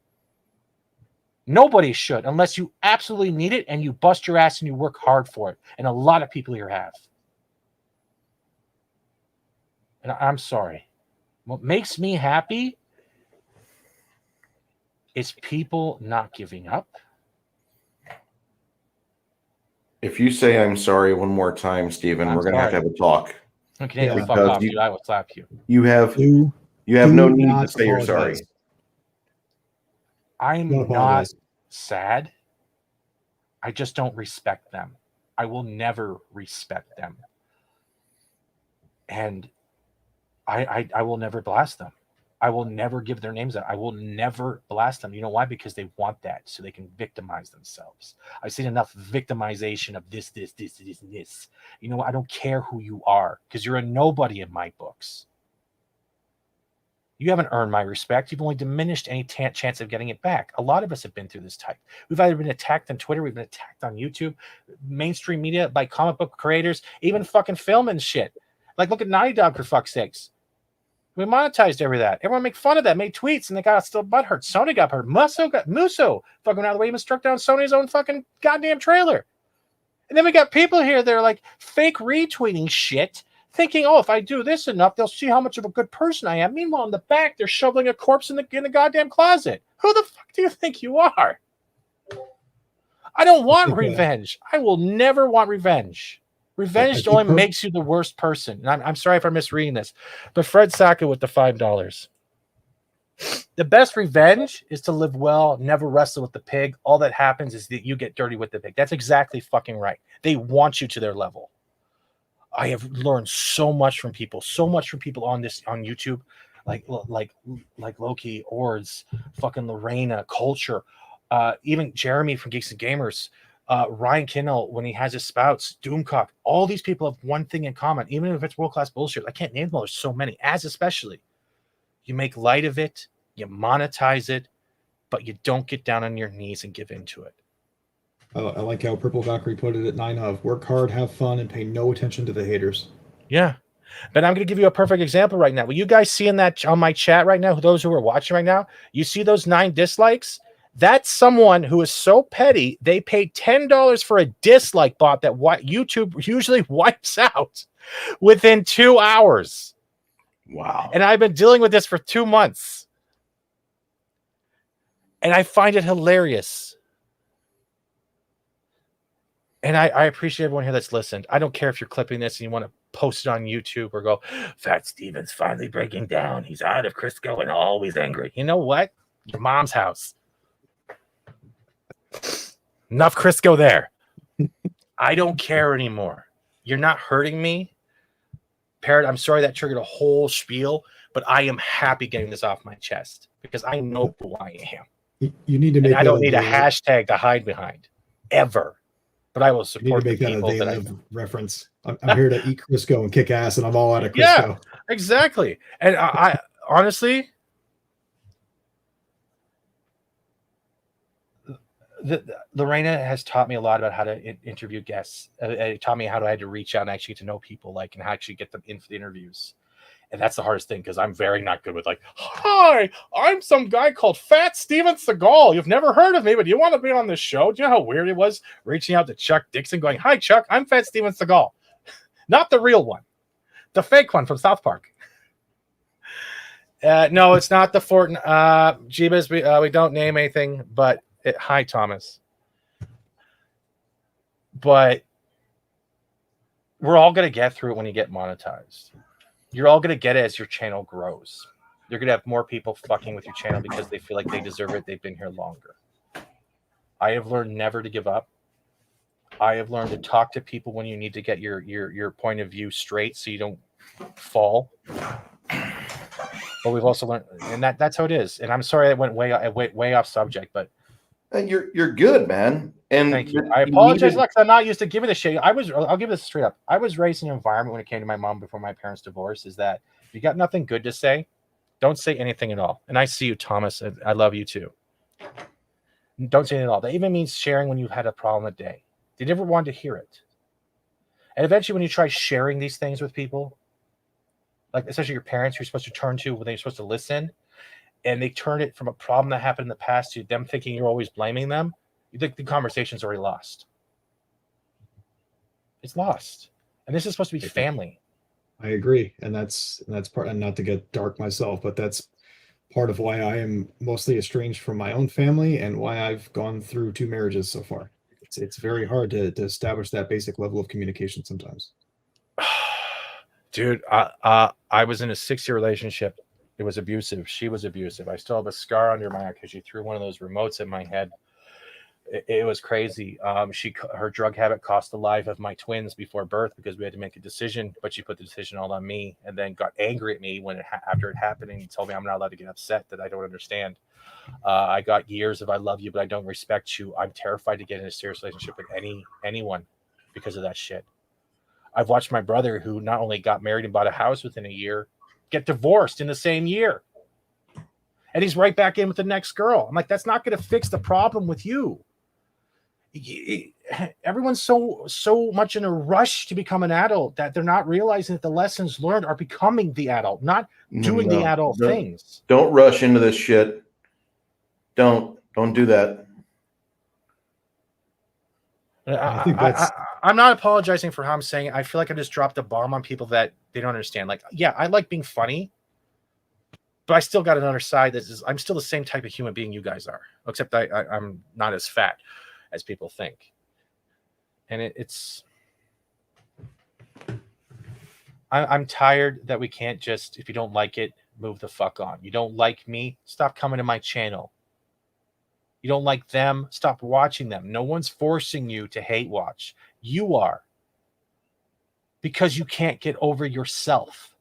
Nobody should, unless you absolutely need it and you bust your ass and you work hard for it. And a lot of people here have. And I'm sorry. What makes me happy is people not giving up. If you say I'm sorry one more time, Steven, we're going to have a talk. Okay, yeah, fuck off, dude. I will slap you. You have no need to say you're sorry. I'm not sad. I just don't respect them. I will never respect them. And I will never blast them. I will never give their names out. I will never blast them. You know why? Because they want that, so they can victimize themselves. I've seen enough victimization of this. You know what? I don't care who you are, because you're a nobody in my books. You haven't earned my respect. You've only diminished any chance of getting it back. A lot of us have been through this type. We've either been attacked on Twitter, we've been attacked on YouTube, mainstream media, by comic book creators, even fucking film and shit. Like, look at Naughty Dog, for fuck's sakes. We monetized that. Everyone made fun of that, made tweets, and they got still butthurt. Sony got hurt. Musso fucking out of the way, even struck down Sony's own fucking goddamn trailer. And then we got people here that are like fake retweeting shit, thinking, oh, if I do this enough, they'll see how much of a good person I am. Meanwhile, in the back, they're shoveling a corpse in the goddamn closet. Who the fuck do you think you are? I don't want revenge. I will never want revenge. Revenge only makes you the worst person. And I'm sorry if I'm misreading this, but Fred Saka with the $5. The best revenge is to live well, never wrestle with the pig. All that happens is that you get dirty with the pig. That's exactly fucking right. They want you to their level. I have learned so much from people on YouTube, like Loki, Ords, fucking Reina, Culture, even Jeremy from Geeks and Gamers. Ryan Kinnell, when he has his spouts, Doomcock, all these people have one thing in common, even if it's world-class bullshit. I can't name them all. There's so many, especially. You make light of it, you monetize it, but you don't get down on your knees and give into it. I like how Purple Valkyrie put it at 9 of work hard, have fun, and pay no attention to the haters. Yeah. But I'm going to give you a perfect example right now. Will you guys see in that on my chat right now, those who are watching right now, you see those 9 dislikes? That's someone who is so petty, they paid $10 for a dislike bot that YouTube usually wipes out within 2 hours. Wow. And I've been dealing with this for 2 months. And I find it hilarious. And I appreciate everyone here that's listened. I don't care if you're clipping this and you want to post it on YouTube or go, Fat Steven's finally breaking down. He's out of Crisco and always angry. You know what? Your mom's house. Enough Crisco there. I don't care anymore. You're not hurting me. Parrot, I'm sorry that triggered a whole spiel, but I am happy getting this off my chest because I know who I am. You need to make. And I don't need a hashtag to hide behind, ever. But I will support the people that I reference. I'm here to eat Crisco and kick ass, and I'm all out of Crisco. Yeah, exactly. And I honestly, Reina has taught me a lot about how to interview guests. It taught me how I had to reach out and actually get to know people, like, and how actually get them in for the interviews. And that's the hardest thing because I'm very not good with like, hi, I'm some guy called FAT-STEVENSEAGAL. You've never heard of me, but you want to be on this show? Do you know how weird it was reaching out to Chuck Dixon going, hi, Chuck, I'm FAT-STEVENSEAGAL. Not the real one. The fake one from South Park. No, it's not the Fortnite. Jeebus, we don't name anything, but hi, Thomas. But we're all going to get through it when you get monetized. You're all going to get it as your channel grows. You're going to have more people fucking with your channel because they feel like they deserve it. They've been here longer. I have learned never to give up. I have learned to talk to people when you need to get your point of view straight so you don't fall. But we've also learned, and that's how it is. And I'm sorry I went way off subject, but you're good, man. And thank you. I apologize because I'm not used to giving this shit. I'll give this straight up. I was raised in an environment when it came to my mom before my parents divorced. Is that if you got nothing good to say, don't say anything at all. And I see you, Thomas. I love you too. Don't say it at all. That even means sharing when you've had a problem a day. They never want to hear it. And eventually, when you try sharing these things with people, like especially your parents, you're supposed to turn to when they're supposed to listen, and they turn it from a problem that happened in the past to them thinking you're always blaming them, the conversation's already lost. It's lost. And this is supposed to be family. I agree. And that's part, and not to get dark myself, but that's part of why I am mostly estranged from my own family and why I've gone through 2 marriages so far. It's very hard to establish that basic level of communication sometimes. Dude, I was in a 6-year relationship. It was abusive. She was abusive. I still have a scar under my eye because she threw one of those remotes at my head. It was crazy. Her drug habit cost the life of my twins before birth because we had to make a decision, but she put the decision all on me and then got angry at me when after it happened and told me I'm not allowed to get upset, that I don't understand. I got years of I love you, but I don't respect you. I'm terrified to get in a serious relationship with anyone because of that shit. I've watched my brother, who not only got married and bought a house within a year, get divorced in the same year. And he's right back in with the next girl. I'm like, that's not going to fix the problem with you. Everyone's so much in a rush to become an adult that they're not realizing that the lessons learned are becoming the adult, not doing the adult things. Don't rush into this shit. Don't do that. I think that's. I'm not apologizing for how I'm saying it. I feel like I just dropped a bomb on people that they don't understand. Like, yeah, I like being funny, but I still got another side that is I'm still the same type of human being you guys are, except I'm not as fat as people think. And it's I'm tired that we can't just, if you don't like it, move the fuck on. You don't like me, stop coming to my channel. You don't like them, stop watching them. No one's forcing you to hate watch. You are. Because you can't get over yourself.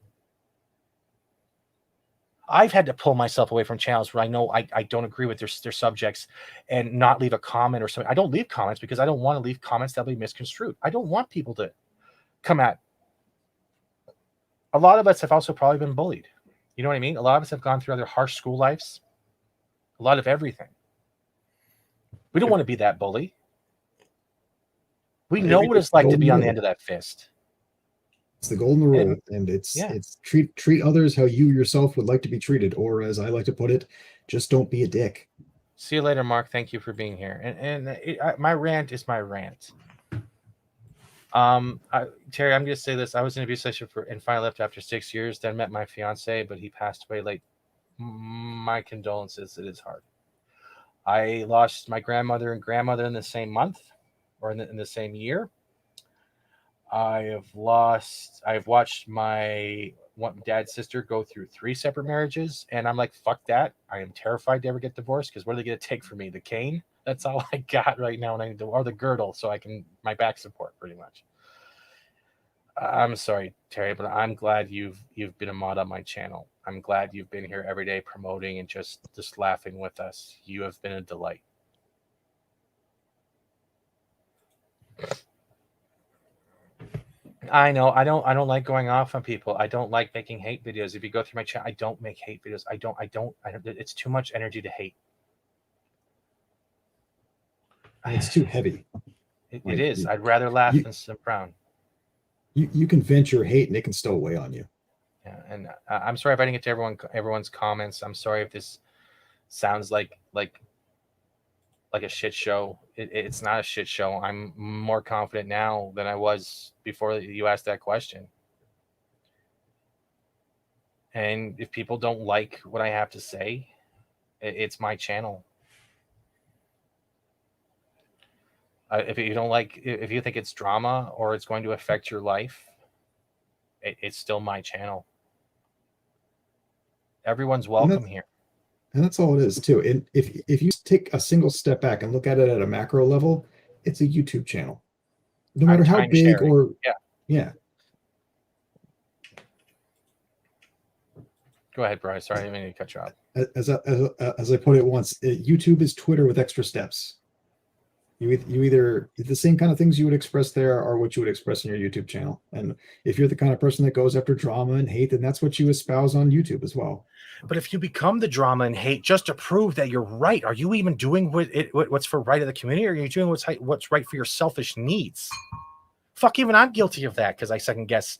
I've had to pull myself away from channels where I know I don't agree with their subjects and not leave a comment or something. I don't leave comments because I don't want to leave comments that'll be misconstrued. I don't want people to come at. A lot of us have also probably been bullied. You know what I mean? A lot of us have gone through other harsh school lives. A lot of everything. We don't want to be that bully. We know what it's like to be on the end of that fist. It's the golden rule, and it's treat others how you yourself would like to be treated, or as I like to put it, just don't be a dick. See you later, Mark. Thank you for being here. And my rant is my rant. Terry, I'm going to say this. I was in an abuse session and finally left after 6 years. Then met my fiance, but he passed away late. My condolences. It is hard. I lost my grandmother and grandmother in the same month, or in the same year. I've watched my dad's sister go through 3 separate marriages, and I'm like, fuck that. I am terrified to ever get divorced because what are they going to take from me? The cane? That's all I got right now, or the girdle, so I can my back support pretty much. I'm sorry, Terry, but I'm glad you've been a mod on my channel. I'm glad you've been here every day promoting and just laughing with us. You have been a delight. I know I don't like going off on people. I don't like making hate videos. If you go through my channel, I don't make hate videos. I don't it's too much energy to hate. It's too heavy. It is. I'd rather laugh than sit brown. You can vent your hate and it can still weigh on you. Yeah, and I'm sorry if I didn't get to everyone's comments. I'm sorry if this sounds like like a shit show. It's not a shit show. I'm more confident now than I was before you asked that question. And if people don't like what I have to say, it's my channel. If you don't like, if you think it's drama or it's going to affect your life, it's still my channel. Everyone's welcome here. And that's all it is too. And if you take a single step back and look at it at a macro level, it's a YouTube channel. No matter how big sharing. or yeah. Go ahead, Bryce. Sorry, I didn't mean to cut you off. As I put it once, YouTube is Twitter with extra steps. You either the same kind of things you would express there are what you would express in your YouTube channel. And if you're the kind of person that goes after drama and hate, then that's what you espouse on YouTube as well. But if you become the drama and hate just to prove that you're right, are you even doing what's for right of the community, or are you doing what's right for your selfish needs? Fuck, even I'm guilty of that because I second guess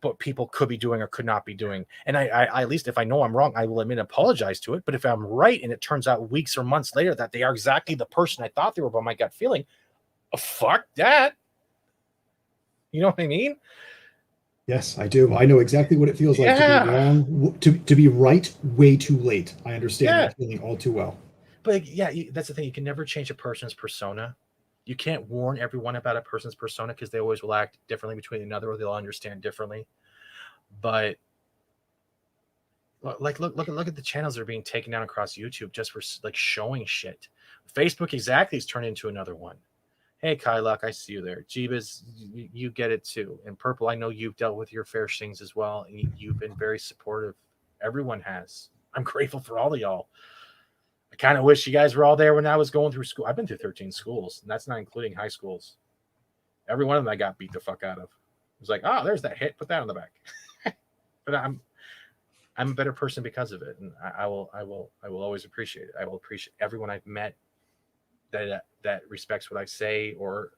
what people could be doing or could not be doing. And I at least if I know I'm wrong, I will admit and apologize to it. But if I'm right and it turns out weeks or months later that they are exactly the person I thought they were by my gut feeling, fuck that. You know what I mean? Yes, I do. I know exactly what it feels like to be wrong, to be right way too late. I understand that feeling all too well. But that's the thing. You can never change a person's persona. You can't warn everyone about a person's persona because they always will act differently between another, or they'll understand differently. But like, look at the channels that are being taken down across YouTube just for like showing shit. Facebook exactly has turned into another one. Hey, Kyluck, I see you there. Jeebus, you get it too. And Purple, I know you've dealt with your fair things as well. And you've been very supportive. Everyone has. I'm grateful for all of y'all. I kind of wish you guys were all there when I was going through school. I've been through 13 schools, and that's not including high schools. Every one of them I got beat the fuck out of. It was like, oh, there's that hit. Put that on the back. But I'm a better person because of it, and I will always appreciate it. I will appreciate everyone I've met that respects what I say or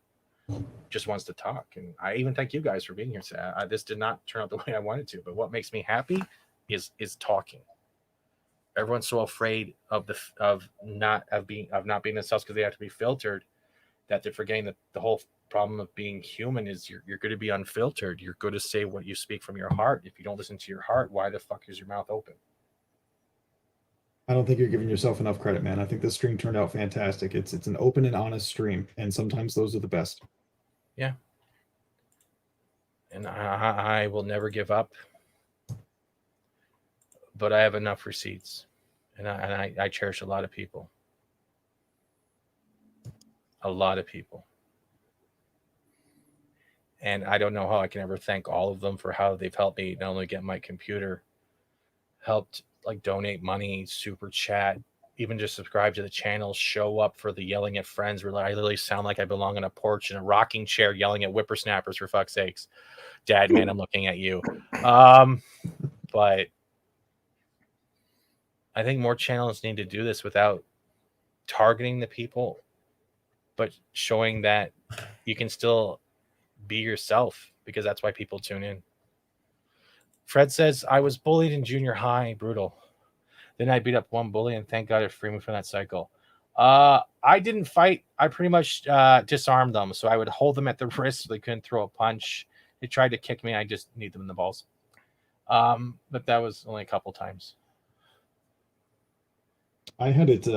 just wants to talk. And I even thank you guys for being here today. This did not turn out the way I wanted to, but what makes me happy is talking. Everyone's so afraid of not being themselves because they have to be filtered that they're forgetting that the whole problem of being human is you're going to be unfiltered. You're going to say what you speak from your heart. If you don't listen to your heart, why the fuck is your mouth open? I don't think you're giving yourself enough credit, man. I think this stream turned out fantastic. It's an open and honest stream, and sometimes those are the best. Yeah. And I will never give up. But I have enough receipts, and I cherish a lot of people. A lot of people. And I don't know how I can ever thank all of them for how they've helped me not only get my computer, helped like donate money, super chat, even just subscribe to the channel, show up for the yelling at friends where I literally sound like I belong on a porch in a rocking chair yelling at whippersnappers, for fuck's sakes. Dad, man, I'm looking at you. But I think more channels need to do this without targeting the people, but showing that you can still be yourself, because that's why people tune in. Fred says, I was bullied in junior high, brutal. Then I beat up one bully, and thank God it freed me from that cycle. I didn't fight. I pretty much disarmed them. So I would hold them at the wrist so they couldn't throw a punch. They tried to kick me. I just kneed them in the balls. But that was only a couple times. I had it.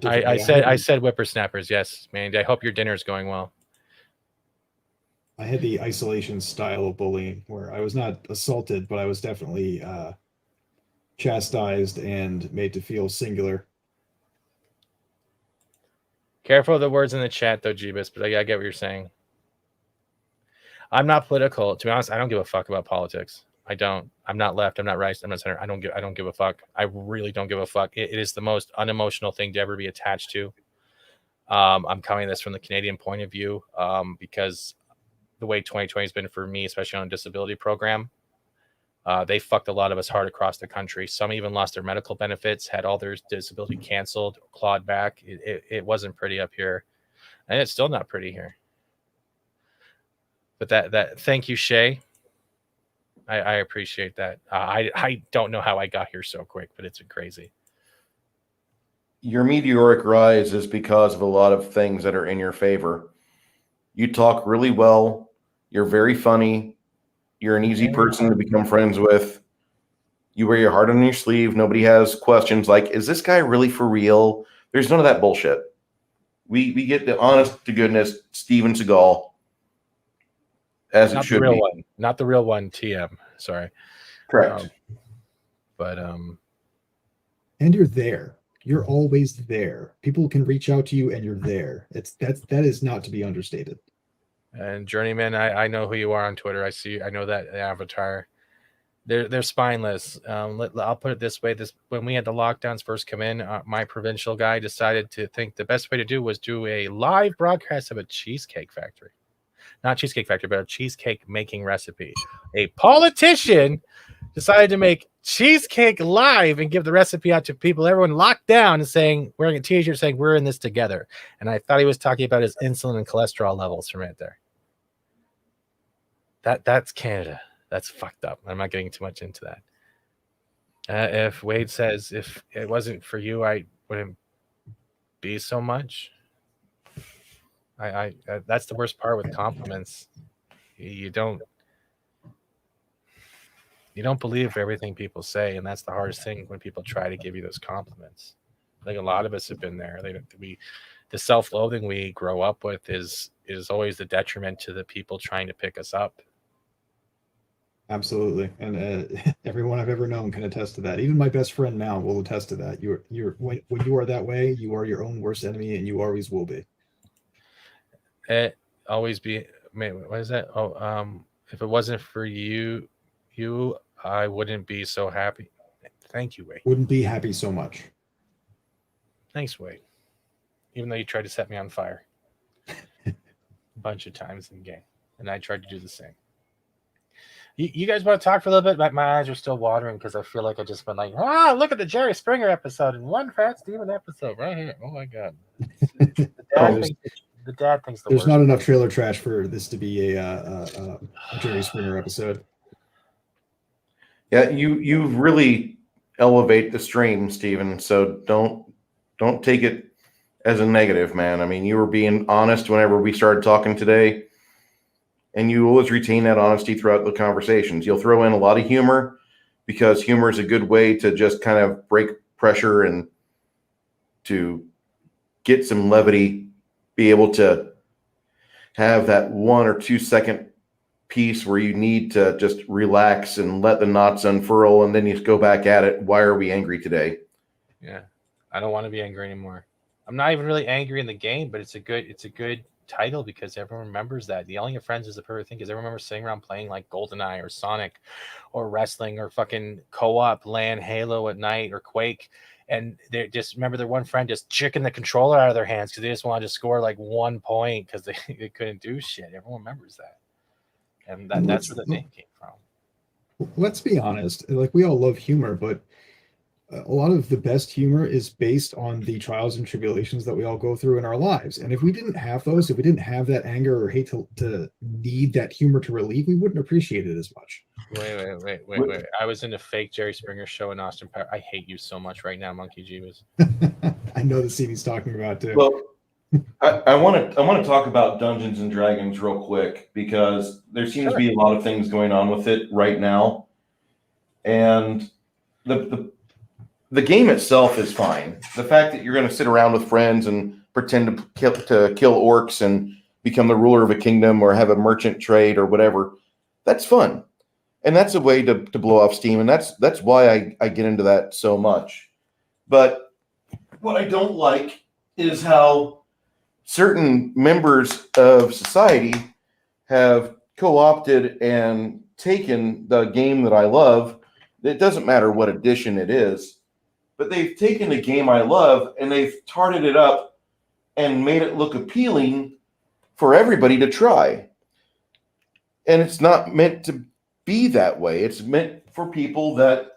I said whippersnappers. Yes, man. I hope your dinner is going well. I had the isolation style of bullying where I was not assaulted, but I was definitely chastised and made to feel singular. Careful of the words in the chat, though, Jeebus, but I get what you're saying. I'm not political. To be honest, I don't give a fuck about politics. I don't. I'm not left. I'm not right. I'm not center. I don't give a fuck. I really don't give a fuck. It is the most unemotional thing to ever be attached to. I'm coming at this from the Canadian point of view, because the way 2020 has been for me, especially on a disability program, they fucked a lot of us hard across the country. Some even lost their medical benefits, had all their disability canceled, clawed back. It wasn't pretty up here, and it's still not pretty here. But that thank you, Shay. I appreciate that. I don't know how I got here so quick, but it's crazy. your meteoric rise is because of a lot of things that are in your favor. You talk really well. You're very funny. You're an easy person to become friends with. You wear your heart on your sleeve. Nobody has questions like, is this guy really for real? There's none of that bullshit. We get the honest to goodness Steven Seagal as Not it should the real be. one. Not the real one, TM. Sorry. Correct. And you're there. You're always there. People can reach out to you and you're there. That is not to be understated. And Journeyman, I know who you are on Twitter. I know that avatar. They're spineless. I'll put it this way: when we had the lockdowns first come in, my provincial guy decided to think the best way to do was do a live broadcast of a cheesecake factory, not cheesecake factory, but a cheesecake making recipe. A politician decided to make cheesecake live and give the recipe out to people, everyone locked down, and saying, wearing a t-shirt saying we're in this together. And I thought he was talking about his insulin and cholesterol levels from right there. That's Canada. That's fucked up. I'm not getting too much into that. If Wade says, if it wasn't for you, I wouldn't be so much. I that's the worst part with compliments. You don't believe everything people say, and that's the hardest thing when people try to give you those compliments. I think a lot of us have been there. The self-loathing we grow up with is always the detriment to the people trying to pick us up. Absolutely, and everyone I've ever known can attest to that. Even my best friend now will attest to that. When you are that way, you are your own worst enemy, and you always will be. It always be. What is that? If it wasn't for you, I wouldn't be so happy. Thank you, Wade. Wouldn't be happy so much. Thanks, Wade. Even though you tried to set me on fire a bunch of times in the game, and I tried to do the same. You guys want to talk for a little bit? My eyes are still watering because I feel like I just been like, look at the Jerry Springer episode and one Fat Steven episode right here. Oh my god. The dad thinks there's not enough trailer trash for this to be a Jerry Springer episode. Yeah, you really elevate the stream, Steven. So don't take it as a negative, man. I mean, you were being honest whenever we started talking today. And you always retain that honesty throughout the conversations. You'll throw in a lot of humor because humor is a good way to just kind of break pressure and to get some levity, be able to have that 1 or 2 second piece where you need to just relax and let the knots unfurl, and then you go back at it. Why are we angry today? Yeah, I don't want to be angry anymore. I'm not even really angry in the game, but it's a good title because everyone remembers that. Yelling at friends is the perfect thing because everyone remembers sitting around playing like GoldenEye or Sonic or wrestling or fucking co-op LAN Halo at night or Quake, and they just remember their one friend just chicking the controller out of their hands because they just wanted to score like 1 point because they couldn't do shit. Everyone remembers that, and that's where the name came from. Let's be honest, like we all love humor, but a lot of the best humor is based on the trials and tribulations that we all go through in our lives. And if we didn't have those, if we didn't have that anger or hate to need that humor to relieve, we wouldn't appreciate it as much. Wait. I was in a fake Jerry Springer show in Austin. I hate you so much right now, Monkey Jeebus. I know the scene he's talking about too. Well, I want to talk about Dungeons and Dragons real quick because there seems to be a lot of things going on with it right now. And the game itself is fine. The fact that you're going to sit around with friends and pretend to kill orcs and become the ruler of a kingdom or have a merchant trade or whatever, that's fun. And that's a way to blow off steam. And that's why I get into that so much. But what I don't like is how certain members of society have co-opted and taken the game that I love. It doesn't matter what edition it is. But they've taken a game I love and they've tarted it up and made it look appealing for everybody to try. And it's not meant to be that way. It's meant for people that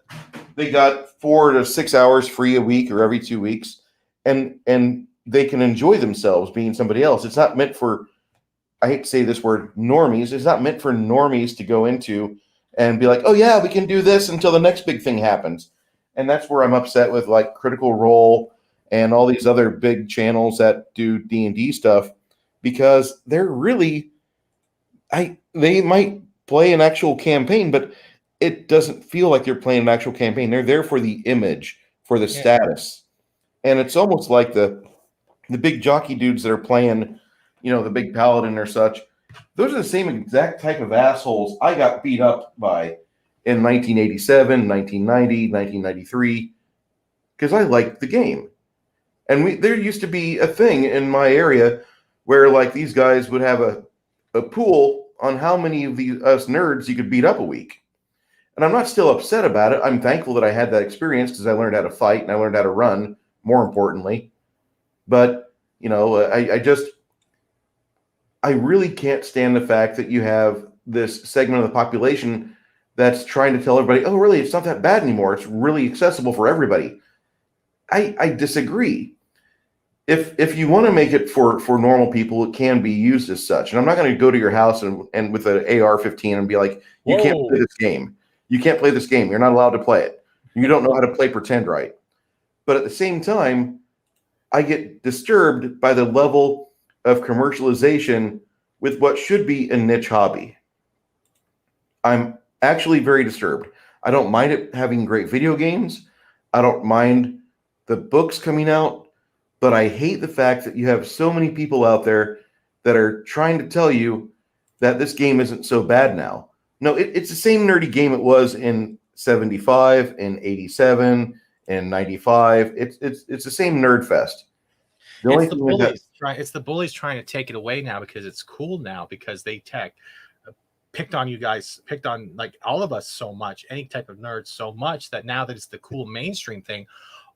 they got 4 to 6 hours free a week or every 2 weeks, and they can enjoy themselves being somebody else. It's not meant for, I hate to say this word, normies. It's not meant for normies to go into and be like, oh yeah, we can do this until the next big thing happens. And that's where I'm upset with like Critical Role and all these other big channels that do D&D stuff, because they're really, they might play an actual campaign, but it doesn't feel like they're playing an actual campaign. They're there for the image, for the status. And it's almost like the big jockey dudes that are playing, the big paladin or such. Those are the same exact type of assholes I got beat up by in 1987, 1990, 1993, because I liked the game. And there used to be a thing in my area where like these guys would have a pool on how many of us nerds you could beat up a week. And I'm not still upset about it. I'm thankful that I had that experience because I learned how to fight and I learned how to run, more importantly. But, I really can't stand the fact that you have this segment of the population that's trying to tell everybody, oh, really, it's not that bad anymore. It's really accessible for everybody. I disagree. If you want to make it for normal people, it can be used as such. And I'm not going to go to your house and with an AR-15 and be like, you can't play this game. You can't play this game. You're not allowed to play it. You don't know how to play pretend right. But at the same time, I get disturbed by the level of commercialization with what should be a niche hobby. I'm actually very disturbed. I don't mind it having great video games. I don't mind the books coming out, but I hate the fact that you have so many people out there that are trying to tell you that this game isn't so bad now. No, it's the same nerdy game it was in 75, in 87, in 95. It's the same nerd fest. It's the bullies trying to take it away now because it's cool now because they picked on you guys, picked on like all of us so much, any type of nerd so much that now that it's the cool mainstream thing,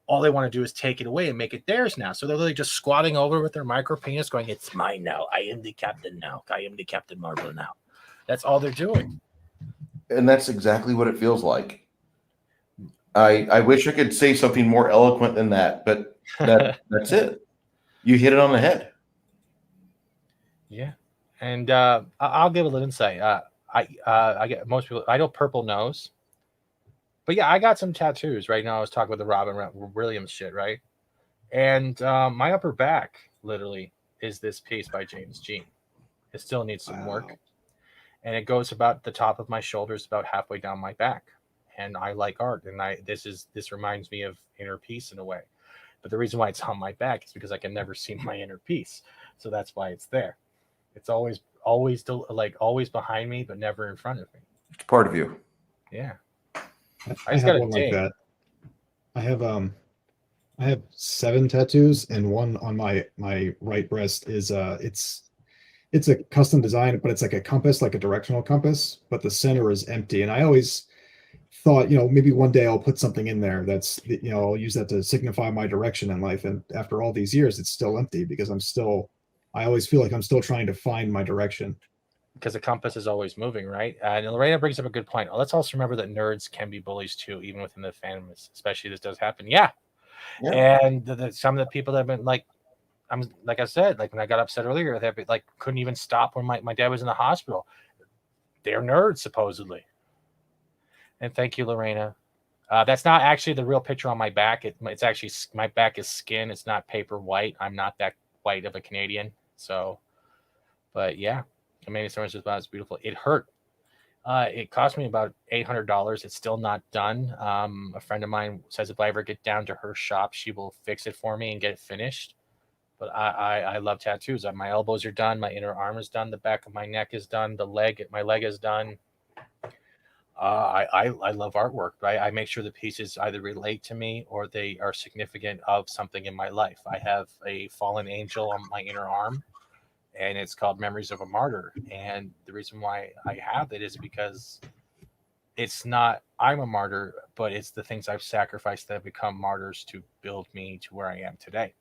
all they want to do is take it away and make it theirs now. So they're literally just squatting over with their micro penis going, it's mine now. I am the captain now. I am the Captain Marvel now. That's all they're doing. And that's exactly what it feels like. I wish I could say something more eloquent than that, but that's it. You hit it on the head. Yeah. And I'll give a little insight. I get most people, I know purple nose. But yeah, I got some tattoos right now. I was talking with the Robin Williams shit, right? And my upper back literally is this piece by James Jean. It still needs some work. And it goes about the top of my shoulders, about halfway down my back. And I like art. And this reminds me of inner peace in a way. But the reason why it's on my back is because I can never see my inner peace. So that's why it's there. It's always behind me, but never in front of me. It's part of you. Yeah. I just got one like that. I have 7 tattoos, and one on my right breast is it's a custom design, but it's like a compass, like a directional compass, but the center is empty. And I always thought, maybe one day I'll put something in there that's, I'll use that to signify my direction in life. And after all these years, it's still empty because I always feel like I'm still trying to find my direction. Because the compass is always moving, right? And Reina brings up a good point. Let's also remember that nerds can be bullies too, even within the fandom, especially this does happen. Yeah. And some of the people that have been like I said, like when I got upset earlier, they couldn't even stop when my dad was in the hospital. They're nerds, supposedly. And thank you, Lorena. That's not actually the real picture on my back. It's actually, my back is skin. It's not paper white. I'm not that white of a Canadian. So, but yeah. Amazing Stories was about as beautiful. It hurt. It cost me about $800. It's still not done. A friend of mine says if I ever get down to her shop, she will fix it for me and get it finished. But I love tattoos. My elbows are done. My inner arm is done. The back of my neck is done. My leg is done. I love artwork. But I make sure the pieces either relate to me or they are significant of something in my life. I have a fallen angel on my inner arm, and it's called Memories of a Martyr. And the reason why I have it is because it's not I'm a martyr, but it's the things I've sacrificed that have become martyrs to build me to where I am today.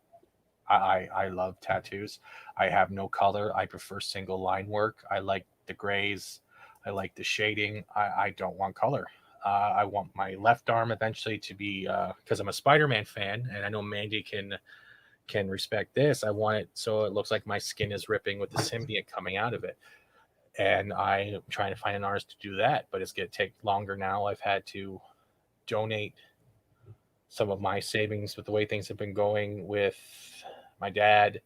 I love tattoos. I have no color. I prefer single line work. I like the grays. I like the shading. I don't want color. I want my left arm eventually to be, because I'm a Spider-Man fan, and I know Mandy can respect this. I want it so it looks like my skin is ripping with the symbiote coming out of it. And I'm trying to find an artist to do that, but it's going to take longer now. I've had to donate some of my savings with the way things have been going with my dad,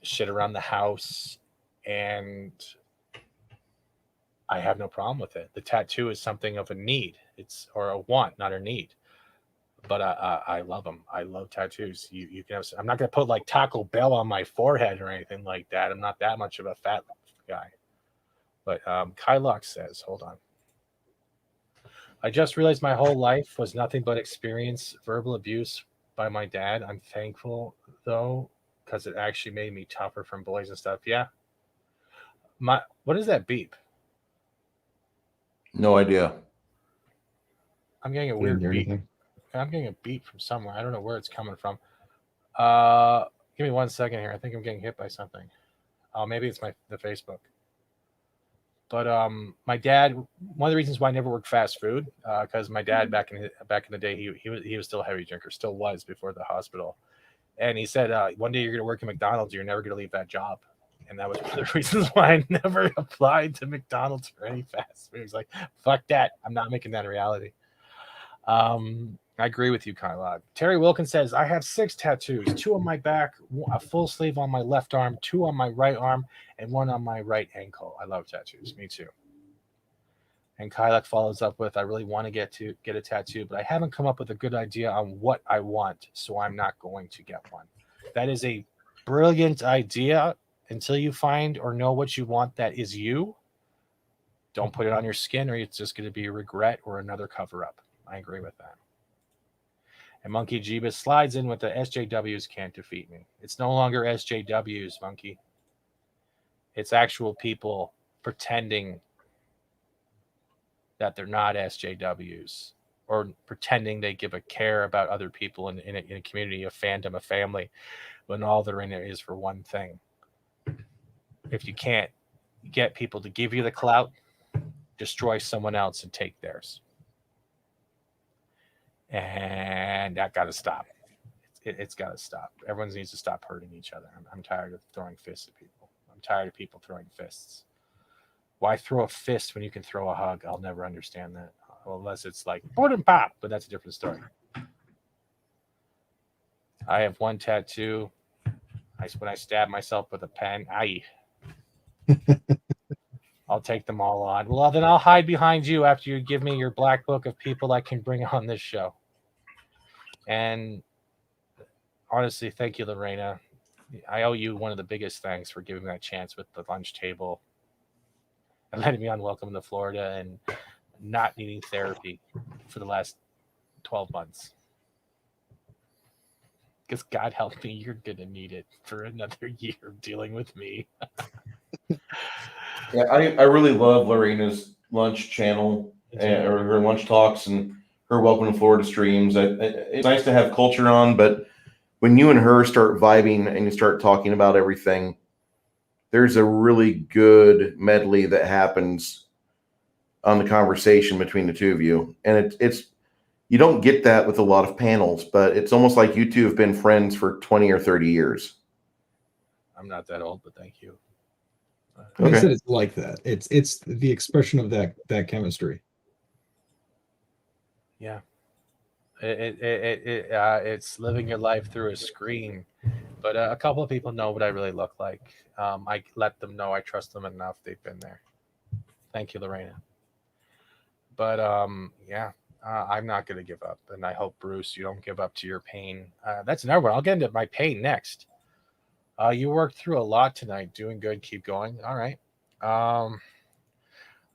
shit around the house, and I have no problem with it. The tattoo is something of a need. It's or a want, not a need. But I love them. I love tattoos. You can have. I'm not gonna put like Taco Bell on my forehead or anything like that. I'm not that much of a fat guy. But Kylock says, hold on. I just realized my whole life was nothing but experience verbal abuse by my dad. I'm thankful though, because it actually made me tougher from bullies and stuff. Yeah. What is that beep? No idea. I'm getting a Didn't weird hear beep. anything. I'm getting a beep from somewhere. I don't know where it's coming from. Give me 1 second here. I think I'm getting hit by something. Oh, maybe it's the Facebook. But my dad, one of the reasons why I never worked fast food, because my dad back in the day, he was still a heavy drinker, still was before the hospital, and he said one day you're going to work at McDonald's, you're never going to leave that job, and that was one of the reasons why I never applied to McDonald's for any fast food. He was like, "Fuck that, I'm not making that a reality." I agree with you, Kyle. Terry Wilkins says, I have 6 tattoos, 2 on my back, a full sleeve on my left arm, 2 on my right arm, and 1 on my right ankle. I love tattoos. Me too. And Kylak follows up with, I really want to get a tattoo, but I haven't come up with a good idea on what I want, so I'm not going to get one. That is a brilliant idea. Until you find or know what you want that is you, don't put it on your skin, or it's just going to be a regret or another cover-up. I agree with that. And Monkey Jeebus slides in with the SJWs can't defeat me. It's no longer SJWs, Monkey. It's actual people pretending that they're not SJWs or pretending they give a care about other people in a community, a fandom, a family, when all they're in it is for one thing. If you can't get people to give you the clout, destroy someone else and take theirs. And that got to stop. It's got to stop. Everyone needs to stop hurting each other. I'm tired of throwing fists at people. I'm tired of people throwing fists. Why throw a fist when you can throw a hug? I'll never understand that. Well, unless it's like, board and pop, but that's a different story. I have 1 tattoo. When I stab myself with a pen, I'll take them all on. Well, then I'll hide behind you after you give me your black book of people I can bring on this show. And honestly, thank you, Lorena. I owe you one of the biggest thanks for giving me that chance with the lunch table and letting me on Welcome to Florida and not needing therapy for the last 12 months. Because God help me, you're going to need it for another year of dealing with me. Yeah, I really love Lorena's lunch channel or her lunch talks and her Welcome to Florida streams. It's nice to have culture on, but when you and her start vibing and you start talking about everything, there's a really good medley that happens on the conversation between the two of you. And it's you don't get that with a lot of panels, but it's almost like you two have been friends for 20 or 30 years. I'm not that old, but thank you. Like I said, it's like that. It's the expression of that chemistry. Yeah. It's living your life through a screen, but a couple of people know what I really look like. I let them know I trust them enough. They've been there. Thank you, Lorena. But yeah, I'm not going to give up, and I hope, Bruce, you don't give up to your pain. That's another one. I'll get into my pain next. You worked through a lot tonight. Doing good. Keep going. All right.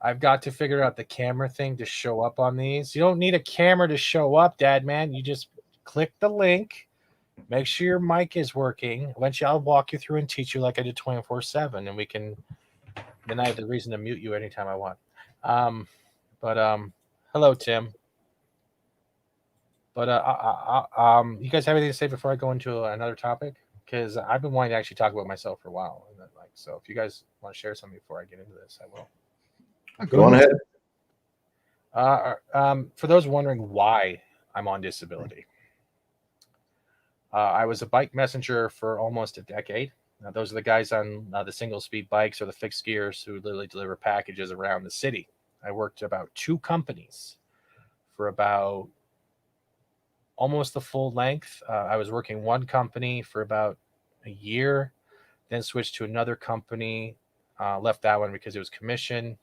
I've got to figure out the camera thing to show up on these. You don't need a camera to show up, Dad, man. You just click the link. Make sure your mic is working. Eventually, I'll walk you through and teach you like I did 24/7, and we can. Then I have the reason to mute you anytime I want. Hello, Tim. But you guys have anything to say before I go into another topic? Because I've been wanting to actually talk about myself for a while. And so if you guys want to share something before I get into this, I will. Go on ahead. For those wondering why I'm on disability, I was a bike messenger for almost a decade. Now, those are the guys on the single speed bikes or the fixed gears who literally deliver packages around the city. I worked about 2 companies for about almost the full length. I was working one company for about a year, then switched to another company, left that one because it was commission,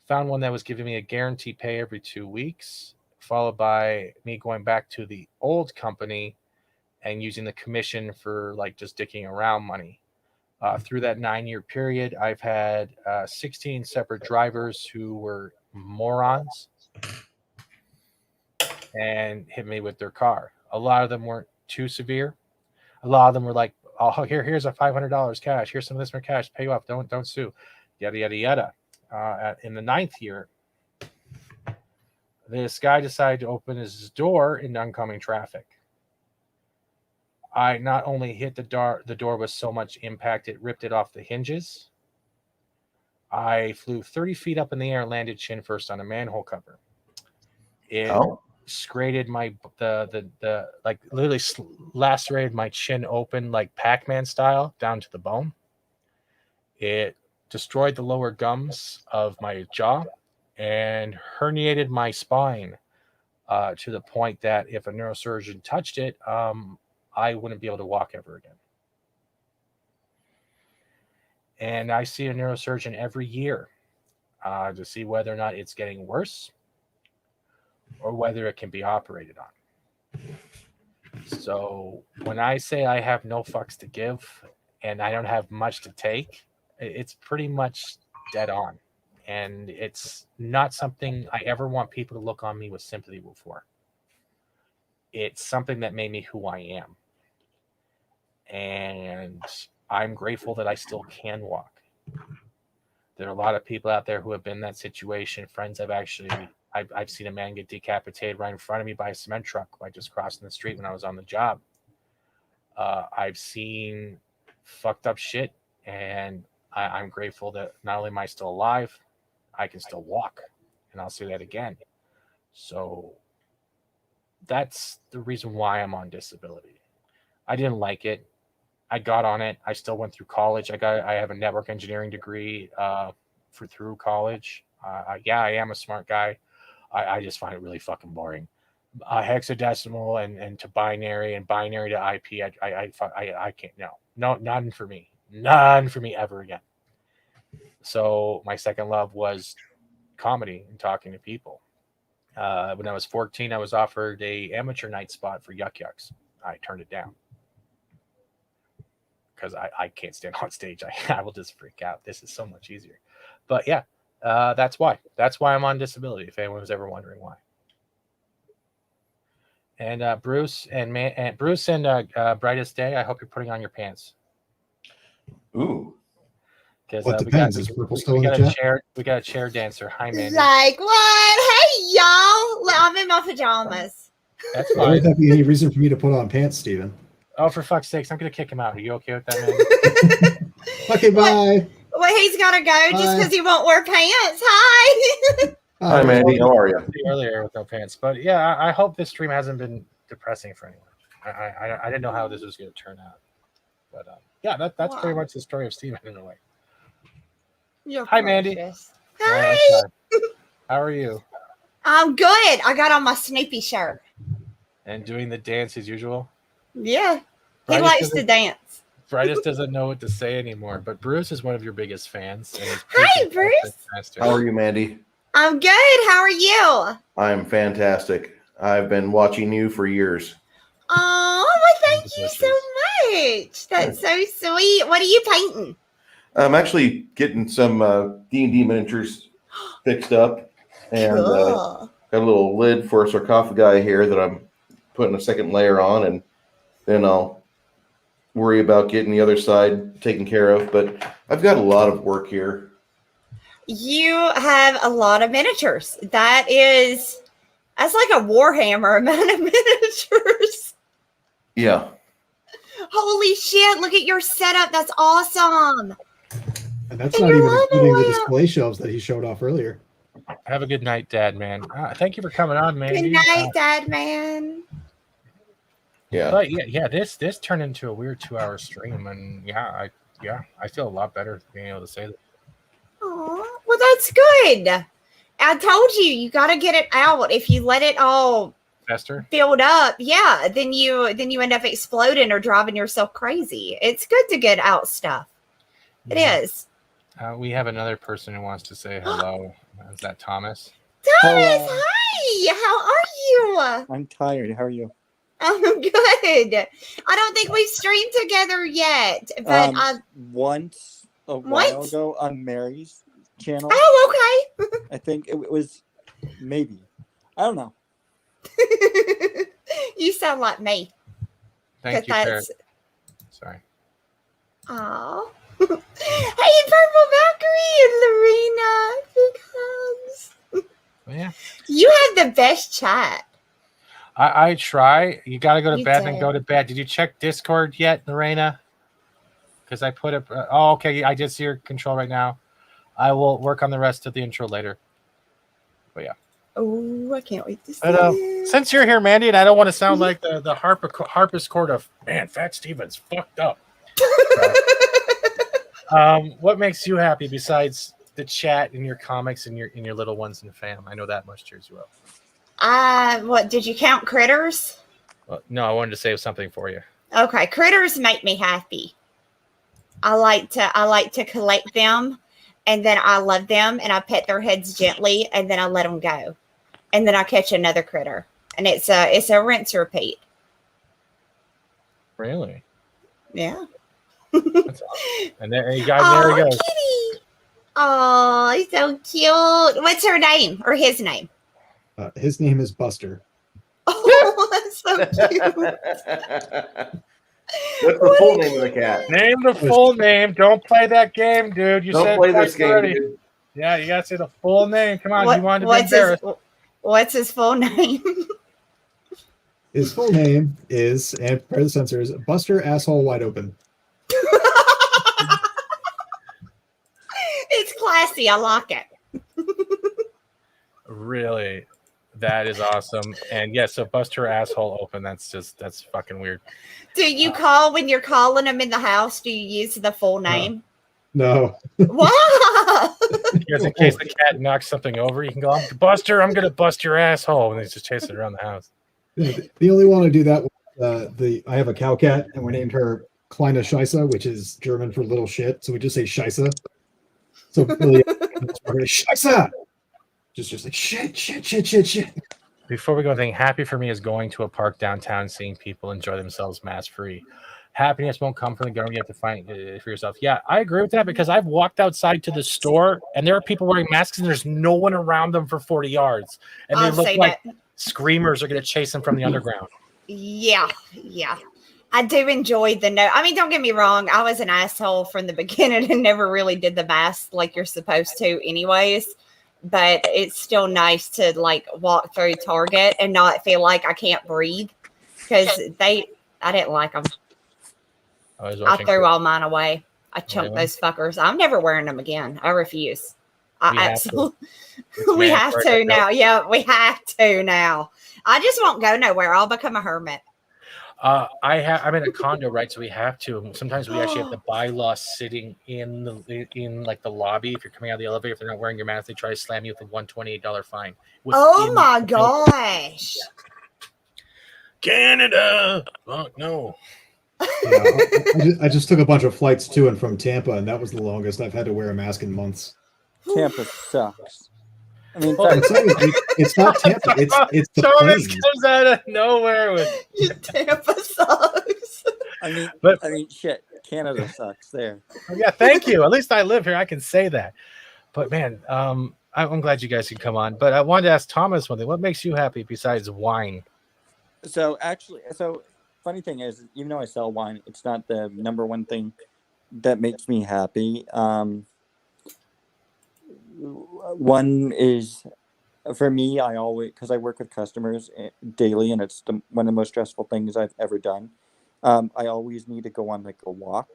found one that was giving me a guaranteed pay every 2 weeks, followed by me going back to the old company and using the commission for like just dicking around money. Through that 9-year period, I've had 16 separate drivers who were morons and hit me with their car. A lot of them weren't too severe. A lot of them were like, "Oh, here's a $500 cash. Here's some of this more cash. Pay you off. Don't sue." Yada yada yada. In the 9th year, this guy decided to open his door in oncoming traffic. I not only hit the door with so much impact, it ripped it off the hinges. I flew 30 feet up in the air and landed chin first on a manhole cover. It scrated my like literally lacerated my chin open like Pac-Man style down to the bone. It destroyed the lower gums of my jaw and herniated my spine to the point that if a neurosurgeon touched it, I wouldn't be able to walk ever again. And I see a neurosurgeon every year to see whether or not it's getting worse or whether it can be operated on. So when I say I have no fucks to give and I don't have much to take, it's pretty much dead on. And it's not something I ever want people to look on me with sympathy for. It's something that made me who I am. And I'm grateful that I still can walk. There are a lot of people out there who have been in that situation. Friends I've seen a man get decapitated right in front of me by a cement truck by just crossing the street when I was on the job. I've seen fucked up shit, and I'm grateful that not only am I still alive, I can still walk, and I'll say that again. So that's the reason why I'm on disability. I didn't like it. I got on it. I still went through college. I have a network engineering degree through college. Yeah, I am a smart guy. I just find it really fucking boring. Hexadecimal and to binary and binary to IP. I can't. No, none for me. None for me ever again. So my second love was comedy and talking to people. When I was 14, I was offered a amateur night spot for Yuck Yucks. I turned it down because I can't stand on stage. I will just freak out. This is so much easier. But yeah, that's why. That's why I'm on disability, if anyone was ever wondering why. And Bruce and Brightest Day, I hope you're putting on your pants. Ooh. Because we got a chair dancer. Hi, Mandy. Like what? Hey, y'all. I'm in my pajamas. That's fine. Would that be any reason for me to put on pants, Steven? Oh, for fuck's sakes, I'm going to kick him out. Are you okay with that, man? Okay, bye. Well, he's got to go just because he won't wear pants. Hi. Hi, Mandy. How are you? Earlier with no pants. But yeah, I hope this stream hasn't been depressing for anyone. I didn't know how this was going to turn out. But yeah, that's pretty much the story of Steven in a way. You're Hi, Mandy. Hi. How are you? I'm good. I got on my Snoopy shirt. And doing the dance as usual? Yeah. He likes to dance. Brightest doesn't know what to say anymore, but Bruce is one of your biggest fans. Hi, Bruce. How are you, Mandy? I'm good. How are you? I'm fantastic. I've been watching you for years. Oh, well, thank you so much. That's so sweet. What are you painting? I'm actually getting some D&D miniatures fixed up, and Cool. got a little lid for a sarcophagi here that I'm putting a second layer on, and then I'll worry about getting the other side taken care of. But I've got a lot of work here. You have a lot of miniatures. That's like a Warhammer amount of miniatures. Yeah. Holy shit, look at your setup. That's awesome. And that's not even including the display shelves that he showed off earlier. Have a good night, Dad, man. Thank you for coming on, man. Good night, Dad, man. Yeah. But yeah, this turned into a weird 2-hour stream, and I feel a lot better being able to say that. Oh, well, that's good. I told you got to get it out. If you let it all Fester. build up, yeah, then you end up exploding or driving yourself crazy. It's good to get out stuff. It is. We have another person who wants to say hello. Is that Thomas? Thomas, hi. How are you? I'm tired. How are you? I'm good. I don't think we've streamed together yet, but Once a while ago on Mary's channel. Oh, okay. I think it was maybe. I don't know. You sound like me. Thank you, Parrot. Sorry. Oh. Hey, Purple Valkyrie and Lorena. Big hugs. Yeah. You have the best chat. I try. You got to go to You bed did. and go to bed. Did you check Discord yet, Reina? Because I put it. Oh, okay. I did see your control right now. I will work on the rest of the intro later. But yeah. Oh, I can't wait to see But, it. since you're here, Mandy, and I don't want to sound like the harpsichord of man, Fat Stevens fucked up. What makes you happy besides the chat and your comics and your little ones and fam? I know that much, too, as well. What did you count critters? Well, no, I wanted to save something for you. Okay, critters make me happy. I like to collect them, and then I love them, and I pet their heads gently, and then I let them go, and then I catch another critter, and it's a rinse repeat. Really? Yeah. That's awesome. And there he goes. Kitty. Oh, he's so cute. What's her name or his name? His name is Buster. Oh, that's so cute. What's the full name of the cat? Name the full name. Don't play that game, dude. You Don't said play twice this game, already. dude. Yeah, you gotta say the full name. Come on, you wanted to be embarrassed. What's his full name? His full name is, and for the censors, Buster Asshole Wide Open. It's classy. I like it. Really, that is awesome. And yes, so bust her asshole open. That's fucking weird. Do you call when you're calling him in the house? Do you use the full name? No. Why? Because in case the cat knocks something over, you can go, Buster, I'm gonna bust your asshole, and he's just chasing around the house. The only one I do that with, I have a cow cat, and we named her Kleine Scheisse, which is German for little shit. So we just say Scheisse. So really, Scheisse. Just like shit. Before we go, anything happy for me is going to a park downtown, seeing people enjoy themselves mask free. Happiness won't come from the government. You have to find it for yourself. Yeah, I agree with that because I've walked outside to the store and there are people wearing masks and there's no one around them for 40 yards. And they look like screamers are going to chase them from the underground. Yeah. I do enjoy the note. I mean, don't get me wrong. I was an asshole from the beginning and never really did the mask like you're supposed to anyways. But it's still nice to like walk through Target and not feel like I can't breathe because I didn't like them. I threw all mine away. I chunked those fuckers. I'm never wearing them again. I refuse. I absolutely. We have to now. Yeah, we have to now. I just won't go nowhere. I'll become a hermit. I'm in a condo, right? So we have to. Sometimes we actually have the bylaw sitting in like the lobby. If you're coming out of the elevator, if they're not wearing your mask, they try to slam you with a $128 fine. Oh my gosh! Canada, fuck no. I just took a bunch of flights to and from Tampa, and that was the longest I've had to wear a mask in months. Tampa sucks. I mean, it's not Tampa. It's the Thomas planes. comes out of nowhere with Tampa sucks. I mean, shit. Canada sucks. There. Yeah, thank you. At least I live here. I can say that. But man, I'm glad you guys can come on. But I wanted to ask Thomas one thing. What makes you happy besides wine? So funny thing is, even though I sell wine, it's not the number one thing that makes me happy. One is for me, I always, because I work with customers daily and it's one of the most stressful things I've ever done. I always need to go on like a walk.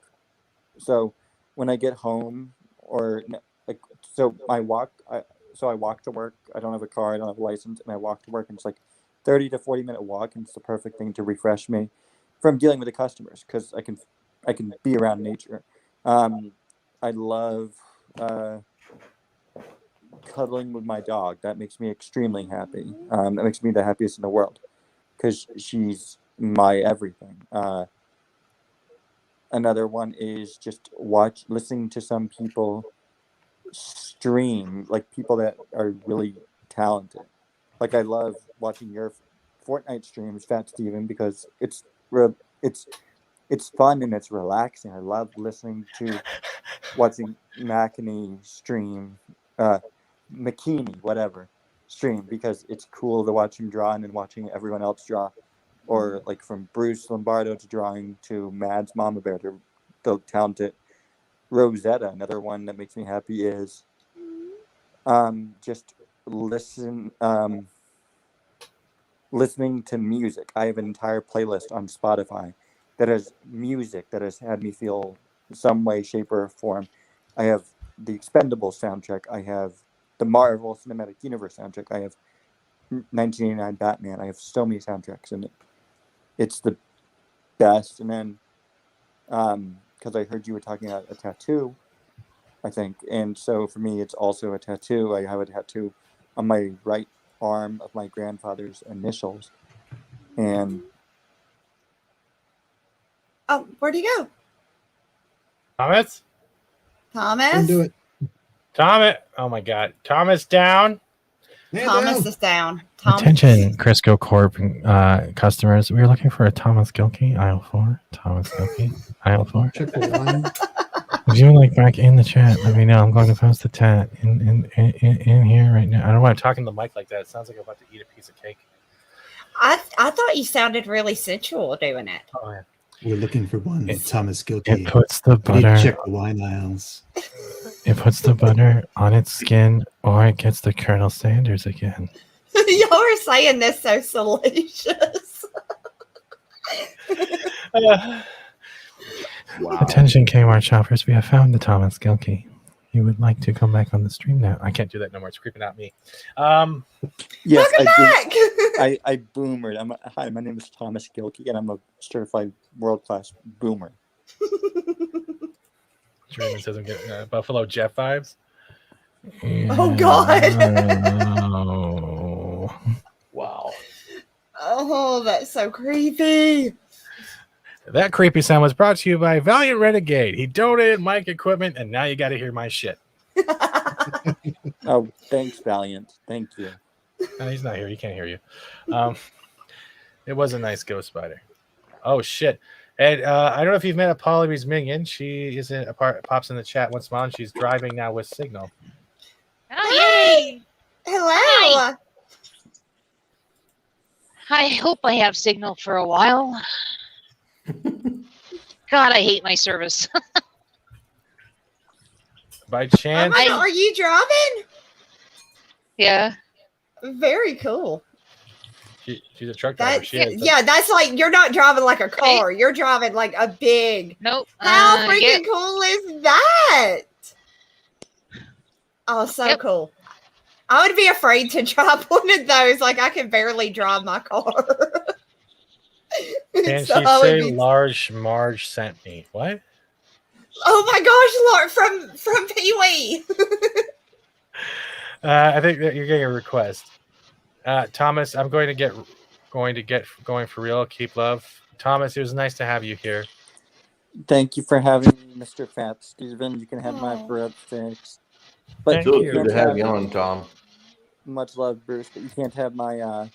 So when I get home I walk to work. I don't have a car. I don't have a license and I walk to work and it's like 30 to 40-minute walk. And it's the perfect thing to refresh me from dealing with the customers because I can be around nature. I love cuddling with my dog. That makes me extremely happy. That makes me the happiest in the world. because she's my everything. Another one is just listening to some people stream, like people that are really talented. Like I love watching your Fortnite streams, Fat Steven, because it's fun and it's relaxing. I love watching McKinney stream, McKinney, whatever, stream, because it's cool to watch him draw and then watching everyone else draw. Or like from Bruce Lombardo to drawing to Mads Mama Bear to the talented Rosetta. Another one that makes me happy is just listening to music. I have an entire playlist on Spotify that has music that has had me feel some way, shape, or form. I have the Expendables soundtrack. I have the Marvel Cinematic Universe soundtrack. I have 1989 Batman. I have so many soundtracks, and it's the best. And then, because I heard you were talking about a tattoo, I think, and so for me, it's also a tattoo. I have a tattoo on my right arm of my grandfather's initials, and Oh, where'd he go? Thomas? Thomas? Do it. Thomas. Oh my God. Thomas down. Thomas is down. Thomas. Attention, Crisco Corp customers. We are looking for a Thomas Gilkey, aisle 4. Thomas Gilkey, aisle 4. If you would like back in the chat, let me know. I'm going to post the chat in here right now. I don't know why I'm talking to the mic like that. It sounds like I'm about to eat a piece of cake. I thought you sounded really sensual doing it. Oh, yeah. We're looking for one Thomas Gilkey. It puts the We need to butter. check the wine aisles. It puts the butter on its skin, or it gets the Colonel Sanders again. Y'all are saying this so salacious. Wow. Attention, Kmart shoppers. We have found the Thomas Gilkey. You would like to come back on the stream now? I can't do that no more. It's creeping out me. yes, Welcome I boomered. Hi, my name is Thomas Gilkey, and I'm a certified world-class boomer. Truman says I'm getting Buffalo Jeff vibes. Oh God. Oh. Wow. Oh, that's so creepy. That creepy sound was brought to you by Valiant Renegade. He donated mic equipment, and now you got to hear my shit. Oh, thanks, Valiant. Thank you. No, he's not here. He can't hear you. It was a nice ghost spider. Oh shit! And I don't know if you've met a Polybee's minion. She is pops in the chat once more. She's driving now with Signal. Oh, yay! Hello. I hope I have signal for a while. God, I hate my service. By chance, Are you driving? Yeah. Very cool. She's a truck driver. Yeah, that's like you're not driving like a car. You're driving like a big. Nope. How freaking cool is that? Oh, so cool. I would be afraid to drive one of those. Like I can barely drive my car. Can So she I would say be- Large Marge sent me? What? Oh my gosh, Lord, from Pee Wee. I think that you're getting a request. Thomas, I'm going to get going for real. Keep love. Thomas, it was nice to have you here. Thank you for having me, Mr. Fat Steven. You can have my breadsticks. But Thank So you. good to have you on, Tom. Much love, Bruce, but you can't have my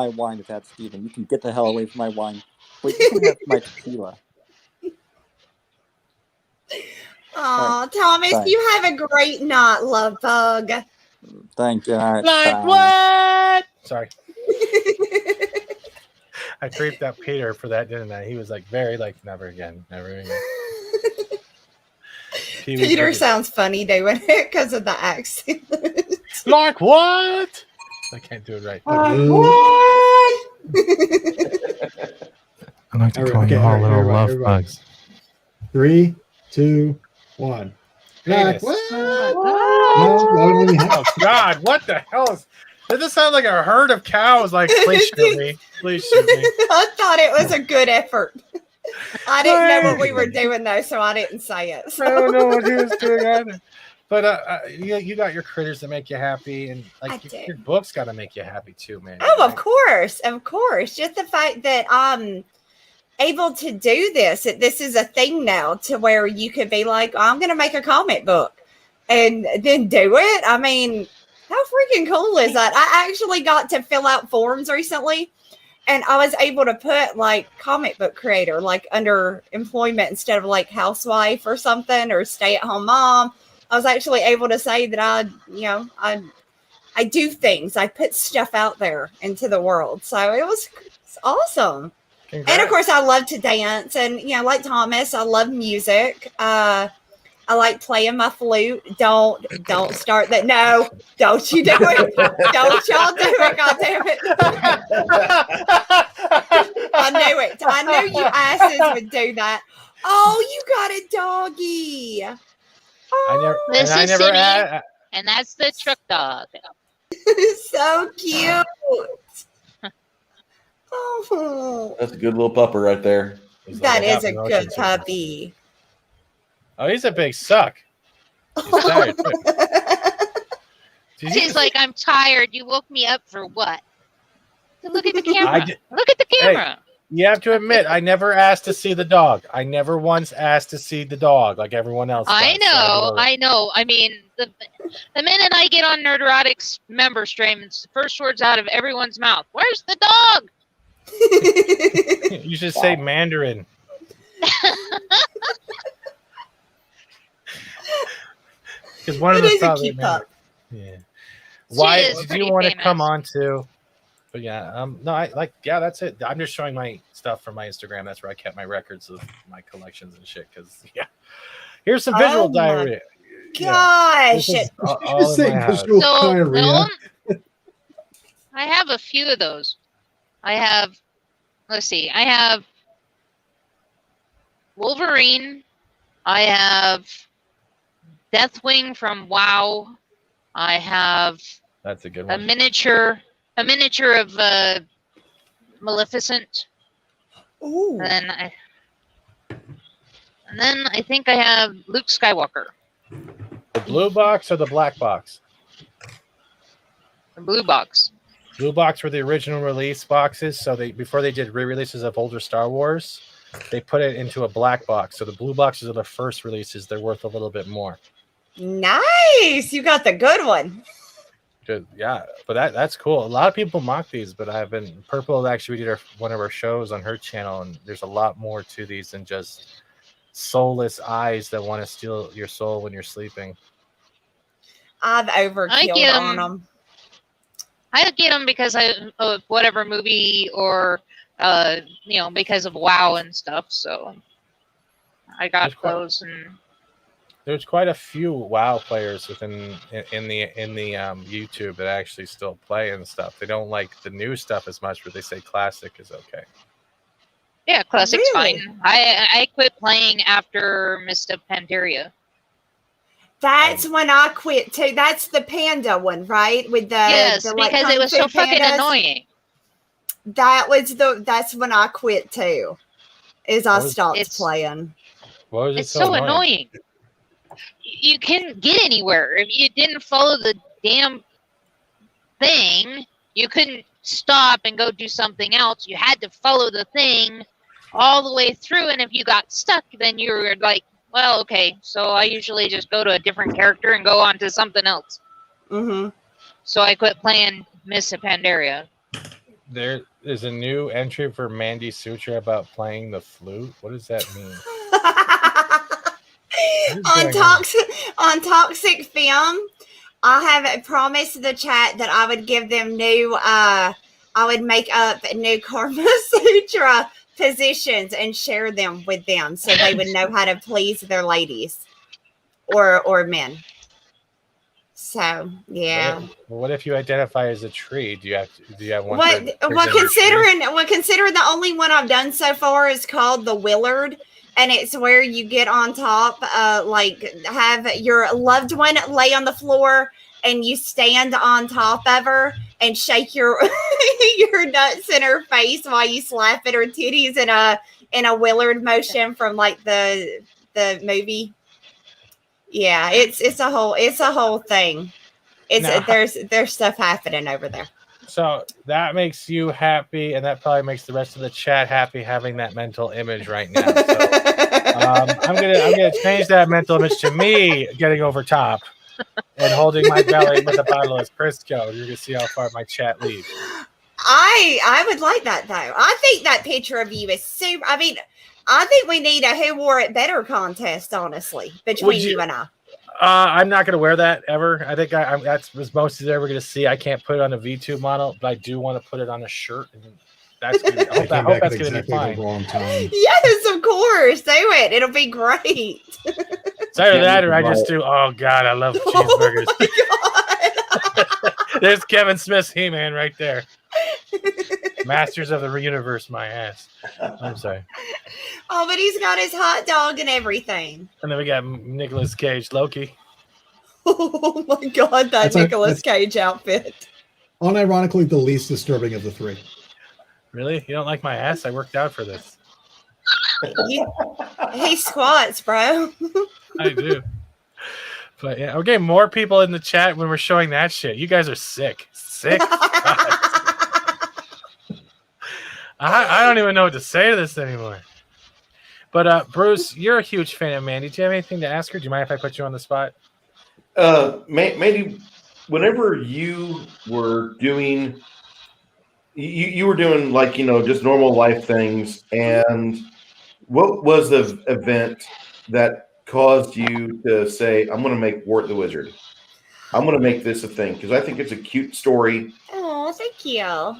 wine, Fat Steven. You can get the hell away from my wine. Wait, you can have my tequila. Oh, Thomas, Bye. you have a great night, love bug. Thank you. All right, Like bye. what? Sorry. I creeped out Peter for that, didn't I? He was like very like never again. Peter sounds funny doing it because of the accent. Like what? I can't do it right. I like to call you all little love bugs. 3, 2, 1. Penis. What? Oh God! What the hell is? Does this sound like a herd of cows? Like, please shoot me! Please shoot me! I thought it was a good effort. I didn't know what we were doing though, so I didn't say it. I don't know what he was doing either. But you got your critters that make you happy, and like your books got to make you happy too, man. Oh, of course. Just the fact that I'm able to do this. This is a thing now to where you could be like, I'm going to make a comic book and then do it. I mean, how freaking cool is that? I actually got to fill out forms recently, and I was able to put like comic book creator like under employment instead of like housewife or something or stay at home mom. I was actually able to say that I do things. I put stuff out there into the world. So it's awesome. Congrats. And of course I love to dance, and like Thomas, I love music. I like playing my flute. Don't start that. No, don't you do it. Don't y'all do it. God damn it. I knew it. I knew you asses would do that. Oh, you got a doggy. This is Cindy, and that's the truck dog. So cute. Oh, That's a good little pupper right there. that is a good puppy. Oh, he's a big suck. He's tired, too. She's like, I'm tired. You woke me up for what? Look at the camera. Look at the camera. Hey, you have to admit, I never asked to see the dog. I never once asked to see the dog like everyone else does. I know. I mean, the minute I get on Nerdotic's member stream, it's the first words out of everyone's mouth. Where's the dog? You should say Mandarin. Because one of the thought, yeah. Why do you want to come on to? But yeah, no, that's it. I'm just showing my stuff from my Instagram. That's where I kept my records of my collections and shit. Because here's some visual diarrhea. Gosh, diarrhea. I have a few of those. I have Wolverine. I have Deathwing from WoW. I have that's a good one. A miniature of Maleficent. Ooh. And then I think I have Luke Skywalker. The blue box or the black box? The blue box. Blue box were the original release boxes. So before they did re-releases of older Star Wars, they put it into a black box. So the blue boxes are the first releases. They're worth a little bit more. Nice. You got the good one. Good. Yeah, but that's cool. A lot of people mock these, but Purple actually did one of our shows on her channel, and there's a lot more to these than just soulless eyes that want to steal your soul when you're sleeping. I've overkilled on them. I get them because of whatever movie or because of WoW and stuff. So I got those. And there's quite a few WoW players in the YouTube that actually still play and stuff. They don't like the new stuff as much, but they say classic is okay. Yeah, classic's fine. I quit playing after Mist of Pandaria. That's when I quit too. That's the panda one, right? With because it was so fucking annoying. That's when I quit too. I stopped playing. What was it it's so annoying. You couldn't get anywhere if you didn't follow the damn thing. You couldn't stop and go do something else. You had to follow the thing all the way through, and if you got stuck, then you were like, well, okay, so I usually just go to a different character and go on to something else. Mm-hmm. So I quit playing Miss of Pandaria. There is a new entry for Mandy Sutra about playing the flute. What does that mean? on Toxic Film, I have promised the chat that I would give them I would make up new Karma Sutra positions and share them with them so they would know how to please their ladies or men. So yeah. What if you identify as a tree? Do you have one? Considering the only one I've done so far is called the Willard, and it's where you get on top, have your loved one lay on the floor and you stand on top of her and shake your your nuts in her face while you slap at her titties in a Willard motion from like the movie. Yeah, it's a whole thing. Now- There's stuff happening over there. So that makes you happy, and that probably makes the rest of the chat happy having that mental image right now. So I'm gonna change that mental image to me getting over top and holding my belly with a bottle of Crisco. You're gonna see how far my chat leads. I would like that though. I think that picture of you is super. I mean, I think we need a Who Wore It Better contest, honestly, between you and I. I'm not going to wear that ever. I think that's as most as ever going to see. I can't put it on a V2 model, but I do want to put it on a shirt. And that's gonna be, I hope that's going to be fine. Yes, of course. Do it. It'll be great. It's either that or I just do. Oh God, I love cheeseburgers. There's Kevin Smith's He-Man right there. Masters of the Universe, my ass. I'm sorry. Oh, but he's got his hot dog and everything. And then we got Nicolas Cage, Loki. Oh my God, that Nicolas Cage outfit. Unironically, the least disturbing of the three. Really? You don't like my ass? I worked out for this. He squats, bro. I do. But yeah, we're getting more people in the chat when we're showing that shit. You guys are sick. Sick. I don't even know what to say to this anymore. But Bruce, you're a huge fan of Mandy. Do you have anything to ask her? Do you mind if I put you on the spot? Mandy, whenever you were doing, you were doing like, just normal life things, and what was the event that caused you to say, I'm going to make Wart the Wizard? I'm going to make this a thing, because I think it's a cute story. Oh, thank you.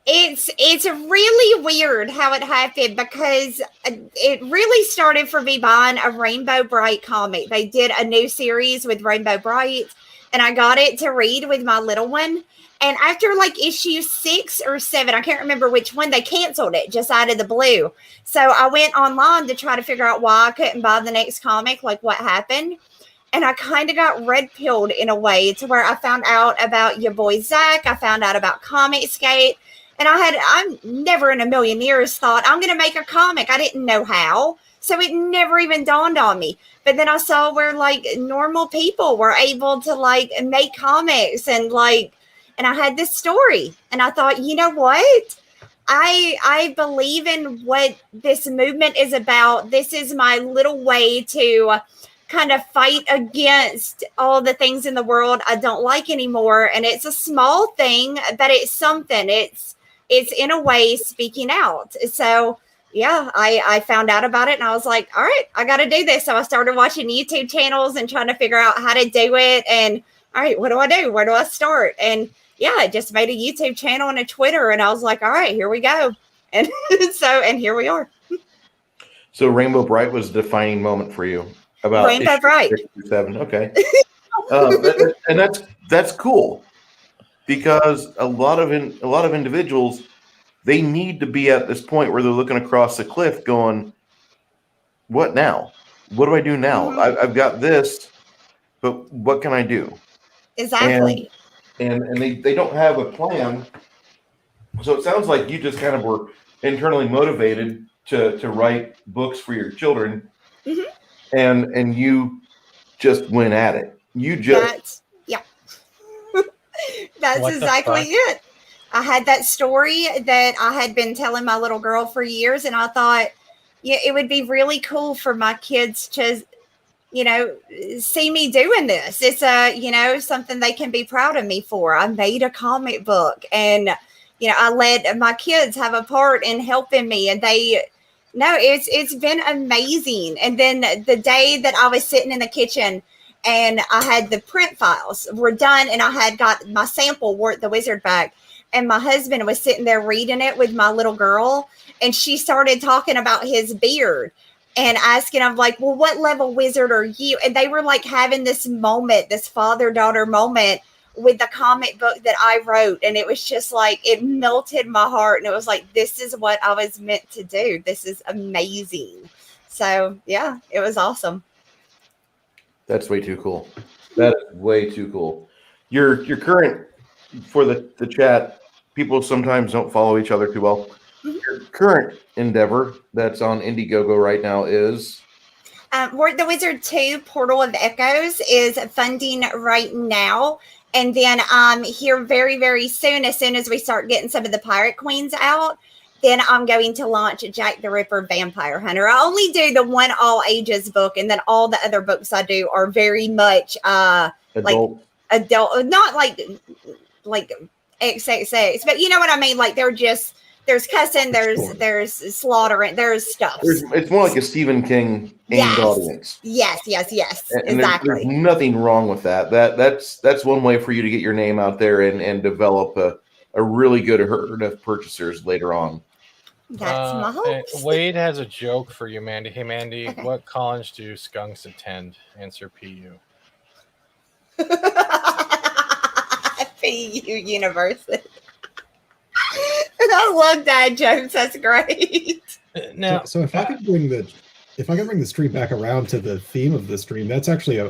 It's really weird how it happened, because it really started for me buying a Rainbow Bright comic. They did a new series with Rainbow Bright, and I got it to read with my little one. And after like issue 6 or 7, I can't remember which one, they canceled it just out of the blue. So I went online to try to figure out why I couldn't buy the next comic, like what happened. And I kind of got red-pilled in a way, to where I found out about your boy Zach. I found out about Comicsgate. And I never in a million years thought I'm going to make a comic. I didn't know how. So it never even dawned on me. But then I saw where like normal people were able to like make comics, and I had this story, and I thought, you know what? I believe in what this movement is about. This is my little way to kind of fight against all the things in the world I don't like anymore. And it's a small thing, but it's something. It's in a way speaking out. So yeah, I found out about it, and I was like, all right, I got to do this. So I started watching YouTube channels and trying to figure out how to do it. And all right, what do I do? Where do I start? And yeah, I just made a YouTube channel and a Twitter, and I was like, all right, here we go. And and here we are. So Rainbow Bright was a defining moment for you. About Rainbow Bright. 7. Okay. And that's cool, because a lot of individuals, they need to be at this point where they're looking across the cliff going, what now? What do I do now? Mm-hmm. I've got this, but what can I do? Exactly. And they don't have a plan. So it sounds like you just kind of were internally motivated to write books for your children. Mm-hmm. And you just went at it. You just That's exactly it. I had that story that I had been telling my little girl for years, and I thought, yeah, it would be really cool for my kids to, see me doing this. It's something they can be proud of me for. I made a comic book, and I let my kids have a part in helping me, and it's been amazing. And then the day that I was sitting in the kitchen and I had the print files were done, and I had got my sample Wart the Wizard back, and my husband was sitting there reading it with my little girl, and she started talking about his beard and asking, I'm like, well, what level wizard are you? And they were like having this moment, this father-daughter moment with the comic book that I wrote. And it was just like, it melted my heart. And it was like, this is what I was meant to do. This is amazing. So yeah, it was awesome. That's way too cool. That is way too cool. Your current, for the chat, people sometimes don't follow each other too well. Your current endeavor that's on Indiegogo right now is? Work the Wizard 2 Portal of Echoes is funding right now. And then here very, very soon as we start getting some of the Pirate Queens out, then I'm going to launch Jack the Ripper Vampire Hunter. I only do the one all ages book, and then all the other books I do are very much Adult. like adult, not like XXX, but you know what I mean? Like they're just there's cussing, there's slaughtering, there's stuff. It's more like a Stephen King aimed audience. Yes, And exactly. there's nothing wrong with that. That's one way for you to get your name out there and develop a really good herd of purchasers later on. That's my hope. Wade has a joke for you, Mandy. Hey, Mandy, what college do skunks attend? Answer PU. PU University. I love dad jokes. That's great. Now, so if I could bring the stream back around to the theme of the stream, that's actually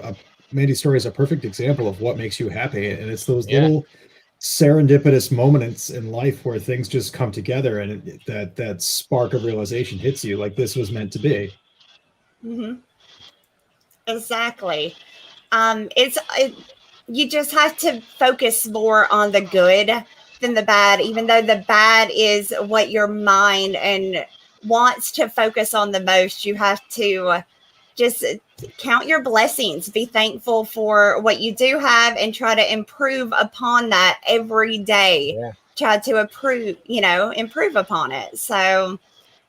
Mandy's story is a perfect example of what makes you happy, and it's those little serendipitous moments in life where things just come together, and that spark of realization hits you like this was meant to be. Mm-hmm. Exactly. You just have to focus more on the good than the bad, even though the bad is what your mind and wants to focus on the most. You have to just count your blessings, be thankful for what you do have, and try to improve upon that every day. Try to improve upon it. So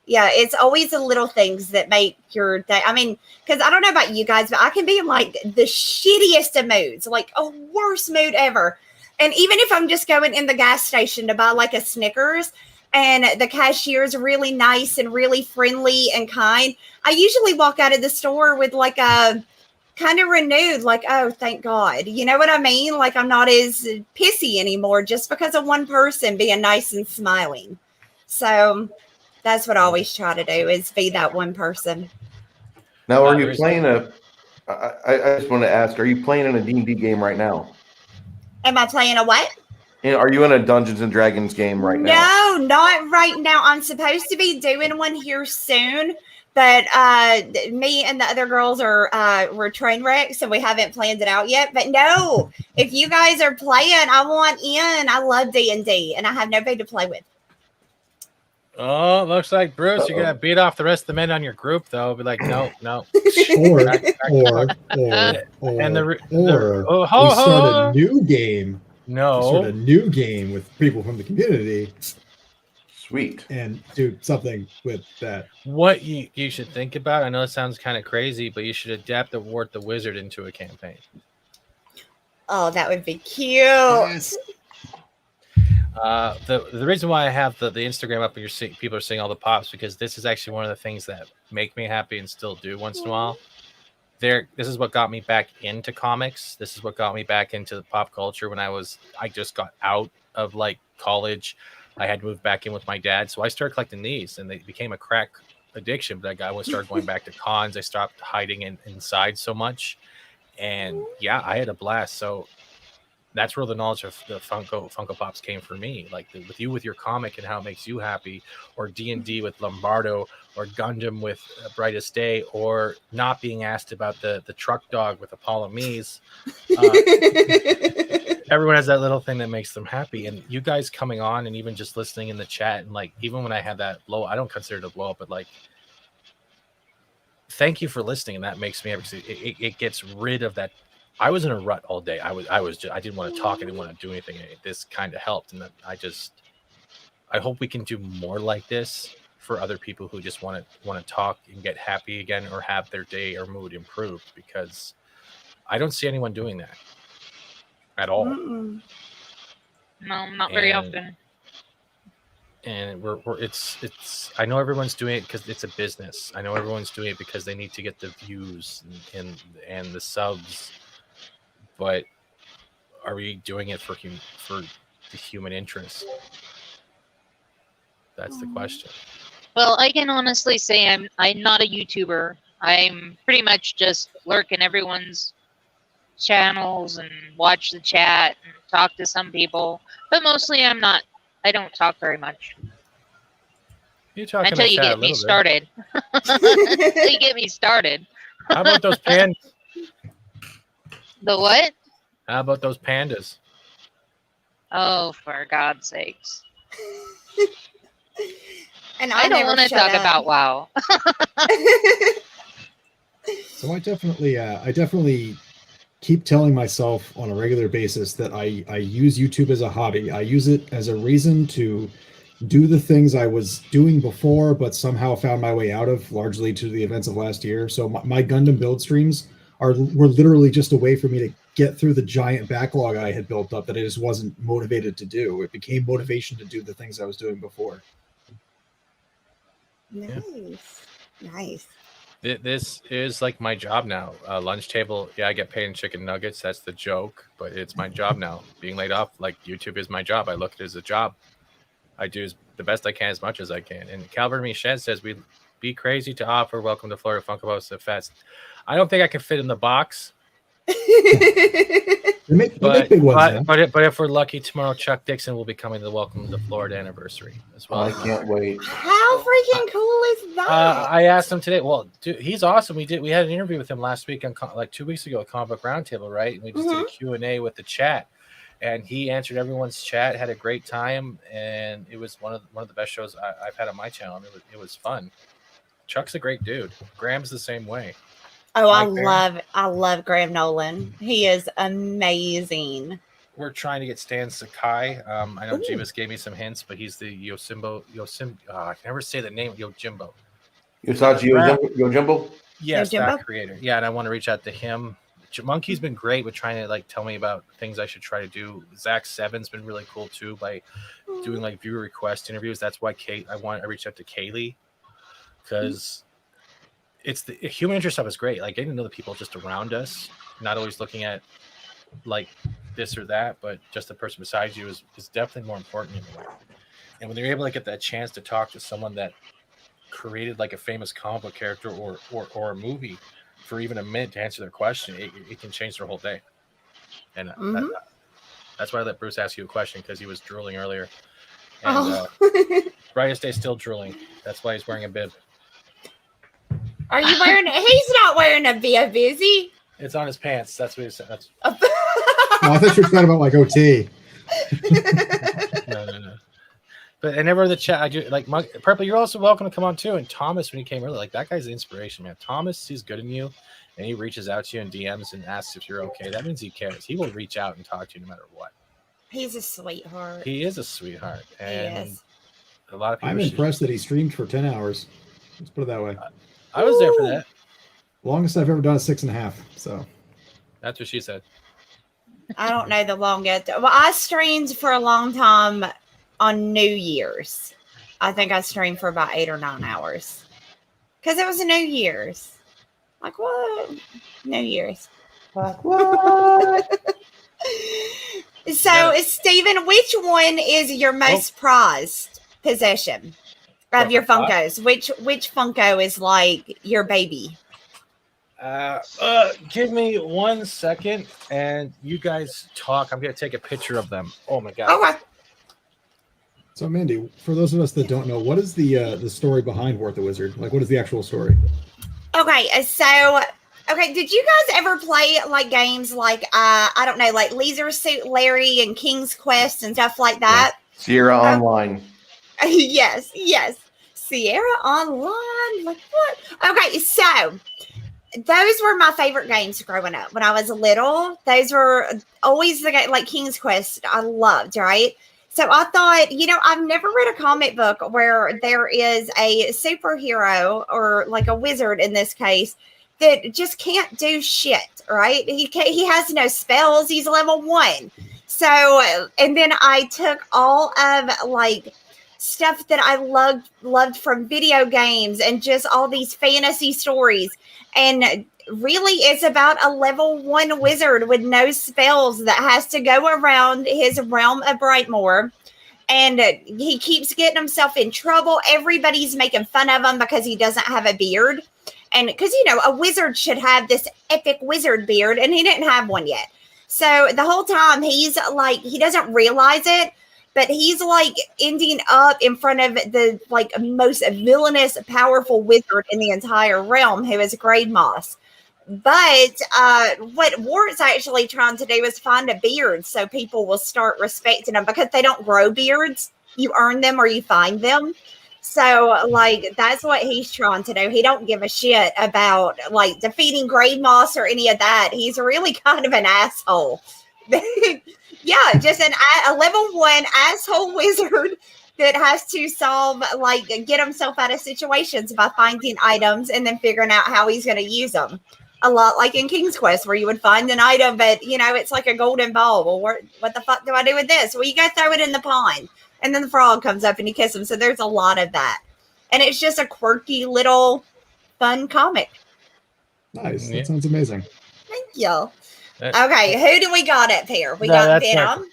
yeah, it's always the little things that make your day. I mean, because I don't know about you guys, but I can be in like the shittiest of moods, like a worst mood ever. And even if I'm just going in the gas station to buy like a Snickers and the cashier's really nice and really friendly and kind, I usually walk out of the store with like a kind of renewed, like, oh, thank God. You know what I mean? Like I'm not as pissy anymore just because of one person being nice and smiling. So that's what I always try to do, is be that one person. Now, are you playing I just want to ask, are you playing in a D&D game right now? Am I playing a what? Are you in a Dungeons and Dragons game right now? No, not right now. I'm supposed to be doing one here soon, but me and the other girls we're train wrecks, so we haven't planned it out yet. But no, if you guys are playing, I want in. I love D&D, and I have nobody to play with. Oh, looks like Bruce, you're gonna beat off the rest of the men on your group, though. Be like, no. Or start a new game. No, start a new game with people from the community. Sweet. And do something with that. What you should think about, I know it sounds kind of crazy, but you should adapt the Wart the Wizard into a campaign. Oh, that would be cute. Yes. The reason why I have the Instagram up and people are seeing all the pops, because this is actually one of the things that make me happy and still do once in a while. This is what got me back into comics. This is what got me back into the pop culture when I just got out of like college. I had moved back in with my dad, so I started collecting these, and they became a crack addiction. But I started going back to cons. I stopped hiding inside so much, and yeah, I had a blast. So that's where the knowledge of the Funko Pops came for me. Like with your comic and how it makes you happy, or D&D with Lombardo, or Gundam with Brightest Day, or not being asked about the truck dog with Apollo Mies. Everyone has that little thing that makes them happy. And you guys coming on and even just listening in the chat, and like even when I had that blow, I don't consider it a blow up, but like, thank you for listening, and that makes me happy. It gets rid of that. I was in a rut all day. I didn't want to talk. I didn't want to do anything. This kind of helped, and I hope we can do more like this for other people who just want to talk and get happy again, or have their day or mood improved, because I don't see anyone doing that at all. No, not very often. And it's I know everyone's doing it because it's a business. I know everyone's doing it because they need to get the views and the subs. But are we doing it for the human interest? That's the question. Well, I can honestly say I'm not a YouTuber. I'm pretty much just lurk in everyone's channels and watch the chat and talk to some people. But mostly I don't talk very much. You talk until you get me started. Until you get me started. How about those pandas? The what? How about those pandas? Oh, for God's sakes. And I don't want to talk about WoW. So I definitely keep telling myself on a regular basis that I use YouTube as a hobby. I use it as a reason to do the things I was doing before, but somehow found my way out of, largely to the events of last year. So my Gundam build streams were literally just a way for me to get through the giant backlog I had built up that I just wasn't motivated to do. It became motivation to do the things I was doing before. Nice. Nice. This is like my job now. Lunch table. Yeah, I get paid in chicken nuggets. That's the joke, but it's my job now. Being laid off, like YouTube is my job. I look at it as a job. I do the best I can as much as I can. And Calvin Michette says, we'd be crazy to offer. Welcome to Florida Funko Pops the Fest. I don't think I can fit in the box. But if we're lucky, tomorrow Chuck Dixon will be coming to the Welcome to Florida anniversary as well. I can't wait. How freaking cool is that? I asked him today. Well, dude, he's awesome. We had an interview with him last week on like 2 weeks ago at Comic Book Roundtable, right? And we just did a Q&A with the chat, and he answered everyone's chat. Had a great time, and it was one of the best shows I've had on my channel. It was fun. Chuck's a great dude. Graham's the same way. Oh, I love Graham Nolan. He is amazing. We're trying to get Stan Sakai. I know Jeebus gave me some hints, but he's the Yosimbo. I can never say the name. Yojimbo. Yojimbo? Yes, Yojimbo? that creator. Yeah, and I want to reach out to him. Monkey's been great with trying to tell me about things I should try to do. Zach Seven's been really cool too by doing viewer request interviews. That's why I reached out to Kaylee, because it's the human interest stuff is great. Like getting to know the people just around us, not always looking at this or that, but just the person beside you is definitely more important in a way. And when you're able to get that chance to talk to someone that created a famous comic book character or a movie for even a minute to answer their question, it can change their whole day. And that's why I let Bruce ask you a question, because he was drooling earlier. And Brightest Day still drooling. That's why he's wearing a bib. Are you wearing it? He's not wearing a bib, is he? It's on his pants. That's what he said. No, I thought you were talking about OT. No. But and ever in the chat, I do Purple. You're also welcome to come on too. And Thomas, when he came earlier, that guy's the inspiration, man. Thomas sees good in you, and he reaches out to you in DMs and asks if you're okay. That means he cares. He will reach out and talk to you no matter what. He's a sweetheart. He is a sweetheart, and he is. A lot of people. I'm impressed that he streamed for 10 hours. Let's put it that way. I was there for that. Longest I've ever done is 6.5. So that's what she said. I don't know the longest. Well, I streamed for a long time on New Year's. I think I streamed for about 8 or 9 hours because it was a New Year's. Like what? New Year's. Like what? So, Steven, which one is your most prized possession of your Funkos? Which Funko is your baby? Give me 1 second, and you guys talk. I'm gonna take a picture of them. Oh my god. Okay. So, Mandy, for those of us that don't know, what is the story behind Wart the Wizard? What is the actual story? Okay, so did you guys ever play games I don't know, Leisure Suit Larry and King's Quest and stuff like that? Sierra Online. Yes. Sierra Online. What? Okay, so those were my favorite games growing up. When I was little, those were always the game, King's Quest I loved, right? So I thought, I've never read a comic book where there is a superhero or a wizard in this case that just can't do shit, right? He has no spells. He's level 1. So, and then I took all of stuff that I loved from video games and just all these fantasy stories. And really it's about a level 1 wizard with no spells that has to go around his realm of Brightmoor. And he keeps getting himself in trouble. Everybody's making fun of him because he doesn't have a beard. And because, a wizard should have this epic wizard beard, and he didn't have one yet. So the whole time he's he doesn't realize it, but he's ending up in front of the most villainous, powerful wizard in the entire realm, who is Grade Moss. But what Wart's actually trying to do is find a beard so people will start respecting them because they don't grow beards. You earn them or you find them. So, like, that's what he's trying to do. He don't give a shit about, like, defeating grave moss or any of that. He's really kind of an asshole. Yeah, just a level 1 asshole wizard that has to solve, like, get himself out of situations by finding items and then figuring out how he's going to use them. A lot like in King's Quest, where you would find an item, but, you know, it's like a golden ball. Well, what the fuck do I do with this? Well, you go throw it in the pond. And then the frog comes up and you kiss him. So there's a lot of that. And it's just a quirky little fun comic. Nice. That sounds amazing. Thank you. Okay, who do we got up here? We No, got that's Venom.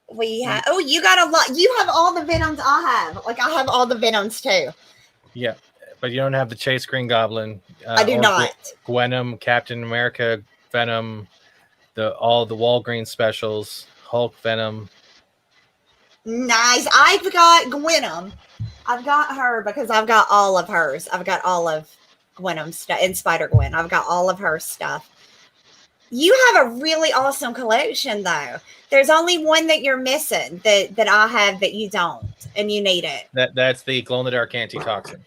We have, oh, you got a lot. You have all the Venoms I have. Like, I have all the Venoms too. Yeah, but you don't have the Chase Green Goblin. I do not. Gwenom, Captain America, Venom, all the Walgreens specials, Hulk, Venom. Nice. I've got Gwenom. I've got her because I've got all of hers. I've got all of Gwenom's stuff and Spider-Gwen. I've got all of her stuff. You have a really awesome collection, though. There's only one that you're missing that I have that you don't, and you need it. That's the glow-in-the-dark antitoxin.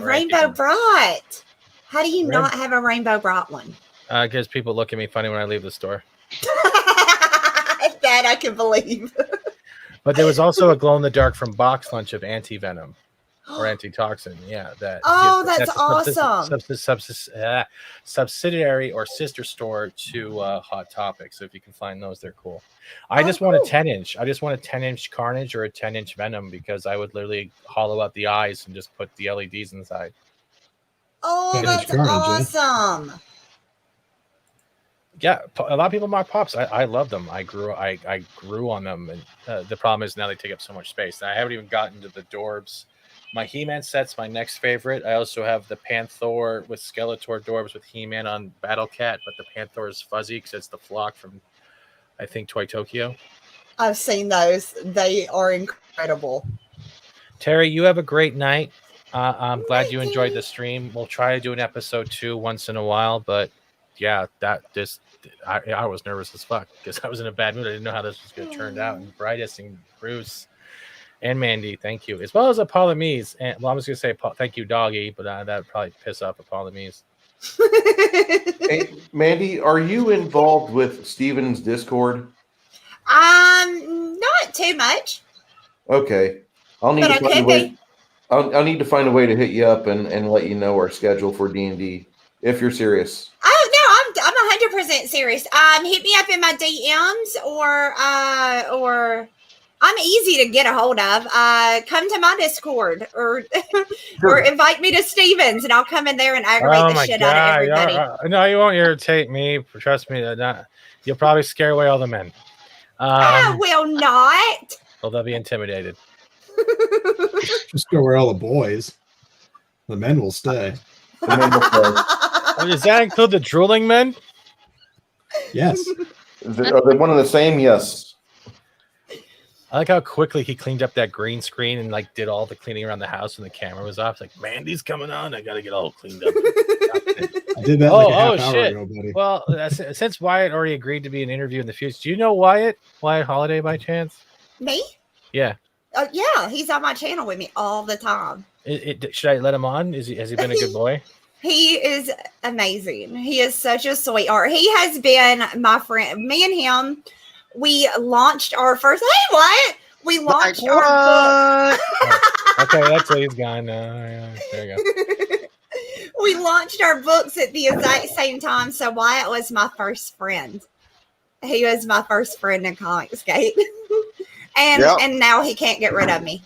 Rainbow Bright. How do you not have a Rainbow Bright one? Because people look at me funny when I leave the store. That I can believe. But there was also a glow-in-the-dark from Box Lunch of anti-venom or antitoxin. Yeah, that's awesome. Subsidiary or sister store to Hot Topic. So if you can find those, they're cool. I just want a 10-inch. I just want a 10-inch Carnage or a 10-inch Venom because I would literally hollow out the eyes and just put the LEDs inside. Oh, that's awesome. Yeah, a lot of people mock pops. I love them. I grew on them, and the problem is now they take up so much space. And I haven't even gotten to the Dorbs. My He-Man set's my next favorite. I also have the Panther with Skeletor Dorbs with He-Man on Battle Cat, but the Panther is fuzzy because it's the flock from, I think, Toy Tokyo. I've seen those. They are incredible. Terry, you have a great night. I'm glad you enjoyed the stream. We'll try to do an episode 2 once in a while, but yeah, I was nervous as fuck because I was in a bad mood. I didn't know how this was going to turn out. And Brightest and Bruce and Mandy, thank you, as well as Apollomise. And well, I was going to say thank you, Doggy, but that would probably piss off Apollomise. Hey, Mandy, are you involved with Steven's Discord? Not too much. Okay, I'll need to find a way to hit you up and let you know our schedule for D&D if you're serious. Oh no, I'm 100% serious. Hit me up in my DMs or I'm easy to get a hold of. Come to my Discord or or invite me to Steven's and I'll come in there and aggravate the shit out of everybody. No, you won't irritate me. Trust me. You'll probably scare away all the men. I will not. Well, they'll be intimidated. Just go where all the boys. The men will stay. Does that include the drooling men? Yes. Are they one and the same? Yes. I like how quickly he cleaned up that green screen and like did all the cleaning around the house when the camera was off. It's like, Mandy's coming on. I got to get all cleaned up. I did that like a half hour ago, buddy. Well, since Wyatt already agreed to be an interview in the future, do you know Wyatt Holiday by chance? Me? Yeah. Yeah, he's on my channel with me all the time. Should I let him on? Has he been a good boy? He is amazing. He is such a sweetheart. He has been my friend. Me and him, we launched our first. Hey, Wyatt! We launched our book. Okay, that's why he's gone now. Yeah, there you go. We launched our books at the exact same time. So Wyatt was my first friend. He was my first friend in Comicsgate. And now he can't get rid of me.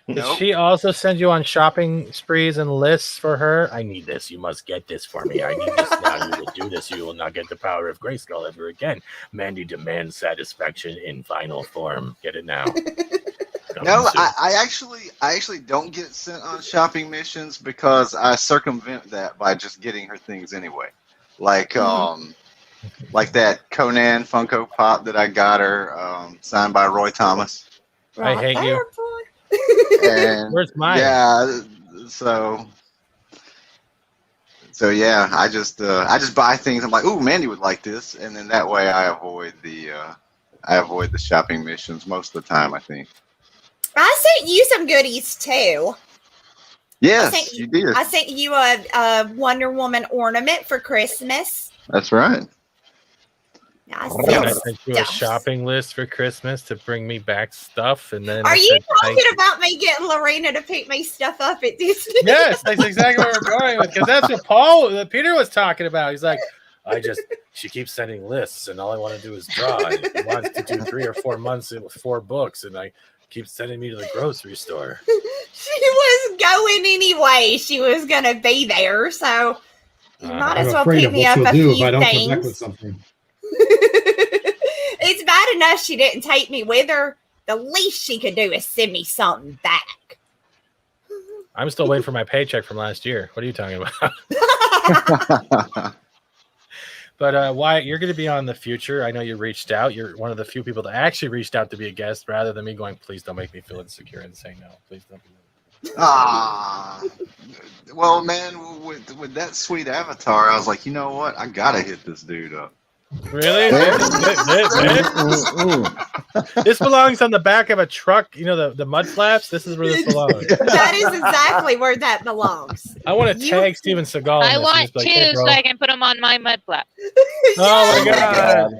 Did she also send you on shopping sprees and lists for her? I need this. You must get this for me. I need this now. You will do this. You will not get the power of Grayskull ever again. Mandy demands satisfaction in final form. Get it now. No, I actually don't get sent on shopping missions because I circumvent that by just getting her things anyway. Like that Conan Funko Pop that I got her, signed by Roy Thomas. I hate you. And where's mine? Yeah, so So yeah, I just buy things. I'm like, ooh, Mandy would like this, and then that way I avoid the shopping missions most of the time, I think. I sent you some goodies too. Yes, you did. I sent you a Wonder Woman ornament for Christmas. That's right. I I sent you a shopping list for Christmas to bring me back stuff, and then Are I you said, talking "Thank you." about me getting Lorena to pick me stuff up at Disney? Yes, that's exactly where we're going with, because that's what Peter was talking about. He's like, she keeps sending lists, and all I want to do is draw. And he wants to do 3 or 4 months with 4 books, and I keep sending me to the grocery store. She was going anyway. She was going to be there, so you might as well pick me up a few if I don't come back with things. something. It's bad enough she didn't take me with her. The least she could do is send me something back. I'm still waiting for my paycheck from last year. What are you talking about? But Wyatt, you're going to be on the future. I know you reached out. You're one of the few people that actually reached out to be a guest, rather than me going, please don't make me feel insecure and say no. Please don't. Well, man, with that sweet avatar, I was like, you know what? I gotta hit this dude up. Really? This belongs on the back of a truck. You know, the mud flaps? This is where this belongs. That is exactly where that belongs. I want to tag Steven Seagal. I want 2 so I can put them on my mud flap. Oh my god!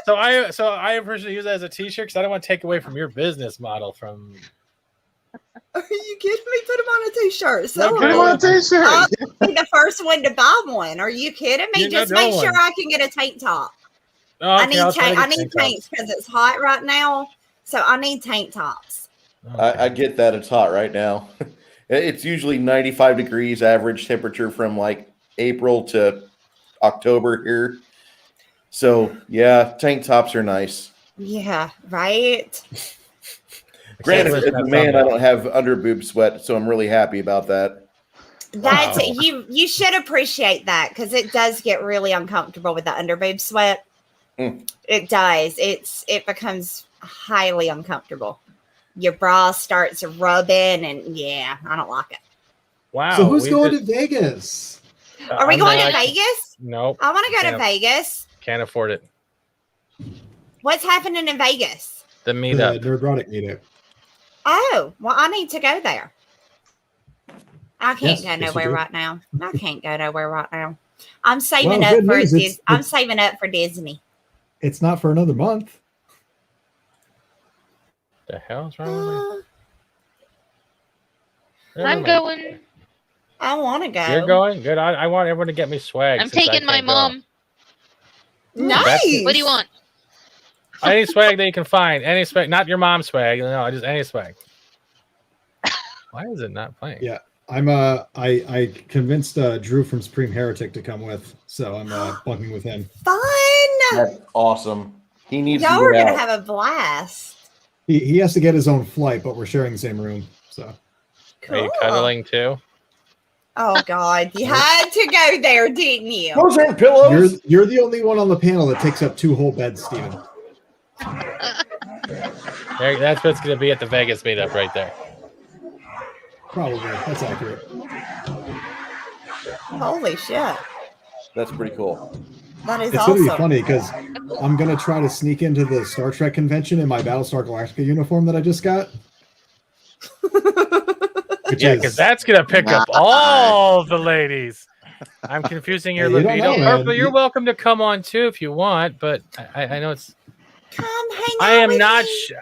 So I originally use that as a T-shirt because I don't want to take away from your business model. From Are you kidding me? Put them on a T-shirt. So put them on a T-shirt. I'll be the first one to buy one. Are you kidding me? Just make sure I can get a tank top. Oh, I okay, need tanks because it's hot right now. So I need tank tops. I get that. It's hot right now. It's usually 95 degrees average temperature from like April to October here. So yeah, tank tops are nice. Yeah, right. Granted, as a man, I don't have under boob sweat, so I'm really happy about that. That's you should appreciate that because it does get really uncomfortable with the underboob sweat. It does. It becomes highly uncomfortable. Your bra starts rubbing, and yeah, I don't like it. Wow. So who's going to Vegas? Are we going to Vegas? Nope. I want to go to Vegas. Can't afford it. What's happening in Vegas? The meetup. The Nerdrotic meetup. Oh, well, I need to go there. I can't Yes, go yes, you nowhere do. right now. I can't go nowhere right now. I'm saving Well, up good for news, I'm saving up for Disney. It's not for another month. The hell's wrong with me? I'm going. I want to go. You're going? Good. I want everyone to get me swag. I'm since I taking my can't go. mom. Nice. What do you want? Any swag that you can find. Any swag. Not your mom's swag. No, just any swag. Why is it not playing? Yeah, I'm I convinced Drew from Supreme Heretic to come with, so I'm bunking with him. Fun. That's awesome. He needs Y'all to are get gonna out. have a blast. He has to get his own flight, but we're sharing the same room. So Are you cuddling too? Oh God, you had to go there, didn't you? Those aren't pillows. you're the only one on the panel that takes up 2 whole beds, Steven. There, that's what's going to be at the Vegas meetup right there. Probably. That's accurate. Holy shit, That's pretty cool. that is It's going to be awesome. funny because I'm going to try to sneak into the Star Trek convention in my Battlestar Galactica uniform that I just got. Yeah, because that's going to pick up all the ladies. I'm confusing your Hey, you don't libido. know, man. Purple, you're welcome to come on too if you want, but I know it's. Come hang I out am with not. me.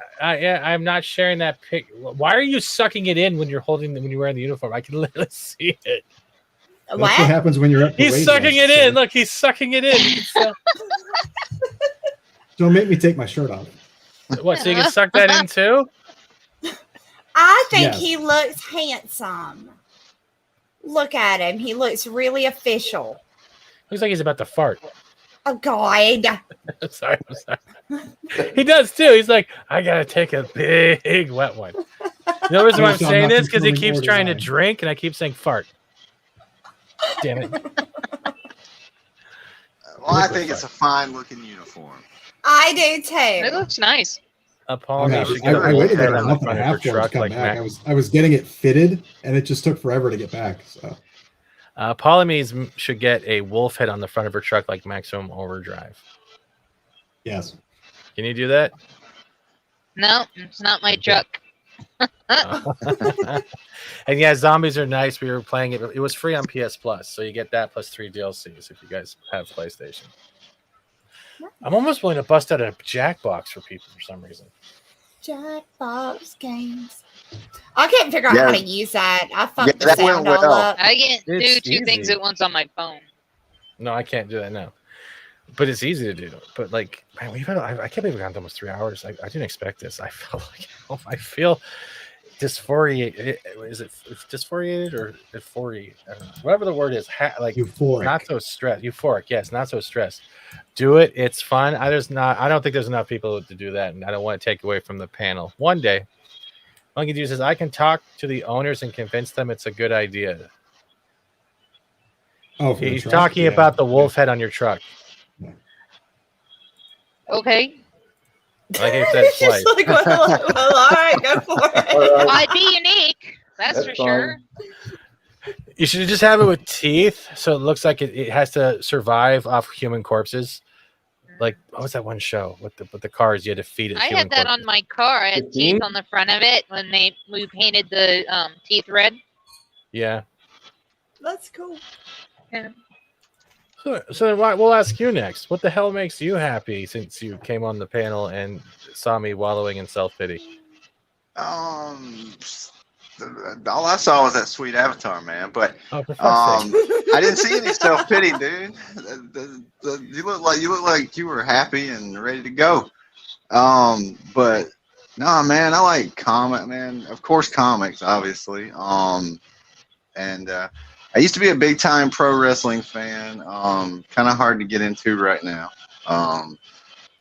I'm not sharing that pic. Why are you sucking it in when you're when you're wearing the uniform? I can literally see it. That's what happens when you're at the He's Raid sucking Nest, it in. so Look, he's sucking it in. You can Don't make me take my shirt off. what? So you can suck that in too? I think Yes. he looks handsome. Look at him. He looks really official. Looks like he's about to fart. Oh God. I'm sorry. He does too. He's like, I gotta take a big wet one. The reason why I'm So I'm saying not this because he confirming keeps or trying to denying. drink, and I keep saying fart. Damn it! Well, I think it's a fine-looking uniform. I do It too. looks nice. Paul, I, you should get a I waited like bullpen a on the month and front a of half your for it to truck come like back. Mac. I was getting it fitted, and it just took forever to get back. So Polymies should get a wolf head on the front of her truck like Maximum Overdrive. Yes. Can you do that? No, it's not my truck. And yeah, zombies are nice. We were playing it. It was free on PS Plus, so you get that plus 3 DLCs if you guys have PlayStation. I'm almost willing to bust out a Jackbox for people for some reason. Jackbox games. I can't figure out how to use that. I fucked the that sound went all well. up. I can do It's two things easy. at once on my phone. No, I can't do that now. But it's easy to do. But like, man, I can't believe we got almost 3 hours. I didn't expect this. I feel dysphoriated. Is it dysphoriated or euphoriated? I don't know. Whatever the word is, like euphoric. Not so stressed. Euphoric, yes, not so stressed. Do it. It's fun. I don't think there's enough people to do that, and I don't want to take away from the panel. One day, Monkey Dude says I can talk to the owners and convince them it's a good idea. Oh, for the he's truck? talking Yeah. about the wolf head on your truck. Okay. Like I said twice. Like, well, all right, go for it. I'd be unique. That's for sure. You should just have it with teeth, so it looks like it has to survive off human corpses. Like, what was that one show with the cars? You had to feed it. I human had that corpses. on my car. I had teeth on the front of it when we painted the teeth red. Yeah. That's cool. Yeah. So we'll ask you next. What the hell makes you happy since you came on the panel and saw me wallowing in self-pity? All I saw was that sweet avatar, man. But for fuck's sake. I didn't see any self pity, dude. You look like you were happy and ready to go. But no, man, I like comic, man. Of course, comics, obviously. And I used to be a big time pro wrestling fan. Kind of hard to get into right now.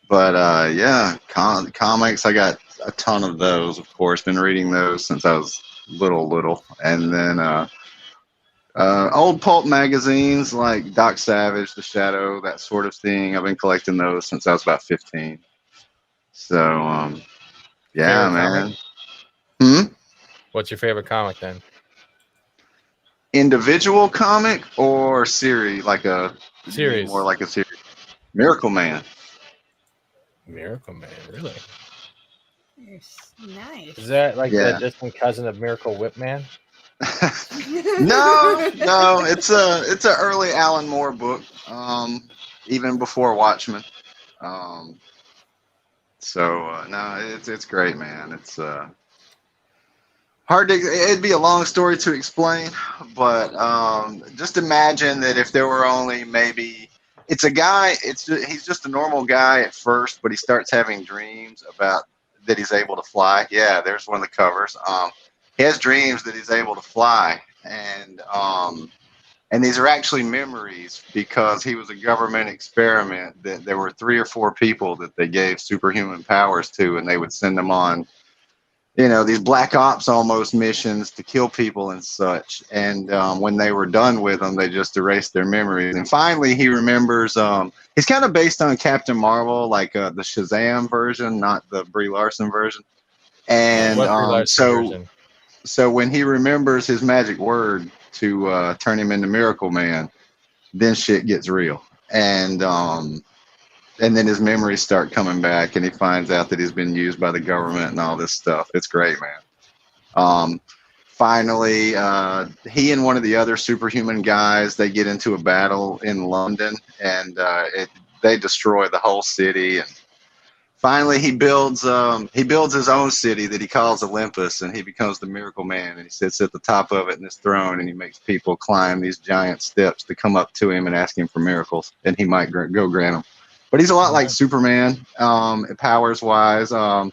But yeah, comics. I got a ton of those. Of course, been reading those since I was little. And then old pulp magazines like Doc Savage, The Shadow, that sort of thing. I've been collecting those since I was about 15. So yeah, Favorite man. What's your favorite comic then? Individual comic or series? Like a series. More like a series. Miracle Man. Miracle Man, really? Nice. Is that like Yeah. the distant cousin of Miracle Whip Man? No, it's a early Alan Moore book, even before Watchmen. So no, it's great, man. It's hard to. It'd be a long story to explain, but just imagine that if there were only maybe. It's a guy. He's just a normal guy at first, but he starts having dreams about that he's able to fly. Yeah, there's one of the covers. He has dreams that he's able to fly, and these are actually memories because he was a government experiment that there were 3 or 4 people that they gave superhuman powers to, and they would send them on, these black ops almost missions to kill people and such. And when they were done with them, they just erased their memories. And finally, he remembers. He's kind of based on Captain Marvel, like the Shazam version, not the Brie Larson version. And so when he remembers his magic word to turn him into Miracle Man, then shit gets real. And then his memories start coming back, and he finds out that he's been used by the government and all this stuff. It's great, man. Finally, he and one of the other superhuman guys, they get into a battle in London, and they destroy the whole city. And finally, he builds his own city that he calls Olympus, and he becomes the Miracle Man. And he sits at the top of it in his throne, and he makes people climb these giant steps to come up to him and ask him for miracles, and he might go grant them. But he's a lot like Superman, powers-wise. A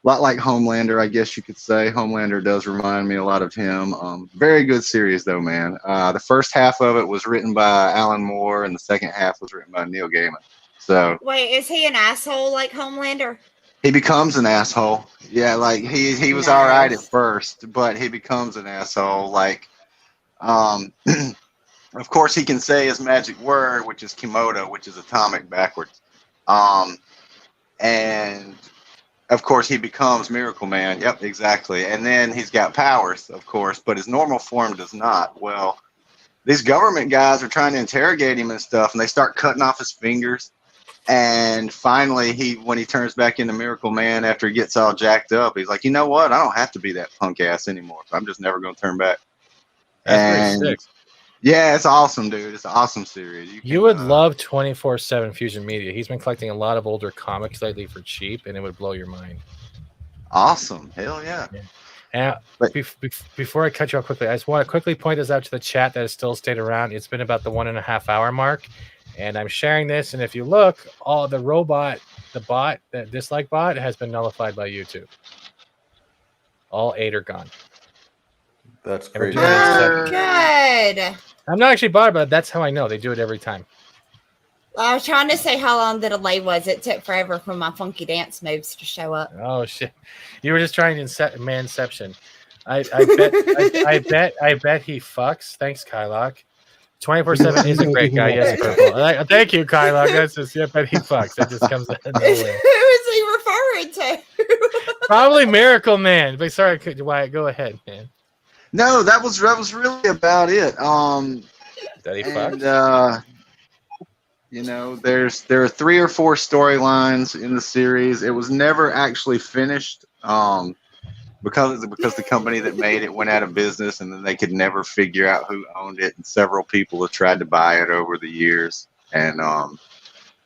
lot like Homelander, I guess you could say. Homelander does remind me a lot of him. Very good series, though, man. The first half of it was written by Alan Moore, and the second half was written by Neil Gaiman. So Wait, is he an asshole like Homelander? he becomes an asshole. Yeah, like he was all right at first, but he becomes an asshole. Like, of course, he can say his magic word, which is Kimoto, which is atomic backwards. And of course, he becomes Miracle Man. Yep, exactly. And then he's got powers, of course, but his normal form does not. Well, these government guys are trying to interrogate him and stuff, and they start cutting off his fingers. And finally, when he turns back into Miracle Man after he gets all jacked up, he's like, you know what? I don't have to be that punk ass anymore. So I'm just never going to turn back. That's pretty sick. Yeah, it's awesome, dude. It's an awesome series. You would love 24/7 Fusion Media. He's been collecting a lot of older comics lately for cheap, and it would blow your mind. Awesome. Hell yeah. And before I cut you off quickly, I just want to quickly point this out to the chat that has still stayed around. It's been about the 1.5 hour mark, and I'm sharing this. And if you look, all the dislike bot has been nullified by YouTube. All 8 are gone. That's crazy. Oh, good. I'm not actually bothered, but that's how I know. They do it every time. I was trying to say how long the delay was. It took forever for my funky dance moves to show up. Oh shit! You were just trying to manception. I bet he fucks. Thanks, Kylock. 24/7 is a great guy. Yes, purple. Thank you, Kylock. That's just I bet he fucks. That just comes out of nowhere. Who is he referring to? Probably Miracle Man. But sorry, Wyatt, go ahead, man. No, that was really about it. That he fucks. You know, there are 3 or 4 storylines in the series. It was never actually finished because the company that made it went out of business, and then they could never figure out who owned it. And several people have tried to buy it over the years. And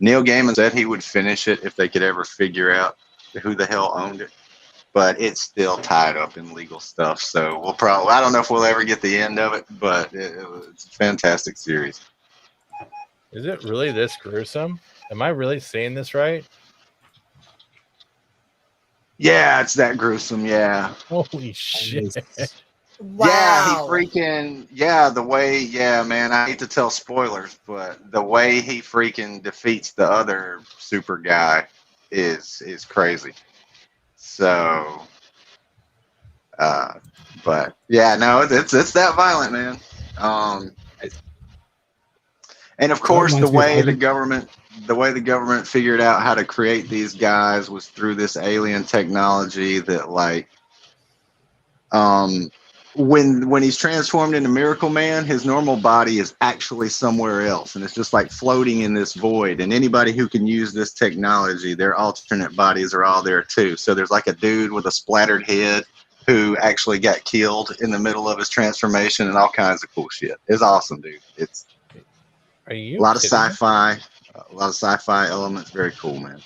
Neil Gaiman said he would finish it if they could ever figure out who the hell owned it. But it's still tied up in legal stuff. So I don't know if we'll ever get the end of it, but it's a fantastic series. Is it really this gruesome? Am I really saying this right? Yeah, it's that gruesome. Yeah. Holy shit. Wow. Yeah, man, I hate to tell spoilers, but the way he freaking defeats the other super guy is crazy. So, but yeah, no, it's that violent, man. And of course, the way the government figured out how to create these guys was through this alien technology that, like, when he's transformed into Miracle Man, his normal body is actually somewhere else, and it's just like floating in this void. And anybody who can use this technology, their alternate bodies are all there too. So there's like a dude with a splattered head who actually got killed in the middle of his transformation, and all kinds of cool shit. It's awesome, dude. It's a lot of sci-fi elements. Very cool, man.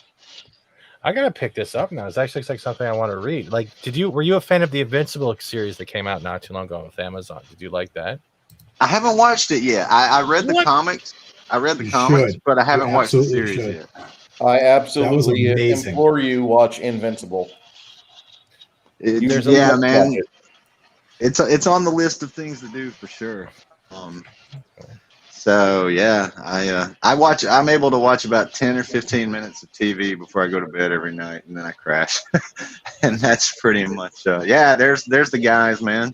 I gotta pick this up now. It's actually like something I want to read. Like, were you a fan of the Invincible series that came out not too long ago with Amazon? Did you like that? I haven't watched it yet. I read the comics. But I haven't watched the series yet. I absolutely implore you watch Invincible. Man. It's on the list of things to do for sure. So yeah, I'm able to watch about 10 or 15 minutes of TV before I go to bed every night, and then I crash. And that's pretty much there's the guys, man.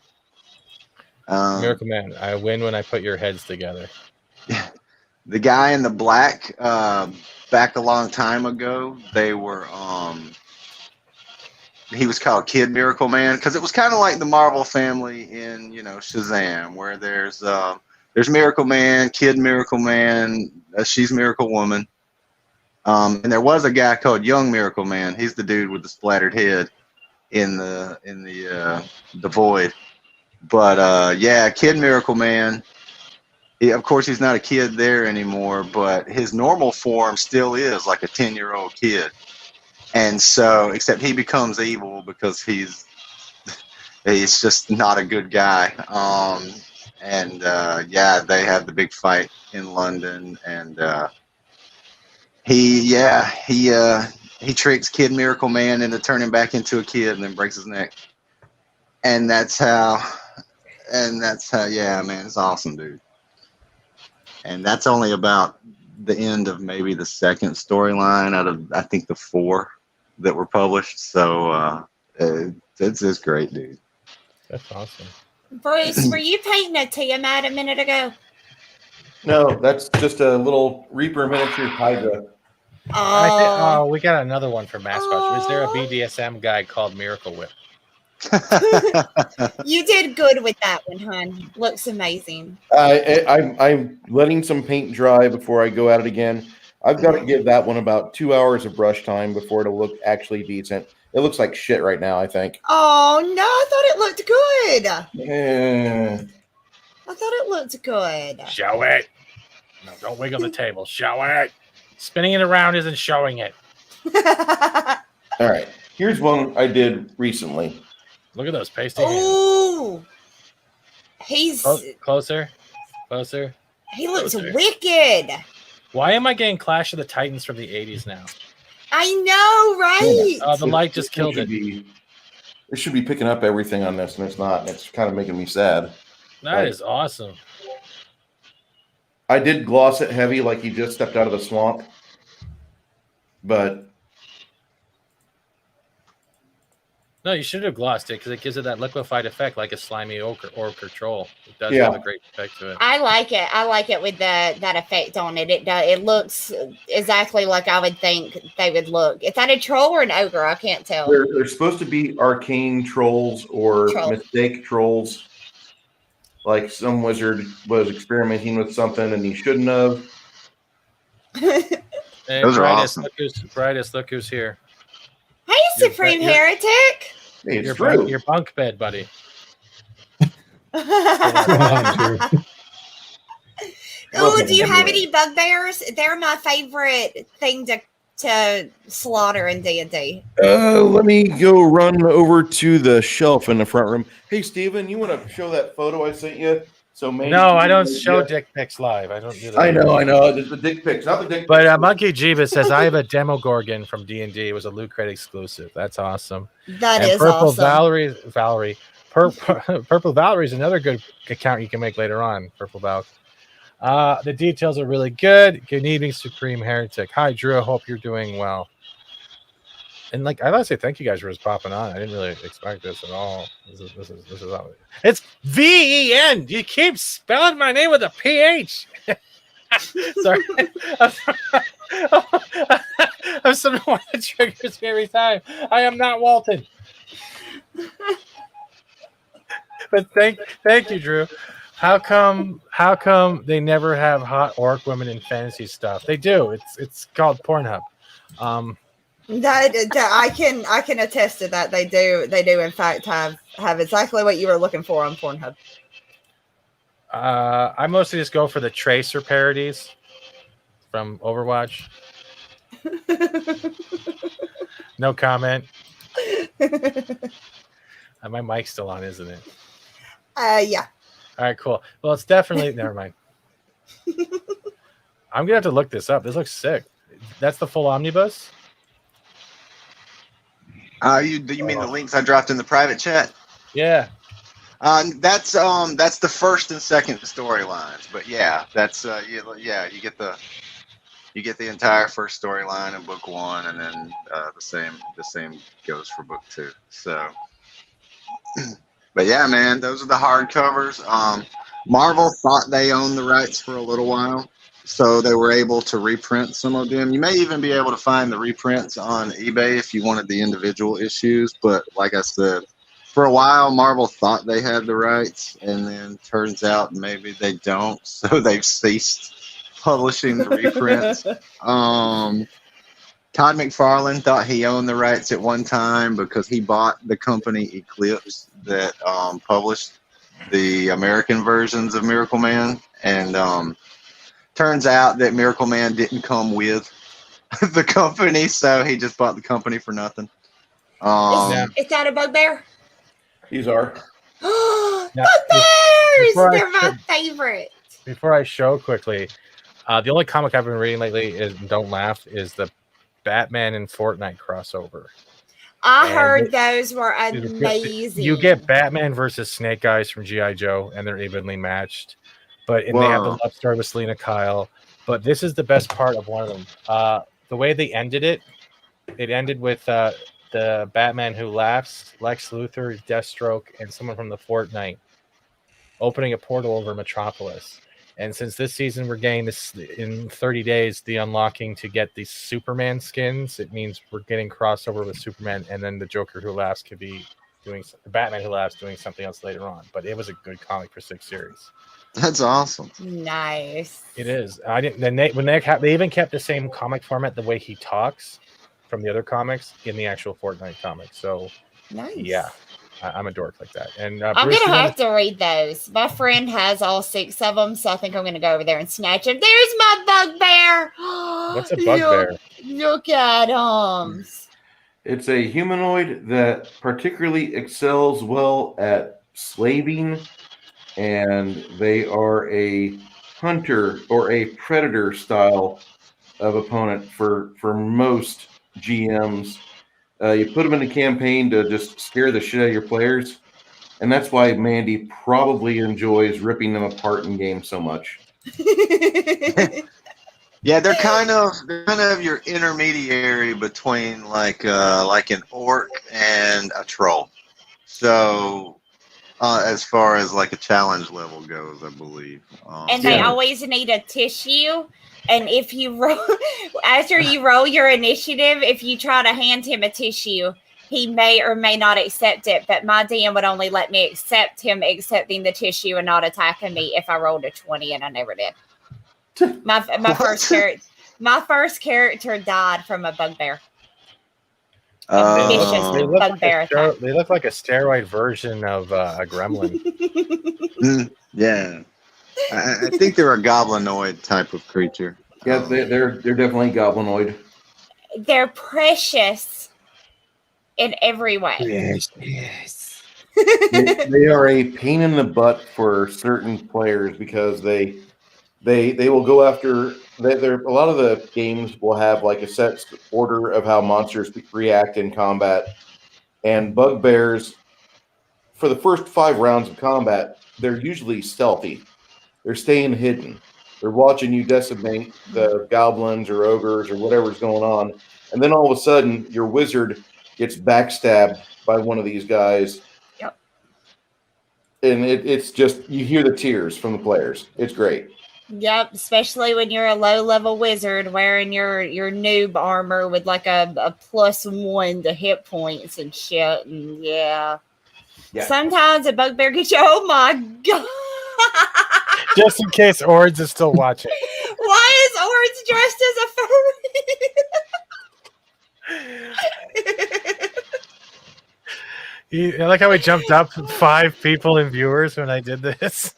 Miracle Man, I win when I put your heads together. The guy in the black, back a long time ago, they were he was called Kid Miracle Man, because it was kind of like the Marvel family in, Shazam, where there's Miracle Man, Kid Miracle Man, she's Miracle Woman. And there was a guy called Young Miracle Man. He's the dude with the splattered head in the void. But Kid Miracle Man, of course he's not a kid there anymore, but his normal form still is like a 10-year-old kid. And so, except he becomes evil because he's just not a good guy. They have the big fight in London, and he tricks Kid Miracle Man into turning back into a kid, and then breaks his neck. And that's how, yeah, man, it's awesome, dude. And that's only about the end of maybe the second storyline out of, I think, the 4 that were published. So it's great, dude. That's awesome. Bruce, were you painting a Tiamat a minute ago? No, that's just a little Reaper miniature Hydra. We got another one for Mascot. Is there a BDSM guy called Miracle Whip? You did good with that one, hon. Looks amazing. I'm letting some paint dry before I go at it again. I've got to give that one about 2 hours of brush time before it'll look actually decent. It looks like shit right now, I think. Oh no, I thought it looked good. Eh. I thought it looked good. Show it. No, don't wiggle the table. Show it. Spinning it around isn't showing it. All right. Here's one I did recently. Look at those pasty hands. Ooh, he's Closer. Closer. he looks Closer. wicked. Why am I getting Clash of the Titans from the 80s now? I know, right? Oh, the light just killed it. It should be picking up everything on this, and it's not. And it's kind of making me sad. That is awesome. I did gloss it heavy like he just stepped out of the swamp. But No, you should have glossed it because it gives it that liquefied effect like a slimy orc or troll. It does Yeah. have a great effect to it. I like it. I like it with that effect on it. It looks exactly like I would think they would look. Is that a troll or an ogre? I can't tell. they're supposed to be arcane trolls or Troll. mistake trolls. Like some wizard was experimenting with something and he shouldn't have. Hey, Those are Brightest, awesome. Look who's here. Hey, Supreme Heretic. Hey, it's Your true. your bunk bed, buddy. Oh, do you have any bugbears? They're my favorite thing to slaughter in D&D. Let me go run over to the shelf in the front room. Hey, Steven, you want to show that photo I sent you? So maybe No, I don't show dick pics live. I don't do that. I know. The dick pics, not the dick pics. But Monkey Jeebus says I have a Demogorgon from D&D. It was a Loot Crate exclusive. That's awesome. That and is Purple awesome. Purple Valerie is another good account you can make later on. Purple Val. The details are really good. Good evening, Supreme Heretic. Hi, Drew. I hope you're doing well. And like I gotta say, thank you guys for just popping on. I didn't really expect this at all. This is all. It's VEN. You keep spelling my name with a PH. Sorry. I'm someone that triggers me every time. I am not Walton. But thank you, Drew. How come they never have hot orc women in fantasy stuff? They do. It's called Pornhub. That I can attest to that. They do in fact have exactly what you were looking for on Pornhub. I mostly just go for the Tracer parodies from Overwatch. No comment. My mic's still on, isn't it? Yeah. All right, cool. Well, it's definitely never mind. I'm gonna have to look this up. This looks sick. That's the full omnibus. You mean the links I dropped in the private chat? Yeah. That's the first and second storylines, but yeah, that's you get the entire first storyline in book one, and then the same goes for book two. So, but yeah, man, those are the hardcovers. Marvel thought they owned the rights for a little while, so they were able to reprint some of them. You may even be able to find the reprints on eBay if you wanted the individual issues. But like I said, for a while, Marvel thought they had the rights, and then turns out maybe they don't. So they've ceased publishing the reprints. Todd McFarlane thought he owned the rights at one time because he bought the company Eclipse that published the American versions of Miracle Man, and turns out that Miracle Man didn't come with the company, so he just bought the company for nothing. Is that a bugbear? These are. Bugbears! They're my favorite. Before I show quickly, the only comic I've been reading lately is Don't Laugh is the Batman and Fortnite crossover. I And heard those were amazing. You get Batman versus Snake Eyes from G.I. Joe, and they're evenly matched. But and they have the Wow. love story with Selena Kyle. But this is the best part of one of them. The way they ended it ended with the Batman Who Laughs, Lex Luthor, Deathstroke, and someone from the Fortnite opening a portal over Metropolis. And since this season we're getting this in 30 days, the unlocking to get these Superman skins, it means we're getting crossover with Superman, and then the Joker Who Laughs could be doing Batman Who Laughs doing something else later on. But it was a good comic for 6 series. That's awesome. Nice. It is. I didn't. Then they even kept the same comic format, the way he talks from the other comics in the actual Fortnite comics. So Nice. yeah, I'm a dork like that. And I'm Bruce, gonna have to read those. My friend has all 6 of them, so I think I'm gonna go over there and snatch them. There's my bugbear. What's a bugbear? Look at him. It's a humanoid that particularly excels well at slaving, and they are a hunter or a predator style of opponent for most GMs. You put them in a campaign to just scare the shit out of your players, and that's why Mandy probably enjoys ripping them apart in games so much. Yeah, they're kind of your intermediary between like an orc and a troll. So as far as like a challenge level goes, I believe. And they always need a tissue. And if you roll, after you roll your initiative, if you try to hand him a tissue, he may or may not accept it. But my DM would only let me accept him accepting the tissue and not attacking me if I rolled a 20, and I never did. My first character died from a bugbear. They look like a steroid version of a gremlin. Yeah, I think they're a goblinoid type of creature. Yeah, they're definitely goblinoid. They're precious in every way. Yes. They are a pain in the butt for certain players because they will go after. A lot of the games will have like a set order of how monsters react in combat, and bugbears for the first 5 rounds of combat, they're usually stealthy. They're staying hidden. They're watching you decimate the goblins or ogres or whatever's going on, and then all of a sudden your wizard gets backstabbed by one of these guys. Yep. And it's just, you hear the tears from the players. It's great. Yep, especially when you're a low-level wizard wearing your noob armor with like a +1 to hit points and shit. And yeah. Sometimes a bugbear gets you. Oh my god! Just in case Ords is still watching. Why is Ords dressed as a furry? I like how we jumped up 5 people in viewers when I did this.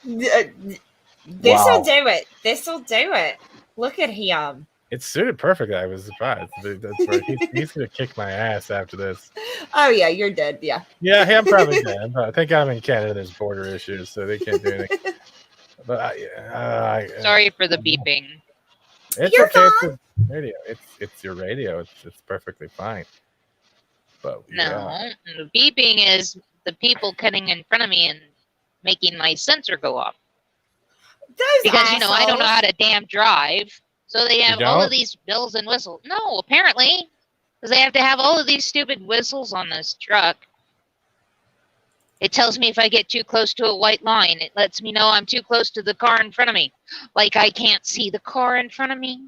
This'll do it. This'll do it. Look at him. It suited perfectly. I was surprised. That's right. He's gonna kick my ass after this. Oh yeah, you're dead. Yeah. Yeah, I'm probably dead. But I think I'm in Canada. There's border issues, so they can't do anything. But Sorry for the beeping. It's okay. It's radio. It's your radio. It's perfectly fine. But No, the beeping is the people cutting in front of me and making my sensor go off. Because I don't know how to damn drive, so they have all of these bells and whistles. No, apparently, because they have to have all of these stupid whistles on this truck. It tells me if I get too close to a white line. It lets me know I'm too close to the car in front of me. Like I can't see the car in front of me.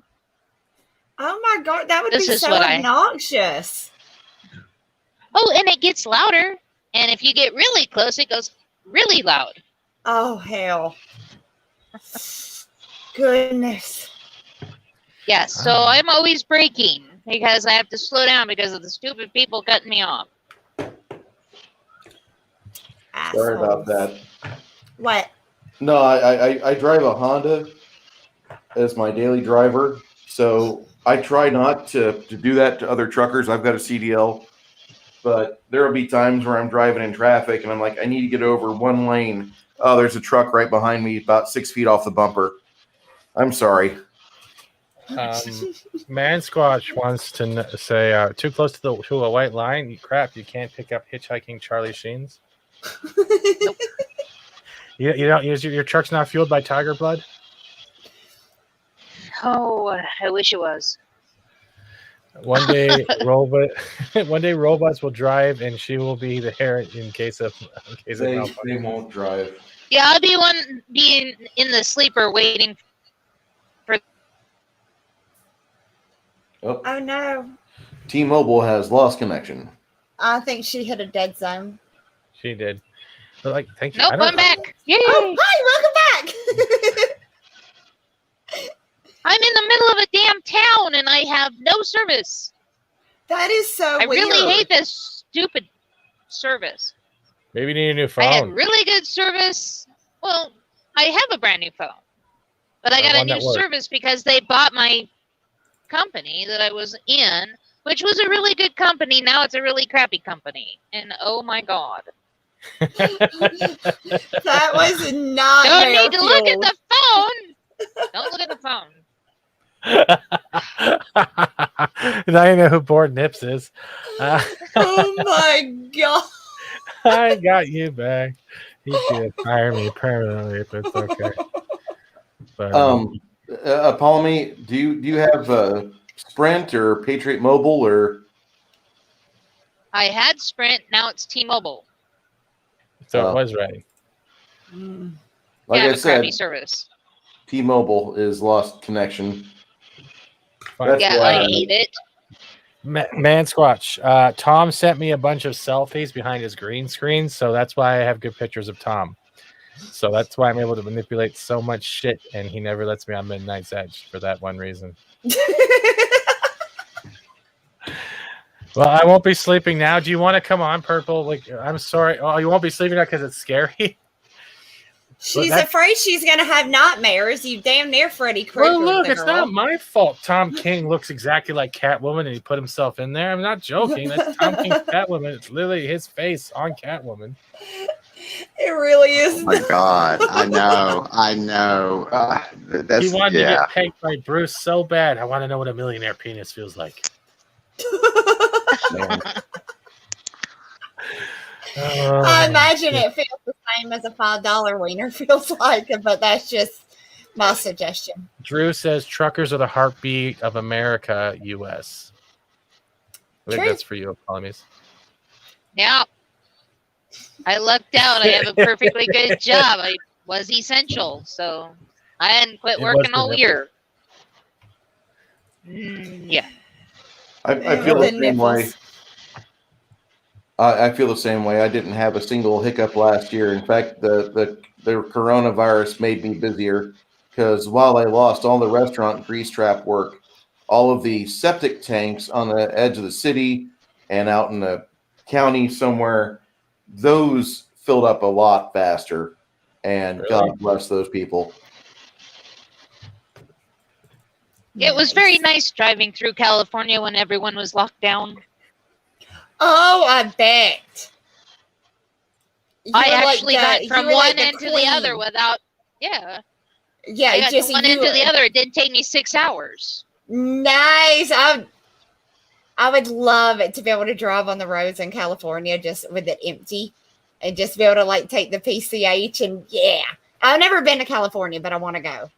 Oh my god, that would be so obnoxious. Oh, and it gets louder. And if you get really close, it goes really loud. Oh, hell. Goodness. Yes, so I'm always braking because I have to slow down because of the stupid people cutting me off. Sorry about that. What? No, I drive a Honda as my daily driver, so I try not to do that to other truckers. I've got a CDL, but there will be times where I'm driving in traffic and I'm like, I need to get over one lane. Oh, there's a truck right behind me, about 6 feet off the bumper. I'm sorry. Man Squatch wants to say, too close to a white line. Crap, you can't pick up hitchhiking Charlie Sheens. Nope. You don't use your truck's not fueled by tiger blood. Oh, I wish it was. One day, robots will drive, and she will be there in case of. They won't drive. Yeah, I'll be being in the sleeper waiting for. Oh no! T-Mobile has lost connection. I think she hit a dead zone. She did. But like, thank you. Nope, I'm back. Yay! Oh, hi, welcome back. I'm in the middle of a damn town and I have no service. That is so I weird. really hate this stupid service. Maybe you need a new phone. I had really good service. Well, I have a brand new phone, but I got a new service because they bought my company that I was in, which was a really good company. Now it's a really crappy company, and oh my god, that was not. Don't need to look at the phone. Don't look at the phone. Now you know who Bored Nips is. Oh my god. I got you back. He's gonna fire me permanently, but it's okay. But, Palmy, do you have Sprint or Patriot Mobile or? I had Sprint. Now it's T-Mobile. So it was right. Like yeah, I said, crappy service. T-Mobile is lost connection. That's yeah, I hate it. Man Squatch, Tom sent me a bunch of selfies behind his green screen, so that's why I have good pictures of Tom. So that's why I'm able to manipulate so much shit, and he never lets me on Midnight's Edge for that one reason. Well, I won't be sleeping now. Do you want to come on, Purple? Like, I'm sorry. Oh, you won't be sleeping now because it's scary. She's afraid she's going to have nightmares. You damn near Freddy Krueger. Well, look, girl. it's not my fault. Tom King looks exactly like Catwoman, and he put himself in there. I'm not joking. That's Tom King's Catwoman. It's literally his face on Catwoman. It really is. Oh my god! I know. That's, he wanted to get pegged by Bruce so bad. I want to know what a millionaire penis feels like. I imagine it feels the same as a $5 wiener feels like, but that's just my suggestion. Drew says truckers are the heartbeat of America, U.S. I think that's for you, Apologies. Yeah. I lucked out. I have a perfectly good job. I was essential, so I hadn't quit working all year. Yeah. I feel the same way. I feel the same way. I didn't have a single hiccup last year. In fact, the coronavirus made me busier because while I lost all the restaurant grease trap work, all of the septic tanks on the edge of the city and out in the county somewhere, those filled up a lot faster. And really? God bless those people. It was very nice driving through California when everyone was locked down. Oh, I bet. I actually got from one end to the other without, yeah. Yeah, I got from one end to the other. It didn't take me 6 hours. Nice. I would love it to be able to drive on the roads in California just with it empty and just be able to like take the PCH and yeah. I've never been to California, but I want to go.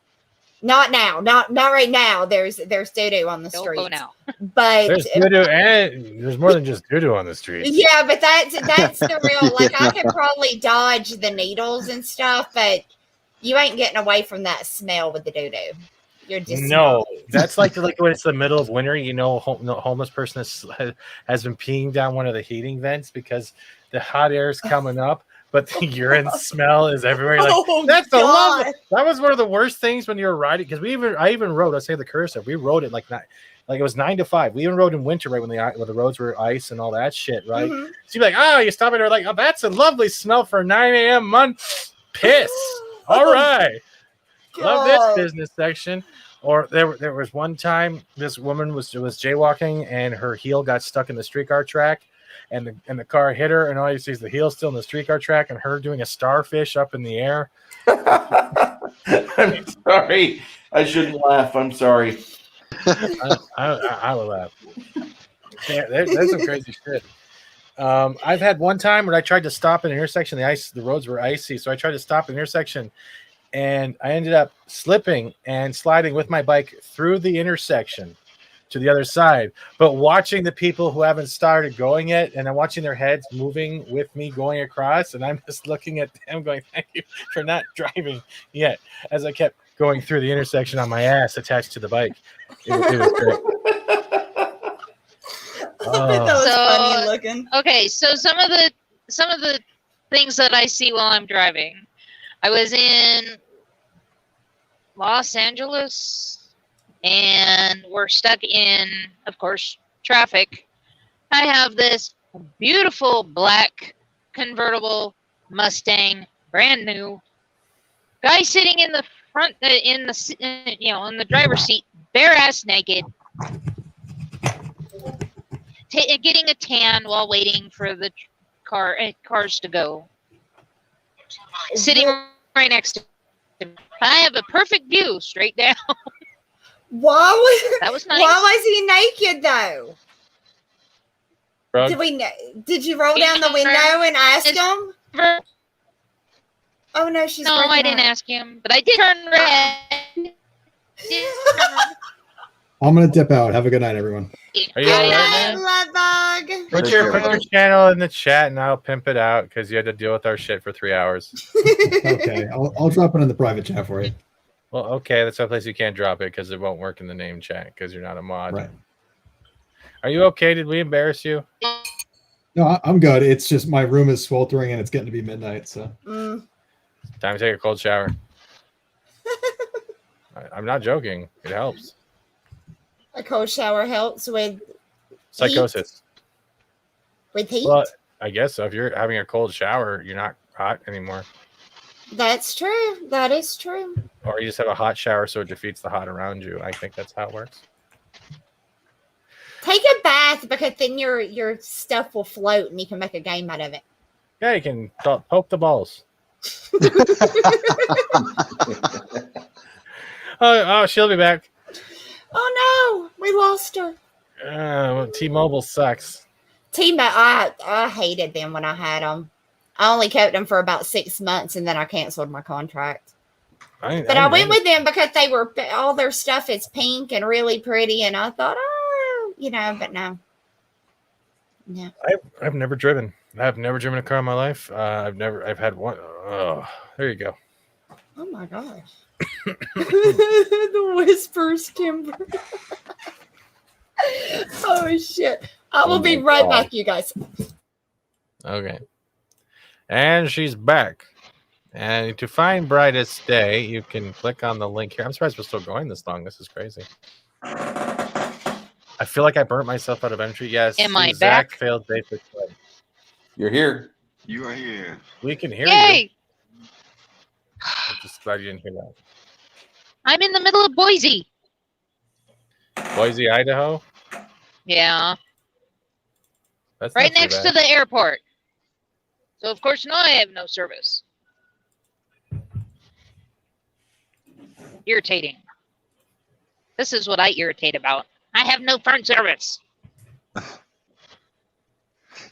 Not now, not right now. There's doo-doo on the street. Don't go now. But there's doo-doo and there's more than just doo-doo on the street. Yeah, but that's the real. Like I could probably dodge the needles and stuff, but you ain't getting away from that smell with the doo-doo. You're just that's like when it's the middle of winter. You know, a homeless person has been peeing down one of the heating vents because the hot air is coming up. But the urine smell is everywhere. Like, that's the love. That was one of the worst things when you were riding because I even rode. Let's say the cursor. We rode it like it was 9 to 5. We even rode in winter, right when the roads were ice and all that shit, right? Mm-hmm. So you're like, oh, you stop it. They're like, oh, that's a lovely smell for 9 a.m. month. Piss. All right. Love this business section. Or there was one time this woman was jaywalking and her heel got stuck in the streetcar track. And the car hit her, and all you see is the heel still in the streetcar track, and her doing a starfish up in the air. I'm sorry. I shouldn't laugh. I'm sorry. I will laugh. Yeah, there's some crazy shit. I've had one time where I tried to stop in an intersection. The roads were icy, so I tried to stop an intersection, and I ended up slipping and sliding with my bike through the intersection to the other side, but watching the people who haven't started going yet, and I'm watching their heads moving with me going across, and I'm just looking at them going, thank you for not driving yet, as I kept going through the intersection on my ass attached to the bike. It was great. That was funny looking. Okay, so some of the things that I see while I'm driving. I was in Los Angeles, and we're stuck in, of course, traffic. I have this beautiful black convertible Mustang, brand new. Guy sitting in the front, in the driver's seat, bare ass naked, getting a tan while waiting for the cars to go. Sitting right next to him. I have a perfect view straight down. That was nice. Why was he naked though? Rug? Did you roll down the window and ask him? Oh no, she's No, breaking I didn't up. ask him, but I did turn red. I'm gonna dip out. Have a good night, everyone. Are you all right, man? Love dog. Put your channel in the chat and I'll pimp it out because you had to deal with our shit for 3 hours. Okay, I'll drop it in the private chat for you. Well, okay, that's a place you can't drop it because it won't work in the name chat because you're not a mod. Right. Are you okay? Did we embarrass you? No, I'm good. It's just my room is sweltering and it's getting to be midnight. So Time to take a cold shower. I'm not joking. It helps. A cold shower helps with Psychosis. With heat? Well, I guess so. If you're having a cold shower, you're not hot anymore. That's true. That is true. Or you just have a hot shower so it defeats the hot around you. I think that's how it works. Take a bath because then your stuff will float and you can make a game out of it. Yeah, you can poke the balls. Oh, she'll be back. Oh no, we lost her. T-Mobile sucks. I hated them when I had them. I only kept them for about 6 months and then I canceled my contract. But I went with them because they were all their stuff is pink and really pretty, and I thought, but no. Yeah. I've never driven. I've never driven a car in my life. I've had one. Oh, there you go. Oh my gosh. The whispers, Kimber. Oh shit. I will be right back, you guys. Okay. And she's back. And to find Brightest Day, you can click on the link here. I'm surprised we're still going this long. This is crazy. I feel like I burnt myself out of entry. Yes. Am I Zach back? failed basic play. You're here. You are here. We can hear Yay! you. I'm just glad you didn't hear that. I'm in the middle of Boise. Boise, Idaho? Yeah. That's Right not too next bad. to the airport. So, of course, now I have no service. Irritating. This is what I irritate about. I have no phone service.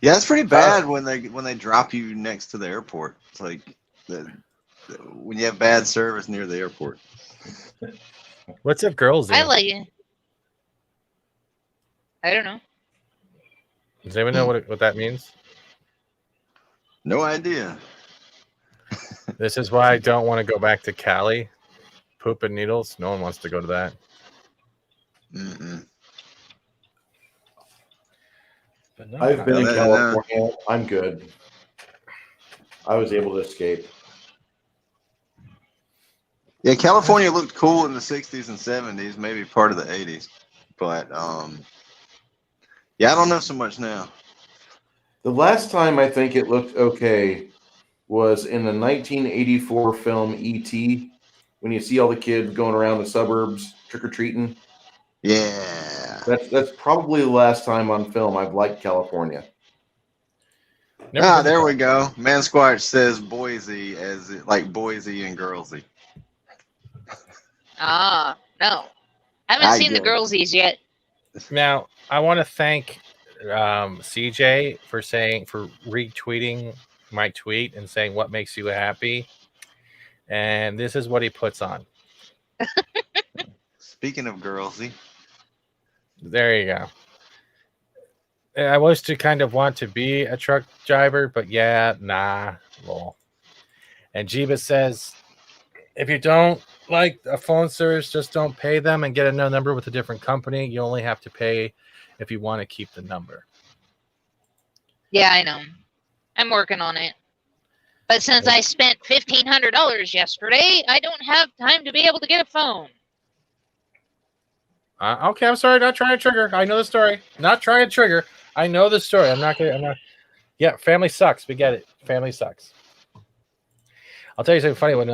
Yeah, it's pretty bad when they drop you next to the airport. It's like when you have bad service near the airport. What's up, girls? I like it. I don't know. Does anyone know what that means? No idea. This is why I don't want to go back to Cali. Poop and needles. No one wants to go to that. But no, I've been I in California. I'm good. I was able to escape. Yeah, California looked cool in the 60s and 70s, maybe part of the 80s. But yeah, I don't know so much now. The last time I think it looked okay was in the 1984 film E.T., when you see all the kids going around the suburbs trick-or-treating. Yeah. That's probably the last time on film I've liked California. There we go. Man Squatch says Boise as like Boise and Girlsy. Ah, no. I haven't seen the get it. girlsies yet. Now, I want to thank CJ for retweeting my tweet and saying what makes you happy. And this is what he puts on. Speaking of Girlsy. There you go. I was to kind of want to be a truck driver, but yeah, nah, lol. And Jeeba says, if you don't like a phone service, just don't pay them and get another number with a different company. You only have to pay if you want to keep the number. Yeah, I know. I'm working on it. But since I spent $1,500 yesterday, I don't have time to be able to get a phone. Okay, I'm sorry. Not trying to trigger. I know the story. Not trying to trigger. I know the story. I'm not. Yeah, family sucks. We get it. Family sucks. I'll tell you something funny. When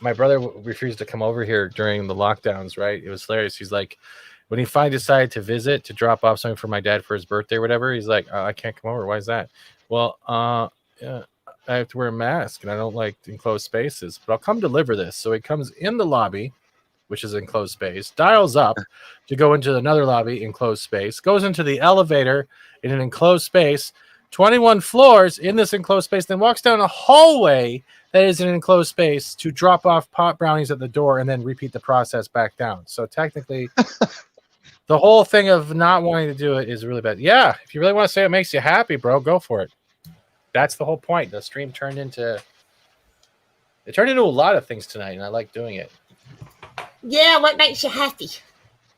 my brother refused to come over here during the lockdowns, right? It was hilarious. He's like, when he finally decided to visit to drop off something for my dad for his birthday or whatever, he's like, I can't come over. Why is that? Well, yeah, I have to wear a mask and I don't like enclosed spaces, but I'll come deliver this. So he comes in the lobby, which is enclosed space, dials up to go into another lobby, enclosed space, goes into the elevator in an enclosed space, 21 floors in this enclosed space, then walks down a hallway that is an enclosed space to drop off pot brownies at the door and then repeat the process back down. So technically, the whole thing of not wanting to do it is really bad. Yeah, if you really want to say it makes you happy, bro, go for it. That's the whole point. The stream turned into a lot of things tonight, and I like doing it. Yeah, what makes you happy?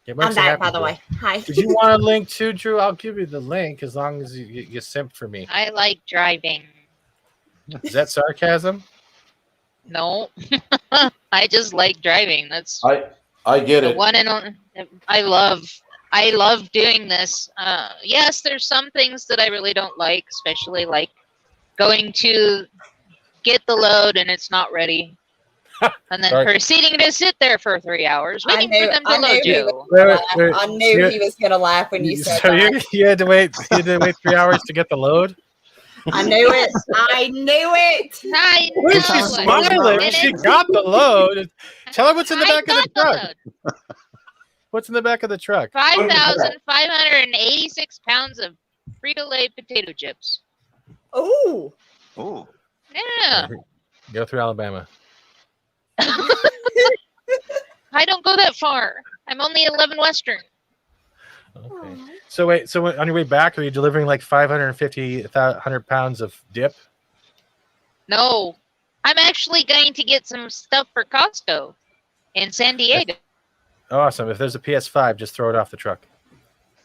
I'm back, by the Drew. way. Hi. Did you want a link too, Drew? I'll give you the link as long as you simp for me. I like driving. Is that sarcasm? No, I just like driving. That's I get the it. one and only. I love doing this. Yes, there's some things that I really don't like, especially like going to get the load and it's not ready, and then proceeding to sit there for 3 hours waiting for them to load you. I knew he was gonna laugh when you said So that. you had to wait. You had to wait 3 hours to get the load. I knew it. I knew it. I Why is she smiling? She got the load. Tell her what's in the back of the truck. What's in the back of the truck? 5,586 pounds of Frito-Lay potato chips. Oh. Oh. Yeah. Go through Alabama. I don't go that far. I'm only 11 Western. Okay. So wait. So on your way back, are you delivering like 100 pounds of dip? No, I'm actually going to get some stuff for Costco in San Diego. Awesome. If there's a PS5, just throw it off the truck.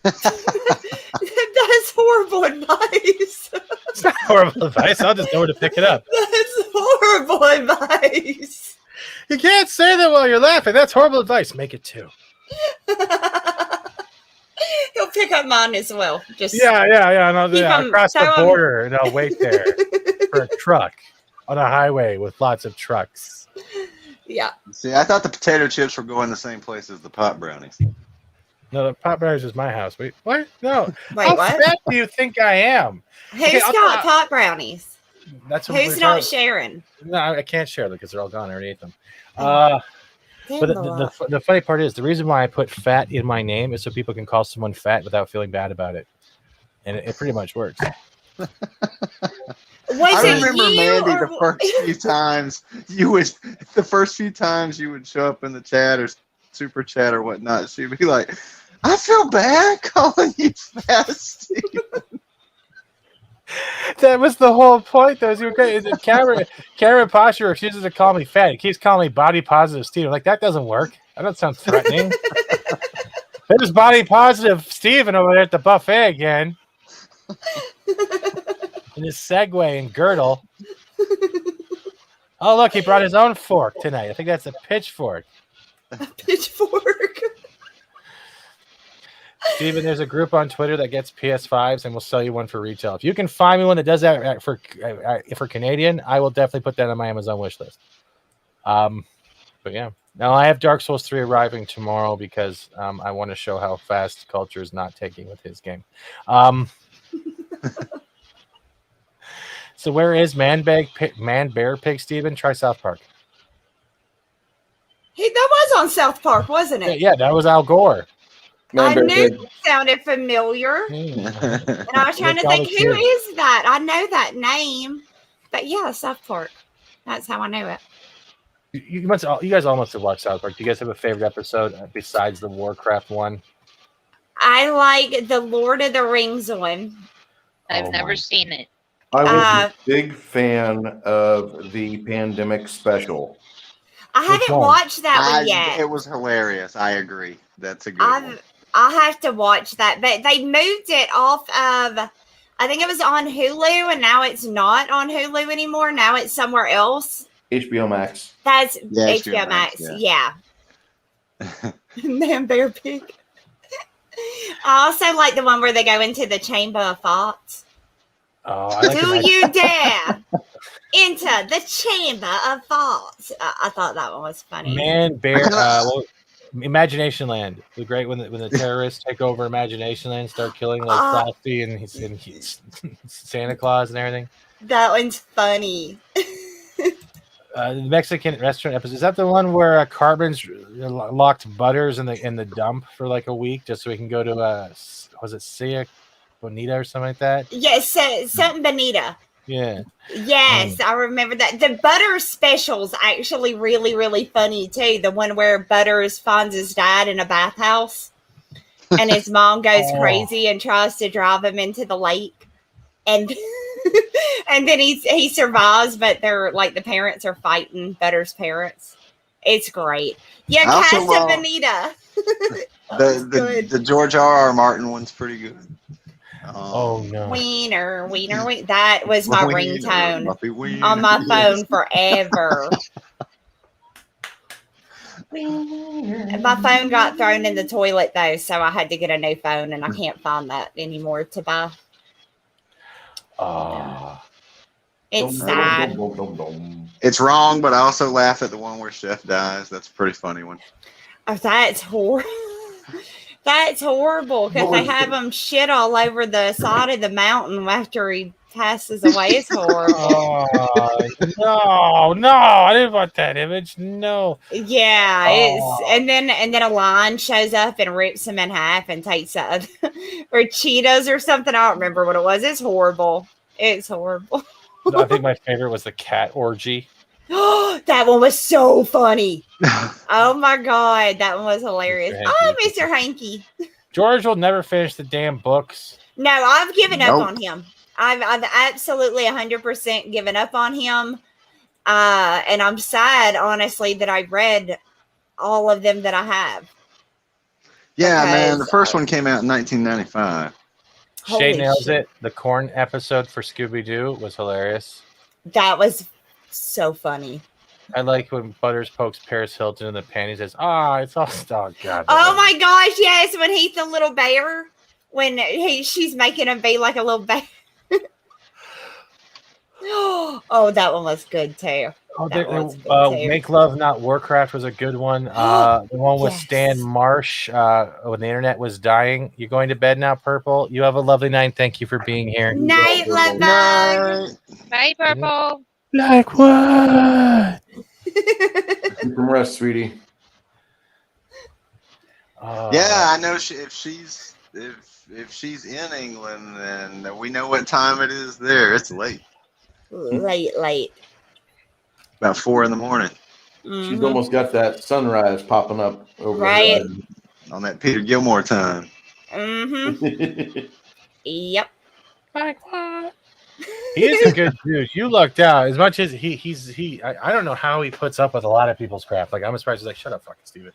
That is horrible advice. It's not horrible advice. I'll just know where to pick it up. That's horrible advice. You can't say that while you're laughing. That's horrible advice. Make it 2. He'll pick up mine as well. Just Yeah. No, keep 'em- across the throw 'em- border, and I'll wait there for a truck on a highway with lots of trucks. Yeah. See, I thought the potato chips were going the same place as the pot brownies. No, the pot brownies is my house. Wait, what? No. Wait, How what? fat do you think I am? Who's got pot brownies? That's what Who's we're not talking- sharing? No, I can't share them because they're all gone. I already ate them. Damn But the lot. the funny part is the reason why I put fat in my name is so people can call someone fat without feeling bad about it, and it pretty much works. Was I it remember you Mandy or- the first few times you would show up in the chat or super chat or whatnot. She'd be like, "I feel bad calling you fat, Steve." That was the whole point, though. Is you were great. Cameron Posture refuses to call me fat. He keeps calling me body positive Steve. I'm like, that doesn't work. That doesn't sound threatening. There's body positive Steven over there at the buffet again. In his Segway and girdle. Oh, look, he brought his own fork tonight. I think that's a pitchfork. Pitchfork. Steven, there's a group on Twitter that gets PS5s and we'll sell you one for retail. If you can find me one that does that for Canadian, I will definitely put that on my Amazon wish list. But yeah. Now I have Dark Souls 3 arriving tomorrow because I want to show how fast Culture is not taking with his game. So where is Man Bear Pig, Steven? Try South Park. That was on South Park, wasn't it? Yeah, that was Al Gore. I knew it sounded familiar. And I was trying to think, who is that? I know that name. But yeah, South Park. That's how I know it. You guys all must have watched South Park. Do you guys have a favorite episode besides the Warcraft one? I like the Lord of the Rings one. I've never seen it. I was a big fan of the pandemic special. I haven't watched that one yet. It was hilarious. I agree. That's a good one. I'll have to watch that. But they moved it off of I think it was on Hulu, and now it's not on Hulu anymore. Now it's somewhere else. HBO Max. That's Yeah, HBO Max. Yeah. Man, Bear Pig. I also like the one where they go into the Chamber of Thoughts. Oh, I like Do you dare enter the Chamber of Thoughts? I thought that one was funny. Man, Bear. Imagination Land, the great when the terrorists take over Imagination Land, start killing like Frosty and he's Santa Claus and everything. That one's funny. The Mexican restaurant episode, is that the one where Carbon's locked Butters in the dump for like a week just so he can go to was it Sia Bonita or something like that? Yes, something Bonita. Yeah. Yes, I remember that. The Butters special's actually really, really funny too. The one where Butters finds his dad in a bathhouse and his mom goes crazy and tries to drive him into the lake. And and then he survives, but they're like the parents are fighting Butters' parents. It's great. Yeah, Casa Bonita. The George R.R. Martin one's pretty good. Oh no. Wiener. That was my ringtone on my phone forever. My phone got thrown in the toilet though, so I had to get a new phone, and I can't find that anymore to buy. It's sad. It's wrong, but I also laugh at the one where Chef dies. That's a pretty funny one. Oh, that's horrible. That's horrible because they have him shit all over the side of the mountain after he passes away. It's horrible. No, I didn't want that image. No. Yeah, it's and then a lion shows up and rips him in half and takes or Cheetos or something. I don't remember what it was. It's horrible. It's horrible. I think my favorite was the cat orgy. That one was so funny. Oh my god, that one was hilarious. Mr. Hanky. George will never finish the damn books. No, I've given up on him. I've absolutely 100% given up on him. And I'm sad, honestly, that I read all of them that I have. Yeah, man. The first one came out in 1995. Shay nails it. The corn episode for Scooby-Doo was hilarious. That was so funny. I like when Butters pokes Paris Hilton in the panties. Says, it's all God. Oh my gosh, yes, when he's the little bear, when she's making him be like a little bear. Oh, that one was good too. Make Love Not Warcraft was a good one. The one with Stan Marsh when the internet was dying. You going to bed now, Purple? You have a lovely night. Thank you for being here. Night, love. Bye, Purple. Like what? Keep from rest, sweetie. Yeah, I know. If she's in England, then we know what time it is there. It's late. Late. About 4 a.m. She's almost got that sunrise popping up over right on that Peter Gilmore time. Yep. Like what? He is a good dude. You lucked out. As much as I don't know how he puts up with a lot of people's crap. Like, I'm surprised he's like, shut up, fucking Steven.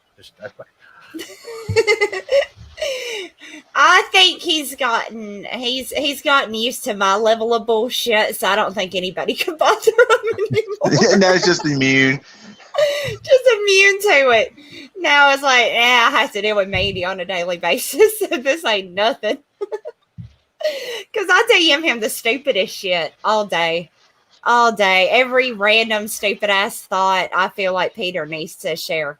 I think he's gotten used to my level of bullshit, so I don't think anybody can bother him anymore. Now he's just immune. Just immune to it. Now it's like, I have to deal with Mandy on a daily basis. This ain't nothing. Because I DM him the stupidest shit all day. Every random stupid ass thought I feel like Peter needs to share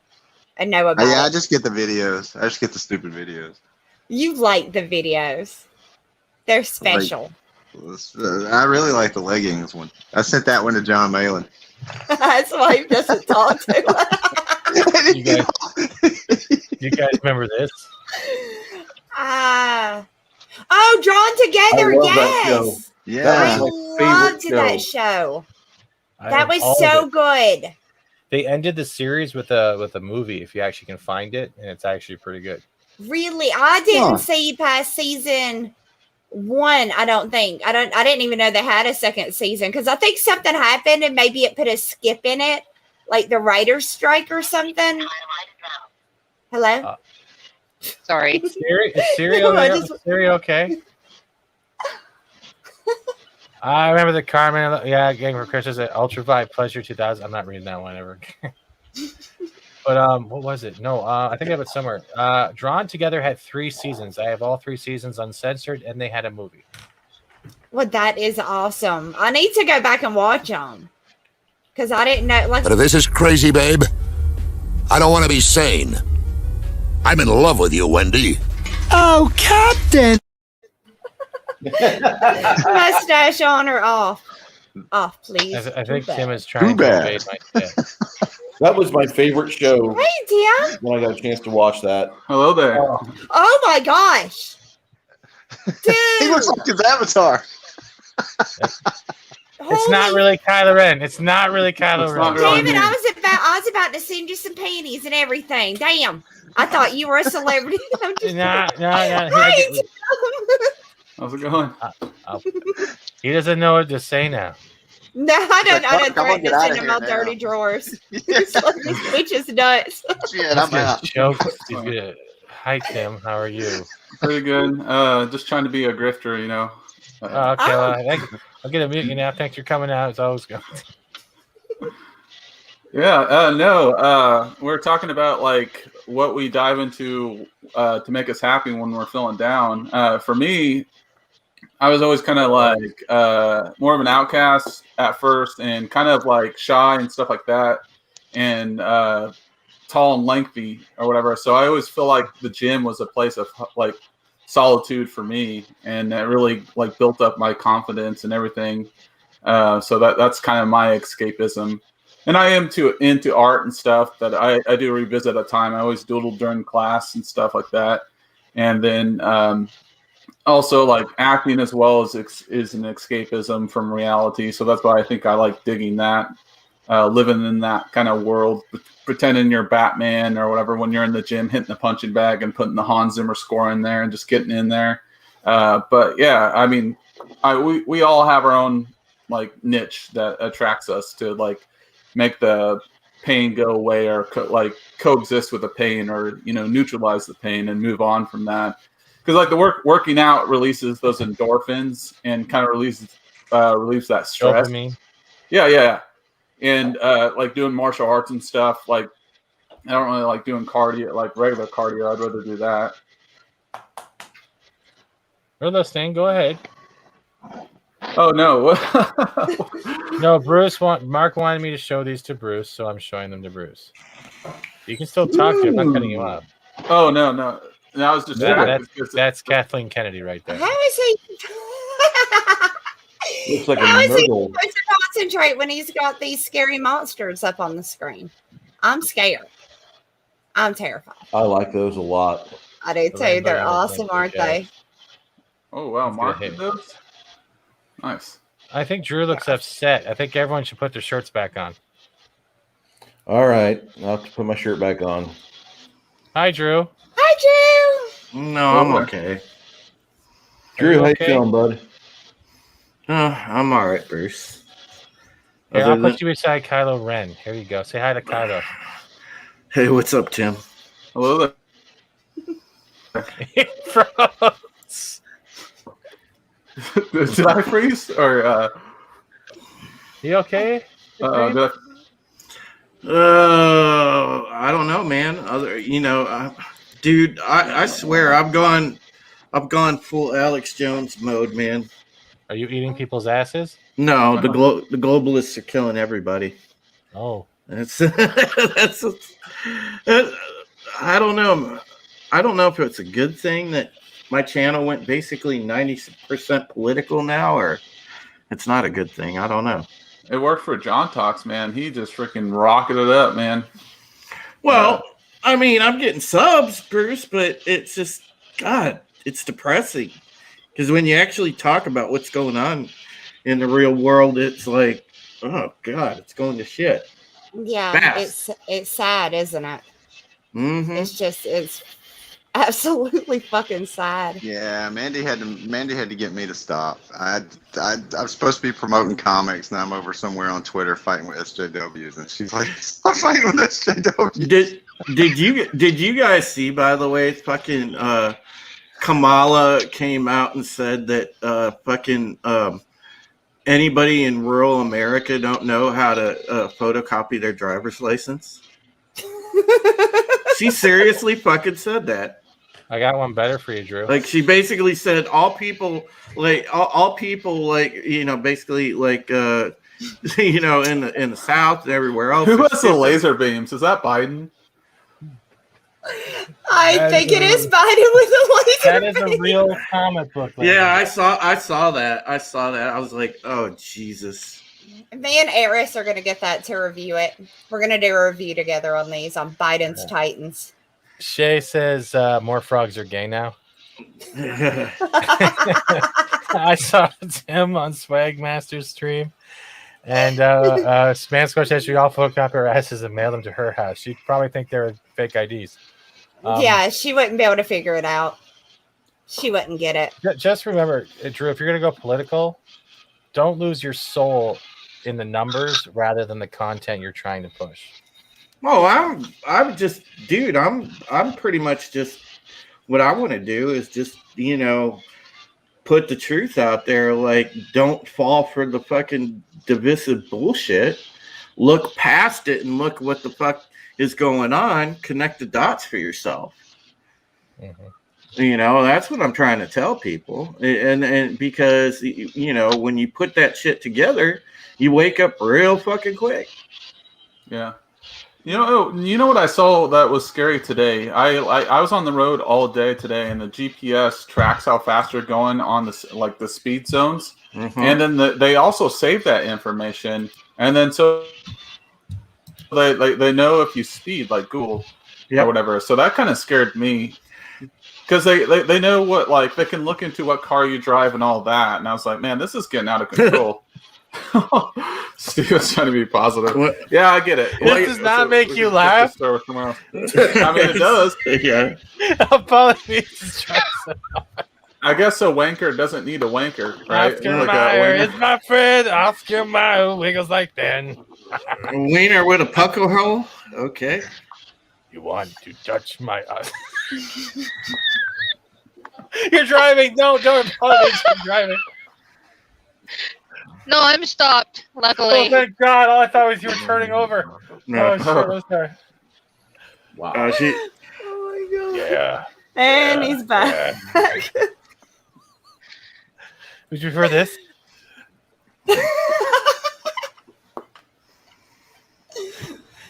and know about. Yeah, I just get the videos. I just get the stupid videos. You like the videos. They're special. I really like the leggings one. I sent that one to John Malin. That's why he doesn't talk to You guys remember this? Drawn Together. Yes. Yeah. I loved that show. That was so good. They ended the series with a movie, if you actually can find it, and it's actually pretty good. Really? I didn't see past season 1, I don't think. I didn't even know they had a second season because I think something happened and maybe it put a skip in it, like the writer's strike or something. Hello? Sorry. Is Siri okay? I remember the Carmen. Yeah, Gang for Christmas at Ultraviolet Pleasure 2000. I'm not reading that one ever. But what was it? No, I think I have it somewhere. Drawn Together had 3 seasons. I have all 3 seasons uncensored, and they had a movie. Well, that is awesome. I need to go back and watch them because I didn't know. Like, But if this is crazy, babe, I don't want to be sane. I'm in love with you, Wendy. Oh, Captain! mustache on or off? Off, please. I think Too Tim bad. is trying to invade my chat. That was my favorite show Hey, Tim. when I got a chance to watch that. Hello there. Oh my gosh, dude! He looks like his avatar. It's not really Kylo Ren. It's not really Kylo Ren. Damn it! I was about to send you some panties and everything. Damn! I thought you were a celebrity. I'm just No. Hey, Tim. How's it going? He doesn't know what to say now. No, I don't. I don't Come on, threaten get to outta send him here my now. dirty drawers. It's like this bitch is nuts. Shit, I'm out. He's gonna... Hi, Tim. How are you? Pretty good. Just trying to be a grifter, you know. Okay, well, I'll get a mute you now. Thanks for coming out. It's always good. Yeah, no. We're talking about like what we dive into to make us happy when we're feeling down. For me, I was always kind of like more of an outcast at first, and kind of like shy and stuff like that, and tall and lengthy or whatever. So I always feel like the gym was a place of like solitude for me, and that really like built up my confidence and everything. So that's kind of my escapism. And I am into art and stuff that I do revisit at time. I always doodle during class and stuff like that. And then also like acting as well is an escapism from reality. So that's why I think I like digging that, living in that kind of world, pretending you're Batman or whatever when you're in the gym, hitting the punching bag and putting the Hans Zimmer score in there and just getting in there. But yeah, I mean, we all have our own like niche that attracts us to like make the pain go away or like coexist with the pain, or neutralize the pain and move on from that. Because like the working out releases those endorphins and kind of relieves that stress. Dopamine. Yeah. And like doing martial arts and stuff, like I don't really like doing cardio, like regular cardio. I'd rather do that. Stan, go ahead. Oh no. No, Mark wanted me to show these to Bruce, so I'm showing them to Bruce. You can still talk to him. I'm not cutting you off. Oh no. That was just that's Kathleen Kennedy right there. How is he? Looks like How a is he Nurgle. supposed to concentrate when he's got these scary monsters up on the screen? I'm scared. I'm terrified. I like those a lot. I do too. They're awesome, aren't they? Oh wow, Mark did those. Nice. I think Drew looks upset. I think everyone should put their shirts back on. All right, I'll have to put my shirt back on. Hi, Drew. Hi, Drew. No, I'm okay. Drew, how you okay? feeling, bud? I'm all right, Bruce. Here, Other I'll than- put you beside Kylo Ren. Here you go. Say hi to Kylo. Hey, what's up, Tim? Hello Froze. Did I freeze or? You okay? Did I don't know, man. Dude, I swear I've gone full Alex Jones mode, man. Are you eating people's asses? No, the globalists are killing everybody. Oh, that's I don't know. I don't know if it's a good thing that my channel went basically 90% political now, or it's not a good thing. I don't know. It worked for John Talks, man. He just freaking rocketed it up, man. Well, I mean, I'm getting subs, Bruce, but it's just, God, it's depressing. Because when you actually talk about what's going on in the real world, it's like, oh, God, it's going to shit. Yeah, Fast. it's sad, isn't it? Mm-hmm. It's absolutely fucking sad. Yeah, Mandy had to get me to stop. I'm supposed to be promoting comics, and I'm over somewhere on Twitter fighting with SJWs, and she's like, "Stop fighting with SJWs." Did you guys see, by the way, fucking Kamala came out and said that anybody in rural America don't know how to photocopy their driver's license? She seriously fucking said that. I got one better for you, Drew. Like she basically said, all people like basically like in the South and everywhere else. Who has the laser beams? Is that Biden? I think it is Biden with a laser. That is a real comic book. Yeah, I saw that. I was like, oh Jesus. Me and Eris are going to get that to review it. We're going to do a review together on these on Biden's Titans. Shay says more frogs are gay now. I saw Tim on Swagmaster's stream, and Smansquatch says we all photocopy our asses and mail them to her house. She'd probably think they're fake IDs. Yeah, she wouldn't be able to figure it out. She wouldn't get it. Just remember, Drew, if you're going to go political, don't lose your soul in the numbers rather than the content you're trying to push. Oh, I'm just, dude, I'm pretty much just, what I want to do is just, put the truth out there. Like, don't fall for the fucking divisive bullshit. Look past it and look what the fuck is going on. Connect the dots for yourself. Mm-hmm. That's what I'm trying to tell people. And because, when you put that shit together, you wake up real fucking quick. Yeah. You know what I saw that was scary today? I was on the road all day today, and the GPS tracks how fast you're going on the speed zones, and then they also save that information, and then so they know if you speed, like Google or whatever. So that kind of scared me because they know what, like, they can look into what car you drive and all that, and I was like, man, this is getting out of control. Steve was trying to be positive. What? Yeah, I get it. This does not make you laugh. I mean, it does. Yeah. Apologies. I guess a wanker doesn't need a wanker, right? Oscar Mayer is my friend. Oscar Mayer wiggles like Ben. A wiener with a puckle hole? Okay. You want to touch my... You're driving. No, don't apologize. You're driving. No, I'm stopped, luckily. Oh, thank God. All I thought was you were turning over. No. Oh, shit. I'm sorry. Wow. Oh, my God. Yeah. And he's back. Yeah. Would you prefer this?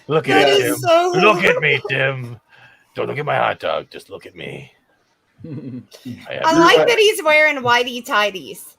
Look at it, Tim. So look at me, Tim. Don't look at my hot dog. Just look at me. I like that he's wearing whitey tighties.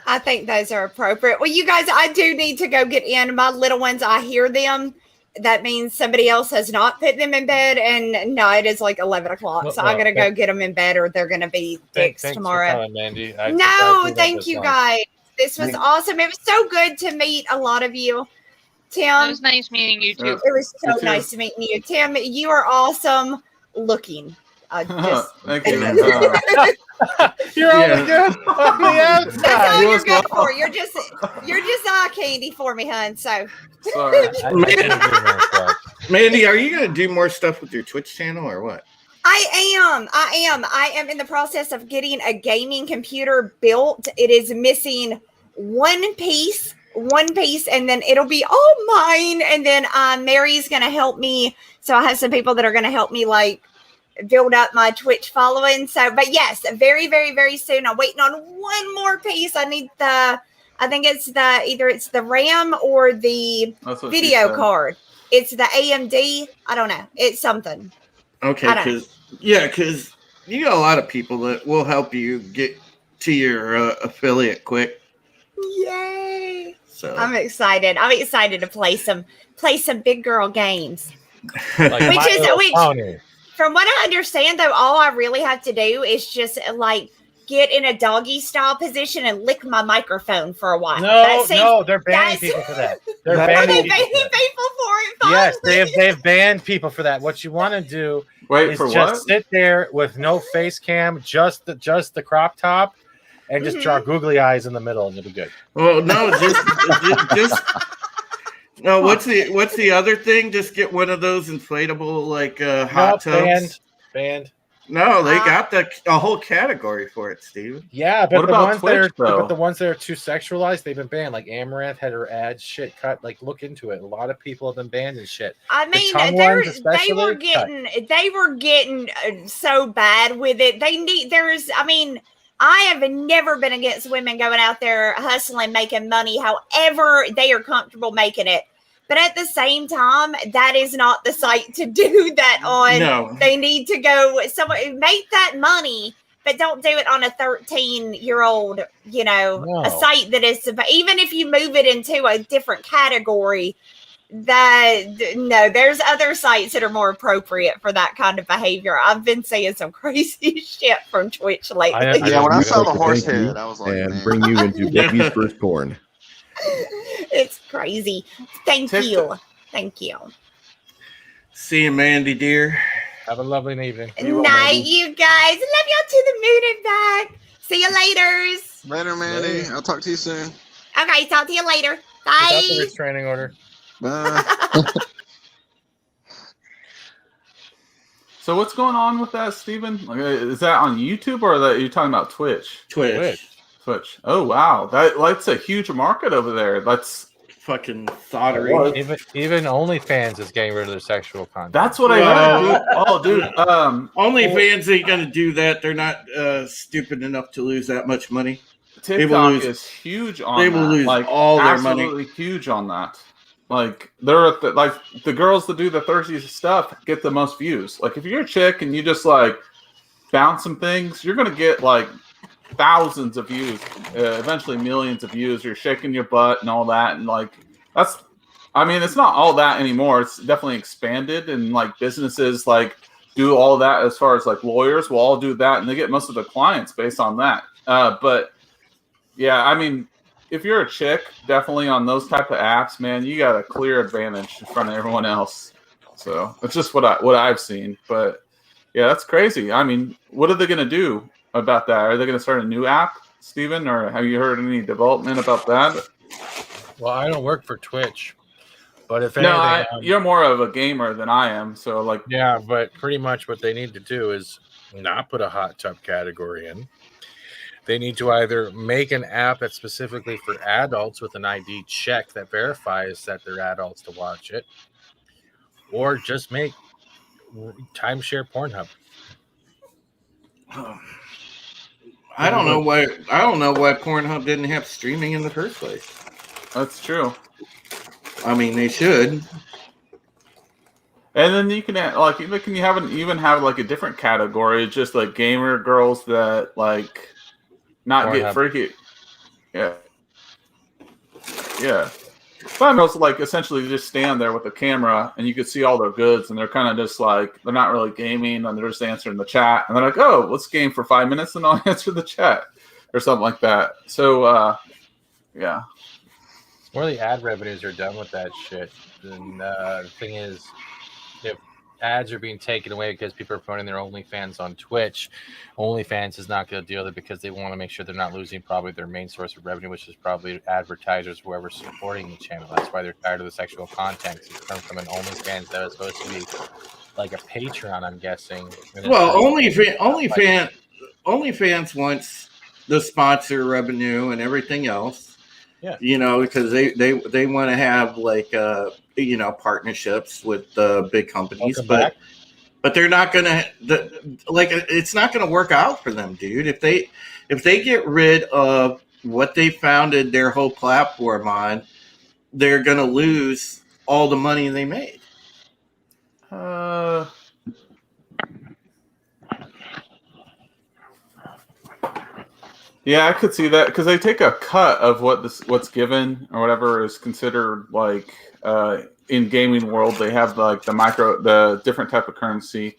I think those are appropriate. Well, you guys, I do need to go get in. My little ones, I hear them. That means somebody else has not put them in bed. And no, it is like 11 o'clock. So I'm going to go get them in bed or they're going to be dicks tomorrow. Coming, Mandy. No, thank you guys. This was awesome. It was so good to meet a lot of you. Tim. It was nice meeting you too. It was so nice meeting you. Tim, you are awesome looking. Thank you. You're only good on the outside. That's all you're good for. You're just eye candy for me, hun. So sorry. Mandy, are you gonna do more stuff with your Twitch channel or what? I am in the process of getting a gaming computer built. It is missing one piece, and then it'll be all mine. And then Mary's gonna help me. So I have some people that are gonna help me like build up my Twitch following. So, but yes, very, very, very soon. I'm waiting on one more piece. I need I think it's either it's the RAM or the video card. It's the AMD. I don't know. It's something. Okay, because you got a lot of people that will help you get to your affiliate quick. Yay! So I'm excited. I'm excited to play some big girl games. Like which from what I understand, though, all I really have to do is just like get in a doggy style position and lick my microphone for a while. No, they're banning people for that. They're banning people for it. Yes, they've banned people for that. What you want to do is just sit there with no face cam, just the crop top, and just draw googly eyes in the middle, and you'll be good. Well, no, just no. What's the other thing? Just get one of those inflatable like hot tubs. Banned. No, they got a whole category for it, Steven. Yeah, but What the about ones Twitch, that are though? but the ones that are too sexualized, they've been banned. Like Amaranth had her ads shit cut. Like, look into it. A lot of people have been banned and shit. I The mean, tongue ones especially, they were getting so bad with it. I have never been against women going out there hustling, making money, however they are comfortable making it. But at the same time, that is not the site to do that on. No. They need to go make that money, but don't do it on a 13-year-old, a site that is, even if you move it into a different category, there's other sites that are more appropriate for that kind of behavior. I've been seeing some crazy shit from Twitch lately. When I saw the horse head, I was like, and man. bring you into Becky's first corn. It's crazy. Thank you. See you, Mandy, dear. Have a lovely evening. Night, you guys. Love y'all to the moon and back. See you later. Later, Mandy. I'll talk to you soon. Okay, talk to you later. Without Bye. the restraining order. Bye. So what's going on with that, Steven? Like, is that on YouTube or are you talking about Twitch? Twitch. Oh wow, that's a huge market over there. That's fucking thottery. Even OnlyFans is getting rid of their sexual content. That's what I heard. Dude. Oh, dude. OnlyFans ain't gonna do that. They're not stupid enough to lose that much money. TikTok is huge on that. They will lose all their money. Absolutely huge on that. Like they're like the girls that do the thirsty stuff get the most views. Like if you're a chick and you just like bounce some things, you're gonna get like thousands of views, eventually millions of views. You're shaking your butt and all that, and like it's not all that anymore. It's definitely expanded, and like businesses like do all that as far as like lawyers will all do that, and they get most of the clients based on that. But yeah, I mean, if you're a chick, definitely on those type of apps, man, you got a clear advantage in front of everyone else. So it's just what I've seen. But yeah, that's crazy. I mean, what are they gonna do about that? Are they going to start a new app, Steven, or have you heard any development about that? Well, I don't work for Twitch, but if anything, no, you're more of a gamer than I am. So, like, yeah, but pretty much what they need to do is not put a hot tub category in. They need to either make an app that's specifically for adults with an ID check that verifies that they're adults to watch it, or just make timeshare Pornhub. I don't know why Pornhub didn't have streaming in the first place. That's true. I mean, they should. And then you can even have like a different category, just like gamer girls that like not Pornhub. Get freaky. Yeah. But girls like essentially just stand there with the camera and you can see all their goods, and they're kind of just like they're not really gaming and they're just answering the chat, and they're like, oh, let's game for 5 minutes and I'll answer the chat or something like that. So yeah. More the ad revenues are done with that shit. And the thing is, if ads are being taken away because people are promoting their OnlyFans on Twitch, OnlyFans is not going to deal with it because they want to make sure they're not losing probably their main source of revenue, which is probably advertisers, whoever's supporting the channel. That's why they're tired of the sexual content. It's come from an OnlyFans that was supposed to be like a Patreon, I'm guessing. Well, OnlyFans wants the sponsor revenue and everything else. Yeah, because they want to have like partnerships with big companies, but they're not gonna it's not gonna work out for them, dude. If they get rid of what they founded their whole platform on, they're gonna lose all the money they made. Yeah, I could see that because they take a cut of what's given or whatever is considered like in gaming world. They have like the different type of currency,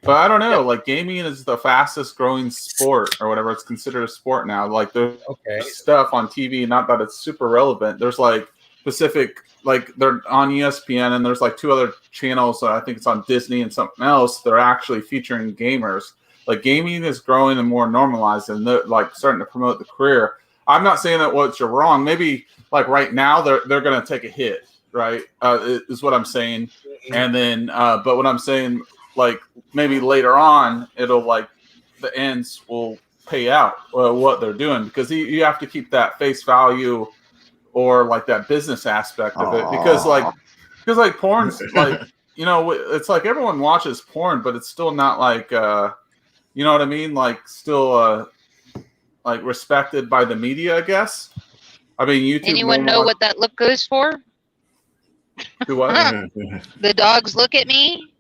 but I don't know. Like gaming is the fastest growing sport or whatever. It's considered a sport now. Like there's stuff on TV, not that it's super relevant. There's like specific, like they're on ESPN, and there's like 2 other channels. I think it's on Disney and something else. They're actually featuring gamers. Like gaming is growing and more normalized, and they're like starting to promote the career. I'm not saying that you're wrong. Maybe like right now they're going to take a hit, right? Is what I'm saying. And then, but what I'm saying like maybe later on it'll like the ends will pay out what they're doing, because you have to keep that face value or like that business aspect of it, because like porn's like, you know, it's like everyone watches porn, but it's still not like you know what I mean, like still like respected by the media, I guess. I mean, YouTube. Anyone know what that look goes for? Do what? The dogs look at me.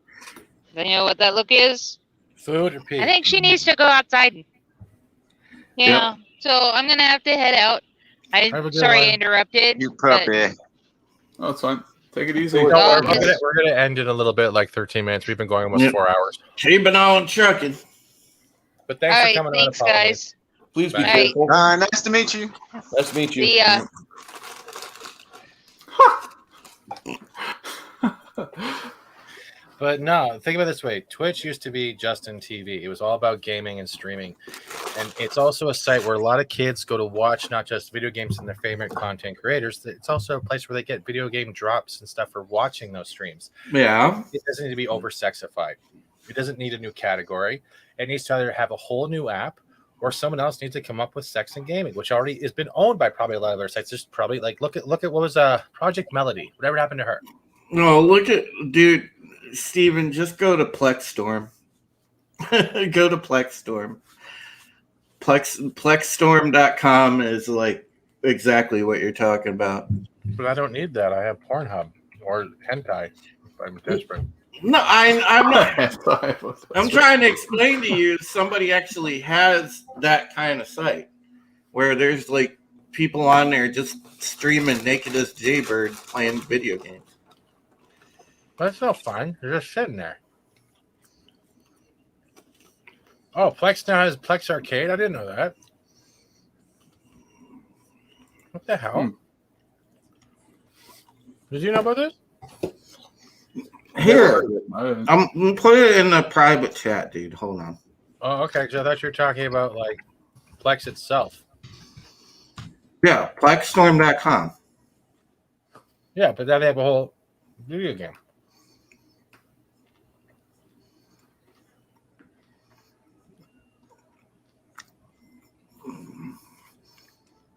Do you know what that look is? Food or pee? I think she needs to go outside. Yeah. Yep. So I'm gonna have to head out. I'm sorry I interrupted. You puppy. Oh, it's fine. Take it easy. We're gonna end in a little bit, like 13 minutes. We've been going almost 4 hours. Keep it on trucking. But thanks for coming thanks, on. guys. Please be Bye. careful. Nice to meet you. Nice to meet you. See ya. But no, think about it this way. Twitch used to be Justin TV. It was all about gaming and streaming. And it's also a site where a lot of kids go to watch not just video games and their favorite content creators. It's also a place where they get video game drops and stuff for watching those streams. Yeah. It doesn't need to be over-sexified. It doesn't need a new category. It needs to either have a whole new app, or someone else needs to come up with sex and gaming, which already has been owned by probably a lot of other sites. Just probably like look at what was Project Melody. Whatever happened to her? No, look at dude, Steven, just go to Plexstorm. Go to Plexstorm. Plexstorm.com is like exactly what you're talking about. But I don't need that. I have Pornhub or hentai if I'm desperate. No, I'm not. I'm trying to explain to you, somebody actually has that kind of site where there's like people on there just streaming naked as Jaybird playing video games. That's no fun. They're just sitting there. Oh, Plex now has Plex Arcade? I didn't know that. What the hell? Did you know about this? Here, I'm gonna put it in the private chat, dude. Hold on. Oh, okay. Because I thought you were talking about like Plex itself. Yeah, Plexstorm.com. Yeah, but now they have a whole video game.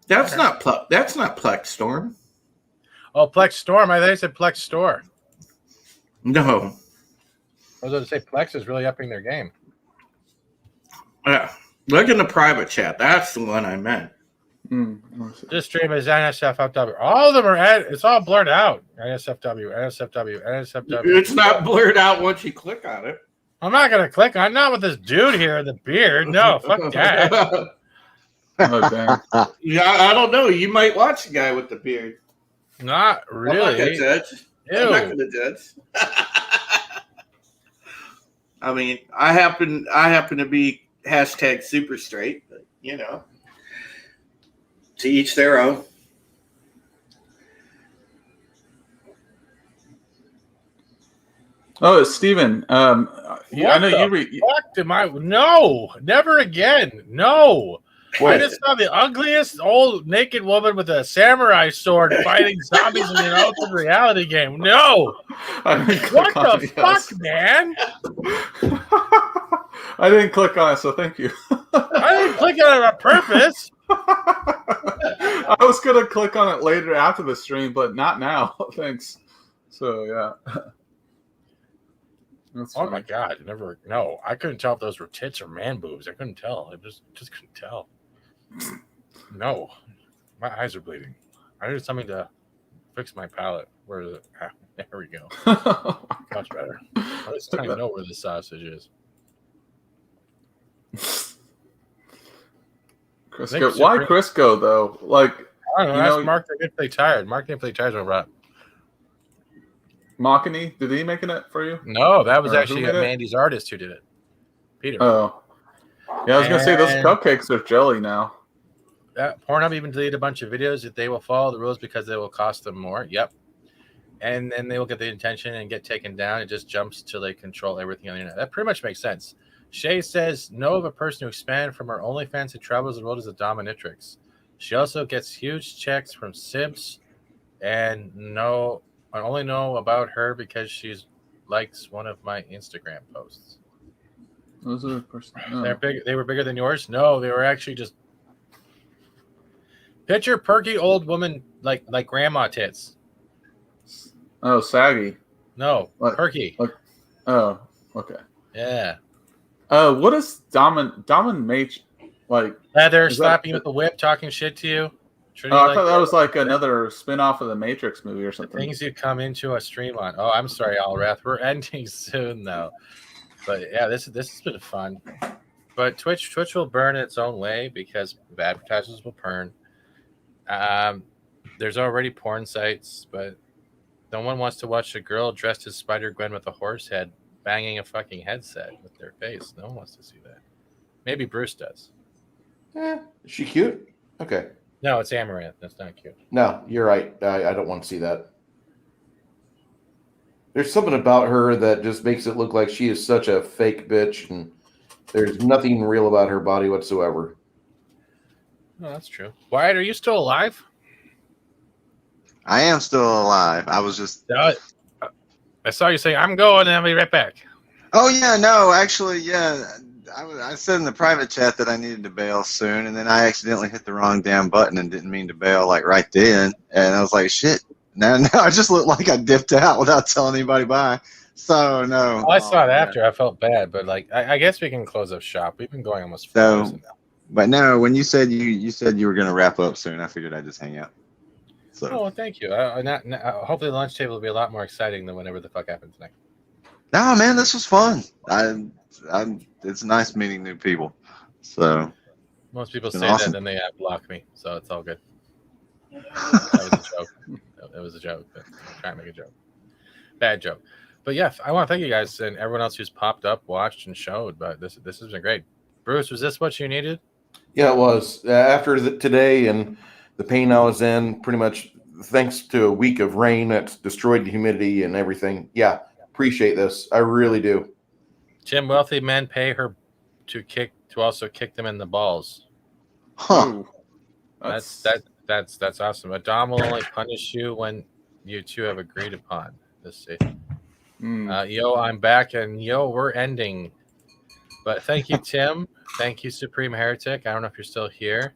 That's not Plexstorm. Oh, Plex Storm. I thought you said Plex Store. No. I was going to say Plex is really upping their game. Yeah. Look in the private chat. That's the one I meant. This stream is NSFW. All of them are it's all blurred out. NSFW, NSFW, NSFW. It's not blurred out once you click on it. I'm not going to click on not with this dude here in the beard. No, fuck that. Oh, damn. Yeah, I don't know. You might watch the guy with the beard. Not really. I'm not going to judge. Ew. I'm not going to judge. I mean, I happen to be hashtag super straight, but you know, to each their own. Oh, Steven, I know No, never again. No. What? I just saw the ugliest old naked woman with a samurai sword fighting zombies in an alternate reality game. No. What the fuck, man? I didn't click on it, so thank you. I didn't click on it on purpose. I was going to click on it later after the stream, but not now. Thanks. So, yeah. That's oh funny. my god! No, I couldn't tell if those were tits or man boobs. I couldn't tell. I just couldn't tell. No, my eyes are bleeding. I need something to fix my palate. Where is it? There we go. Much better. I just kind of know where the sausage is. Crisco. Why Crisco though? Like I don't know. Ask Mark if they tired. Mark if they tired over. Machini, did he making it for you? No, that was actually Mandy's artist who did it. Peter. Oh. Yeah, I was going to say, those cupcakes are jelly now. Pornhub even deleted a bunch of videos that they will follow the rules because they will cost them more. Yep. And then they will get the attention and get taken down. It just jumps till they control everything on the internet. That pretty much makes sense. Shay says, know of a person who expanded from her OnlyFans who travels the world as a dominatrix. She also gets huge checks from simps and I only know about her because she's likes one of my Instagram posts. Those are They're big. They were bigger than yours. No, they were actually just picture perky old woman like grandma tits. Oh, saggy. No, Like, perky. Like, oh, okay. Yeah. What is dominate like? They're is slapping you that- with the whip, talking shit to you. Treating Oh, you I thought like that was like another spin-off of the Matrix movie or something. things you come into a stream on. Oh, I'm sorry, Alrath. We're ending soon though. But yeah, this has been fun. But Twitch will burn its own way because advertisers will burn. There's already porn sites, but no one wants to watch a girl dressed as Spider-Gwen with a horse head banging a fucking headset with their face. No one wants to see that. Maybe Bruce does. Is she cute? Okay. No, it's Amaranth. That's not cute. No, you're right. I don't want to see that. There's something about her that just makes it look like she is such a fake bitch, and there's nothing real about her body whatsoever. No, that's true. Wyatt, are you still alive? I am still alive. I was just. I saw you say, "I'm going," and I'll be right back. Oh yeah, no, actually, yeah. I said in the private chat that I needed to bail soon, and then I accidentally hit the wrong damn button and didn't mean to bail like right then, and I was like, shit. Now I just looked like I dipped out without telling anybody bye. So no. I saw it after. I felt bad, but like, I guess we can close up shop. We've been going almost 4 hours now. But no, when you said you said you were going to wrap up soon, I figured I'd just hang out. So. Oh, well, thank you. Hopefully, the lunch table will be a lot more exciting than whatever the fuck happened tonight. No, man, this was fun. It's nice meeting new people. So. Most people It's say been awesome. that, then they block me, so it's all good. That was a joke. It was a joke. But I'm trying to make a joke. Bad joke. But yeah, I want to thank you guys and everyone else who's popped up, watched, and showed. But this has been great. Bruce, was this what you needed? Yeah, it was. After today and the pain I was in, pretty much thanks to a week of rain that's destroyed the humidity and everything. Yeah, appreciate this. I really do. Jim, wealthy men pay her to also kick them in the balls. Huh. That's awesome. A Dom will only punish you when you two have agreed upon. Let's see. Yo, I'm back, and yo, we're ending. But thank you, Tim. Thank you, Supreme Heretic. I don't know if you're still here.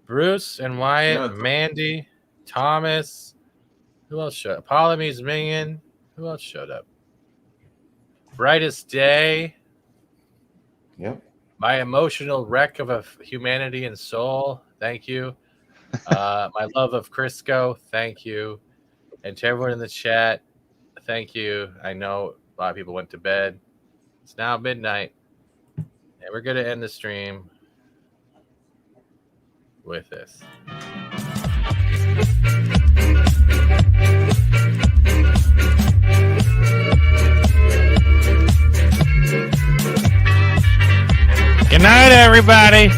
Bruce and Wyatt, Mandy, Thomas. Who else showed up? Polymes Minion. Who else showed up? Brightest Day. Yep. My emotional wreck of humanity and soul. Thank you. My love of Crisco. Thank you. And to everyone in the chat, thank you. I know a lot of people went to bed. It's now midnight. And we're going to end the stream with this. Good night, everybody.